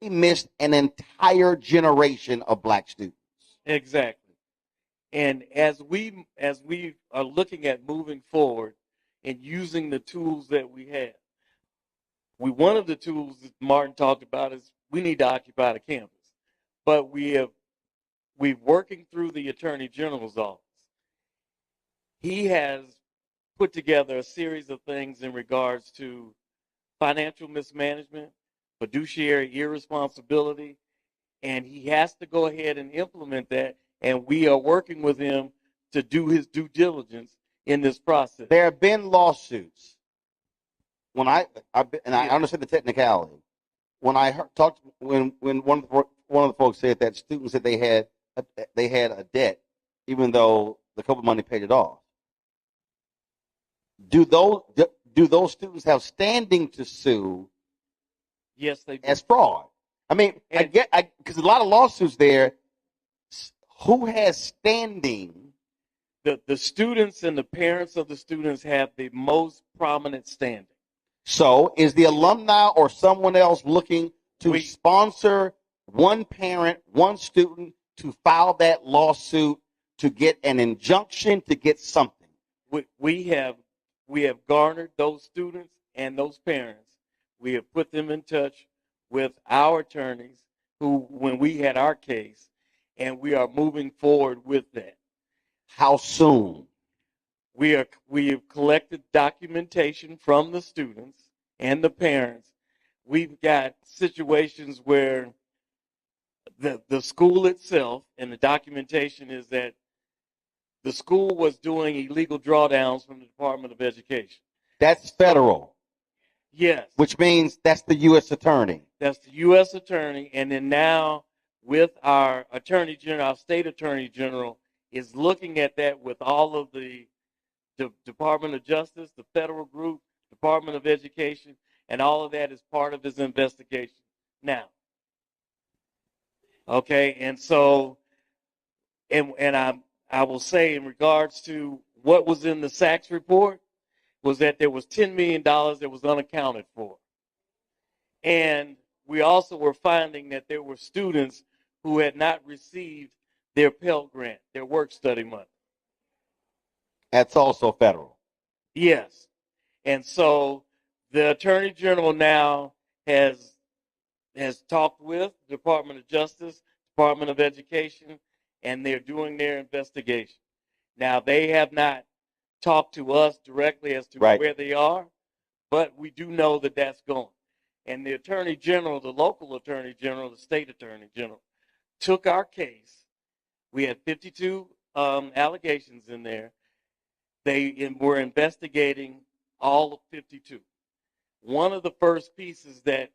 He missed an entire generation of black students. Exactly. And as we are looking at moving forward and using the tools that we have, one of the tools that Martin talked about is we need to occupy the campus. But we're working through the Attorney General's office. He has put together a series of things in regards to financial mismanagement, fiduciary irresponsibility, and he has to go ahead and implement that, and we are working with him to do his due diligence in this process. There have been lawsuits. When I understand the technicality. When I talked, when one of the folks said that students said they had a debt, even though the COVID money paid it off. Do those students have standing to sue? Yes, they do. As fraud. I mean, because a lot of lawsuits there. Who has standing? The students and the parents of the students have the most prominent standing. So, is the alumni or someone else looking to sponsor one parent, one student to file that lawsuit to get an injunction, to get something? We have garnered those students and those parents. We have put them in touch with our attorneys who, when we had our case, and we are moving forward with that. How soon? We have collected documentation from the students and the parents. We've got situations where the school itself, and the documentation is that the school was doing illegal drawdowns from the Department of Education. That's federal. Yes. Which means that's the U.S. Attorney. That's the U.S. Attorney. And then now with our Attorney General, our State Attorney General is looking at that with all of the Department of Justice, the federal group, Department of Education, and all of that is part of his investigation now. Okay, and so, and I will say in regards to what was in the Sachs report was that there was $10 million that was unaccounted for. And we also were finding that there were students who had not received their Pell Grant, their work study money. That's also federal. Yes. And so the Attorney General now has talked with the Department of Justice, Department of Education, and they're doing their investigation. Now, they have not talked to us directly as to where they are, but we do know that that's going. And the Attorney General, the local Attorney General, the State Attorney General, took our case. We had 52 allegations in there. They were investigating all of 52. One of the first pieces that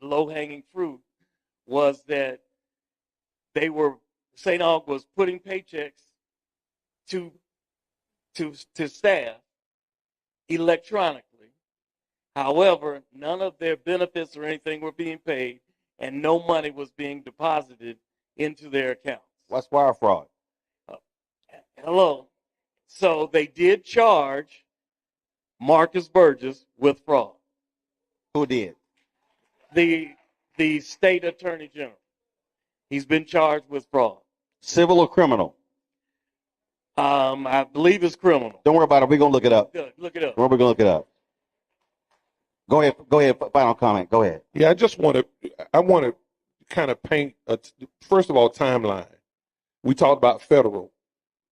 low-hanging fruit was that St. Aug was putting paychecks to staff electronically. However, none of their benefits or anything were being paid, and no money was being deposited into their accounts. What's wire fraud? Hello. So they did charge Marcus Burgess with fraud. Who did? The State Attorney General. He's been charged with fraud. Civil or criminal? I believe it's criminal. Don't worry about it. We're going to look it up. Look it up. We're going to look it up. Go ahead. Final comment. Go ahead. Yeah, I want to kind of paint, first of all, timeline. We talked about federal.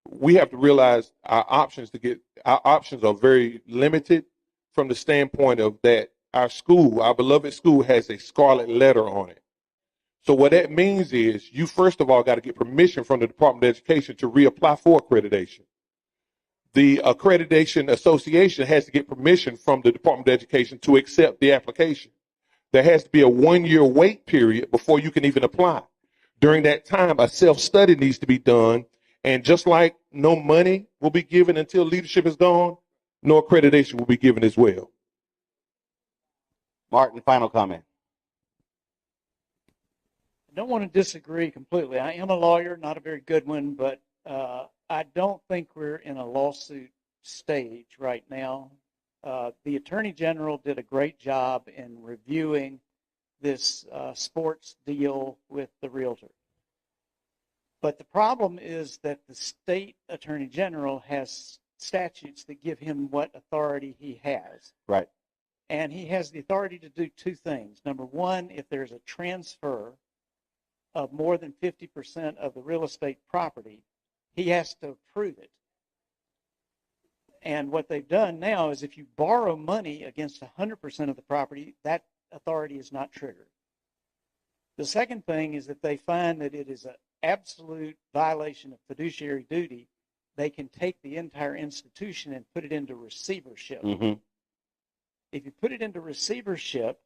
We have to realize our options are very limited from the standpoint of that our beloved school has a scarlet letter on it. So what that means is you first of all got to get permission from the Department of Education to reapply for accreditation. The Accreditation Association has to get permission from the Department of Education to accept the application. There has to be a 1-year wait period before you can even apply. During that time, a self-study needs to be done. And just like no money will be given until leadership is gone, no accreditation will be given as well. Martin, final comment. I don't want to disagree completely. I am a lawyer, not a very good one, but I don't think we're in a lawsuit stage right now. The Attorney General did a great job in reviewing this sports deal with the realtor. But the problem is that the state Attorney General has statutes that give him what authority he has. Right. And he has the authority to do two things. Number one, if there's a transfer of more than 50% of the real estate property, he has to approve it. And what they've done now is if you borrow money against 100% of the property, that authority is not triggered. The second thing is that they find that it is an absolute violation of fiduciary duty. They can take the entire institution and put it into receivership. Mm-hmm. If you put it into receivership,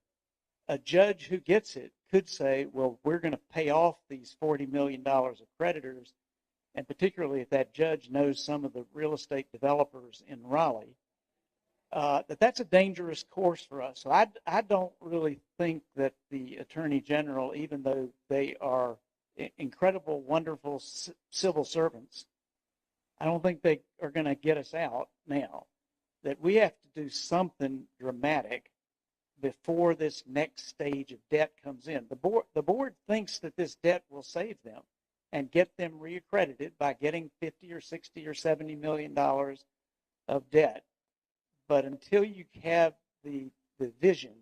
a judge who gets it could say, well, we're going to pay off these $40 million of creditors, and particularly if that judge knows some of the real estate developers in Raleigh, that's a dangerous course for us. So I don't really think that the Attorney General, even though they are incredible, wonderful civil servants, I don't think they are going to get us out now. That we have to do something dramatic before this next stage of debt comes in. The board thinks that this debt will save them and get them reaccredited by getting 50 or 60 or 70 million dollars of debt. But until you have the vision,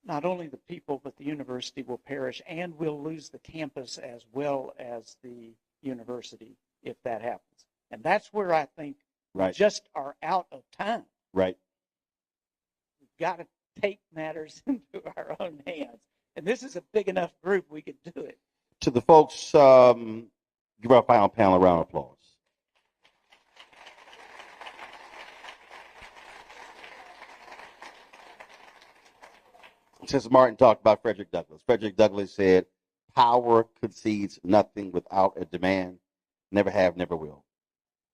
not only the people but the university will perish, and we'll lose the campus as well as the university if that happens. And that's where I think we just are out of time. Right. We've got to take matters into our own hands. And this is a big enough group we could do it. To the folks, give our final panel a round of applause. Since Martin talked about Frederick Douglass said, power concedes nothing without a demand, never have, never will.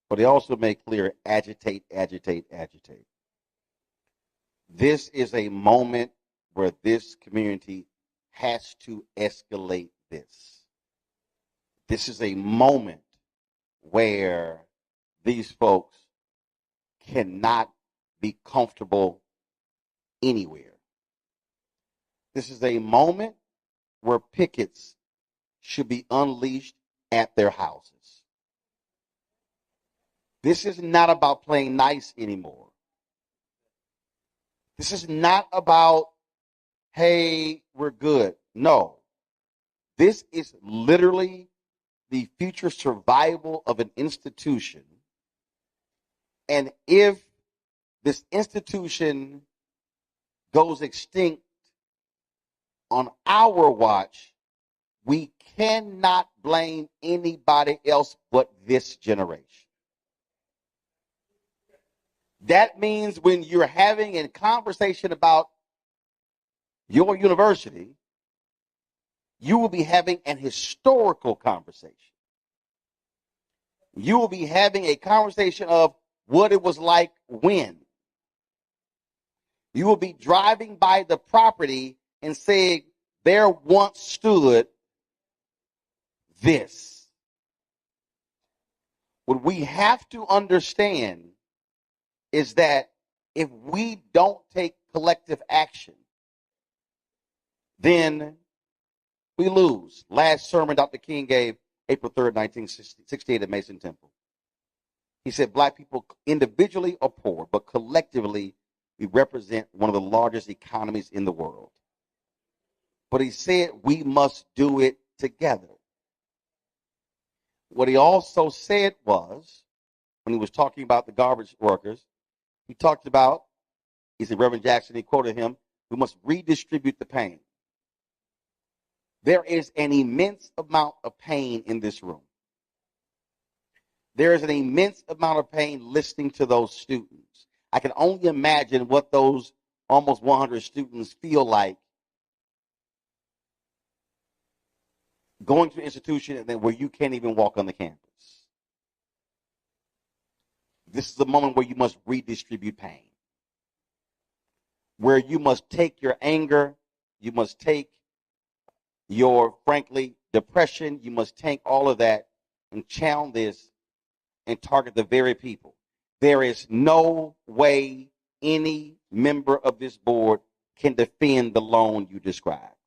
But he also made clear, agitate, agitate, agitate. This is a moment where this community has to escalate this. This is a moment where these folks cannot be comfortable anywhere. This is a moment where pickets should be unleashed at their houses. This is not about playing nice anymore. This is not about, hey, we're good. No. This is literally the future survival of an institution. And if this institution goes extinct on our watch, we cannot blame anybody else but this generation. That means when you're having a conversation about your university, you will be having an historical conversation. You will be having a conversation of what it was like when. You will be driving by the property and saying, there once stood this. What we have to understand is that if we don't take collective action, then we lose. Last sermon Dr. King gave, April 3rd, 1968 at Mason Temple. He said, black people individually are poor, but collectively we represent one of the largest economies in the world. But he said we must do it together. What he also said was, when he was talking about the garbage workers, he talked about, he said, Reverend Jackson, he quoted him, we must redistribute the pain. There is an immense amount of pain in this room. There is an immense amount of pain listening to those students. I can only imagine what those almost 100 students feel like going to an institution and then where you can't even walk on the campus. This is the moment where you must redistribute pain. Where you must take your anger, you must take your, frankly, depression, you must take all of that and channel this and target the very people. there is no way any member of this board can defend the loan you described.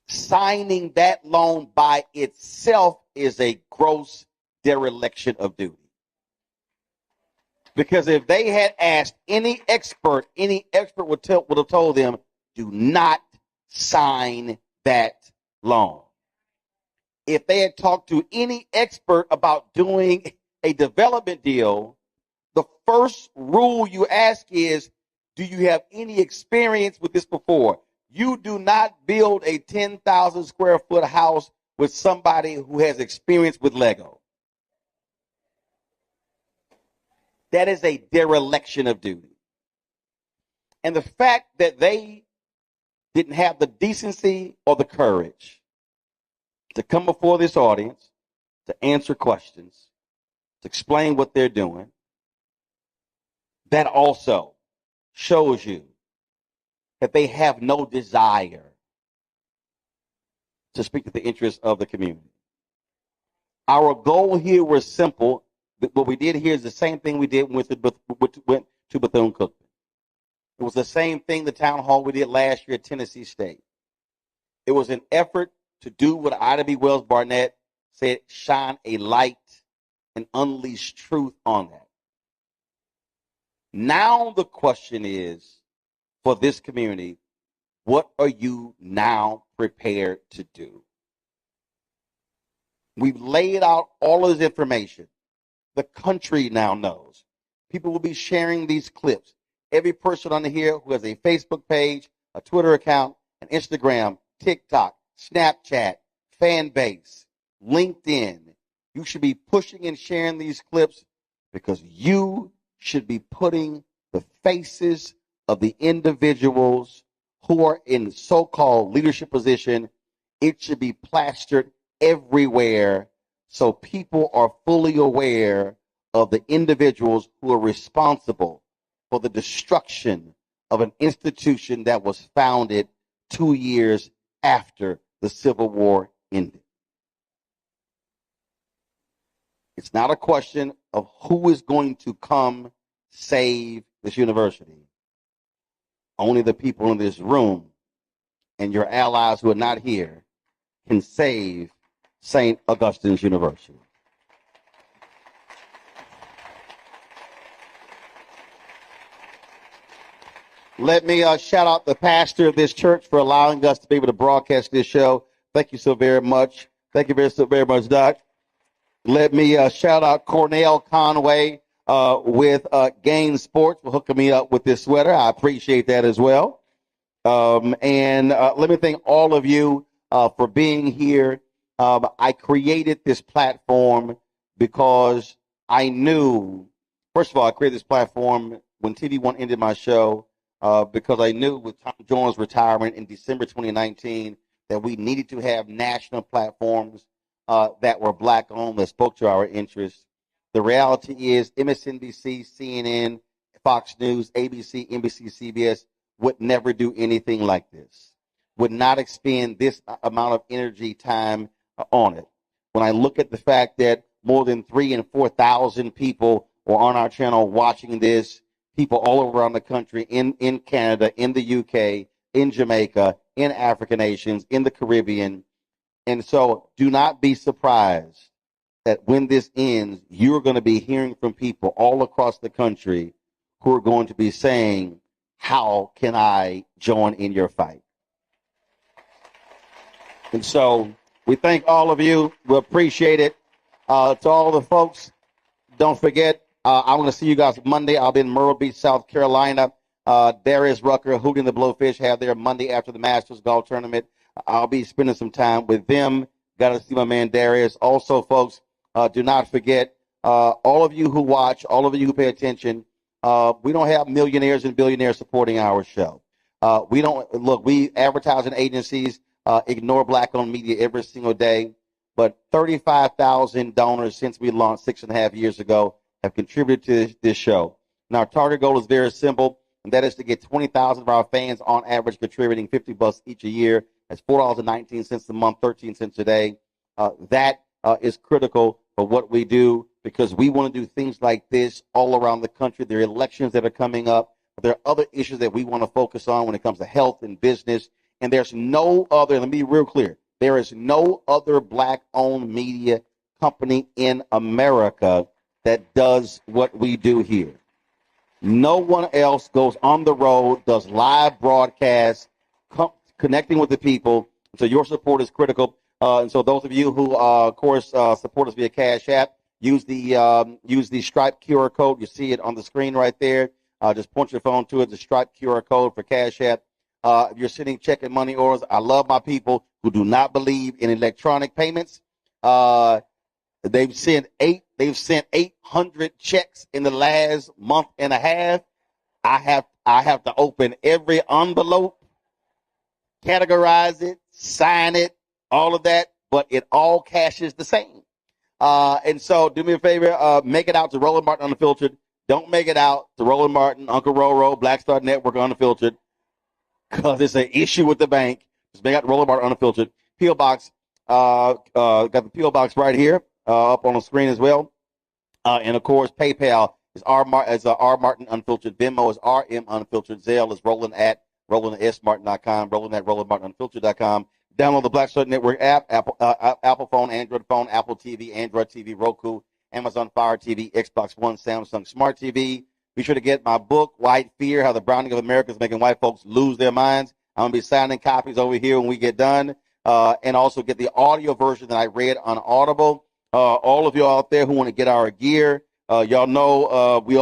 Signing that loan by itself is a gross dereliction of duty. Because if they had asked any expert would have told them, do not sign that loan. If they had talked to any expert about doing a development deal, the first rule you ask is, do you have any experience with this before? You do not build a 10,000 square foot house with somebody who has experience with Lego. That is a dereliction of duty. And the fact that they didn't have the decency or the courage to come before this audience, to answer questions, to explain what they're doing, that also shows you that they have no desire to speak to the interests of the community. Our goal here was simple. What we did here is the same thing we did when we went to Bethune-Cookman. It was the same thing, the town hall we did last year at Tennessee State. It was an effort to do what Ida B. Wells Barnett said, shine a light and unleash truth on that. Now the question is, for this community, what are you now prepared to do? We've laid out all of this information. The country now knows. People will be sharing these clips. Every person on here who has a Facebook page, a Twitter account, an Instagram, TikTok, Snapchat, Fanbase, LinkedIn, you should be pushing and sharing these clips because you should be putting the faces of the individuals who are in so-called leadership position. It should be plastered everywhere so people are fully aware of the individuals who are responsible for the destruction of an institution that was founded 2 years after the Civil War ended. It's not a question of who is going to come save this university. Only the people in this room and your allies who are not here can save Saint Augustine's University. Let me shout out the pastor of this church for allowing us to be able to broadcast this show. Thank you so very much. Thank you so very much, Doc. Let me shout out Cornell Conway with Gain Sports for hooking me up with this sweater. I appreciate that as well. And let me thank all of you for being here. I created this platform because I knew, first of all, I created this platform when TV1 ended my show because I knew with Tom Jones' retirement in December 2019 that we needed to have national platforms that were black-owned, that spoke to our interests. The reality is MSNBC, CNN, Fox News, ABC, NBC, CBS would never do anything like this, would not expend this amount of energy, time on it. When I look at the fact that more than 3,000 and 4,000 people were on our channel watching this, people all around the country, in Canada, in the UK, in Jamaica, in African nations, in the Caribbean. And so do not be surprised that when this ends, you're going to be hearing from people all across the country who are going to be saying, how can I join in your fight? And so we thank all of you. We appreciate it. To all the folks, don't forget, I want to see you guys Monday. I'll be in Myrtle Beach, South Carolina. Darius Rucker, Hootie and the Blowfish have their Monday after the Masters Golf Tournament. I'll be spending some time with them. Got to see my man Darius. Also, folks, do not forget, all of you who watch, all of you who pay attention, we don't have millionaires and billionaires supporting our show. We advertising agencies ignore black-owned media every single day, but 35,000 donors since we launched 6.5 years ago have contributed to this show. And our target goal is very simple, and that is to get 20,000 of our fans on average contributing $50 each a year. That's $4.19 a month, 13 cents a day. That is critical for what we do. because we want to do things like this all around the country. There are elections that are coming up. There are other issues that we want to focus on when it comes to health and business. And there's no other, let me be real clear, there is no other black-owned media company in America that does what we do here. No one else goes on the road, does live broadcasts, connecting with the people. So your support is critical. And so those of you who, of course, support us via Cash App, use the Stripe QR code. You see it on the screen right there. Just point your phone to it, the Stripe QR code for Cash App. If you're sending check and money orders, I love my people who do not believe in electronic payments. They've sent 800 checks in the last month and a half. I have to open every envelope, categorize it, sign it, all of that, but it all cashes the same. And so do me a favor, make it out to Roland Martin Unfiltered. Don't make it out to Roland Martin, Uncle Roro, Black Star Network Unfiltered, because it's an issue with the bank. Just make out to Roland Martin Unfiltered. P.O. Box, got the P.O. Box right here up on the screen as well. And of course, PayPal is R Martin Unfiltered. Venmo is RM Unfiltered. Zelle is Roland at RolandSMartin.com. Roland at RolandMartinUnfiltered.com. Download the Black Star Network app, Apple phone, Apple TV, Android TV, Roku, Amazon Fire TV, Xbox One, Samsung Smart TV. Be sure to get my book, White Fear, How the Browning of America is Making White Folks Lose Their Minds. I'm going to be signing copies over here when we get done. And also get the audio version that I read on Audible. All of you out there who want to get our gear, y'all know we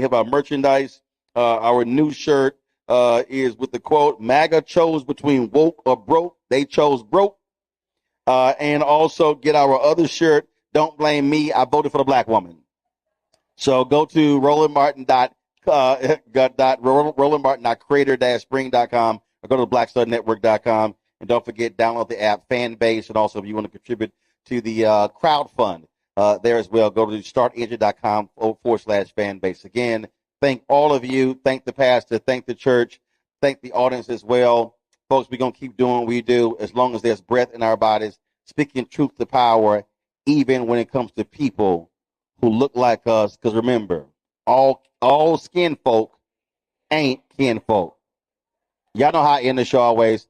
have our merchandise. Our new shirt is with the quote, MAGA chose between woke or broke. They chose broke. And also get our other shirt, Don't Blame Me, I Voted for the Black Woman. So go to rolandmartin.creator-spring.com or go to blackstarnetwork.com. And don't forget, download the app Fanbase. And also, if you want to contribute to the crowd fund there as well, go to startengine.com/fanbase. Again, thank all of you. Thank the pastor. Thank the church. Thank the audience as well. Folks, we're going to keep doing what we do as long as there's breath in our bodies, speaking truth to power, even when it comes to people who look like us. Because remember, all skin folk ain't kin folk. Y'all know how I end the show always.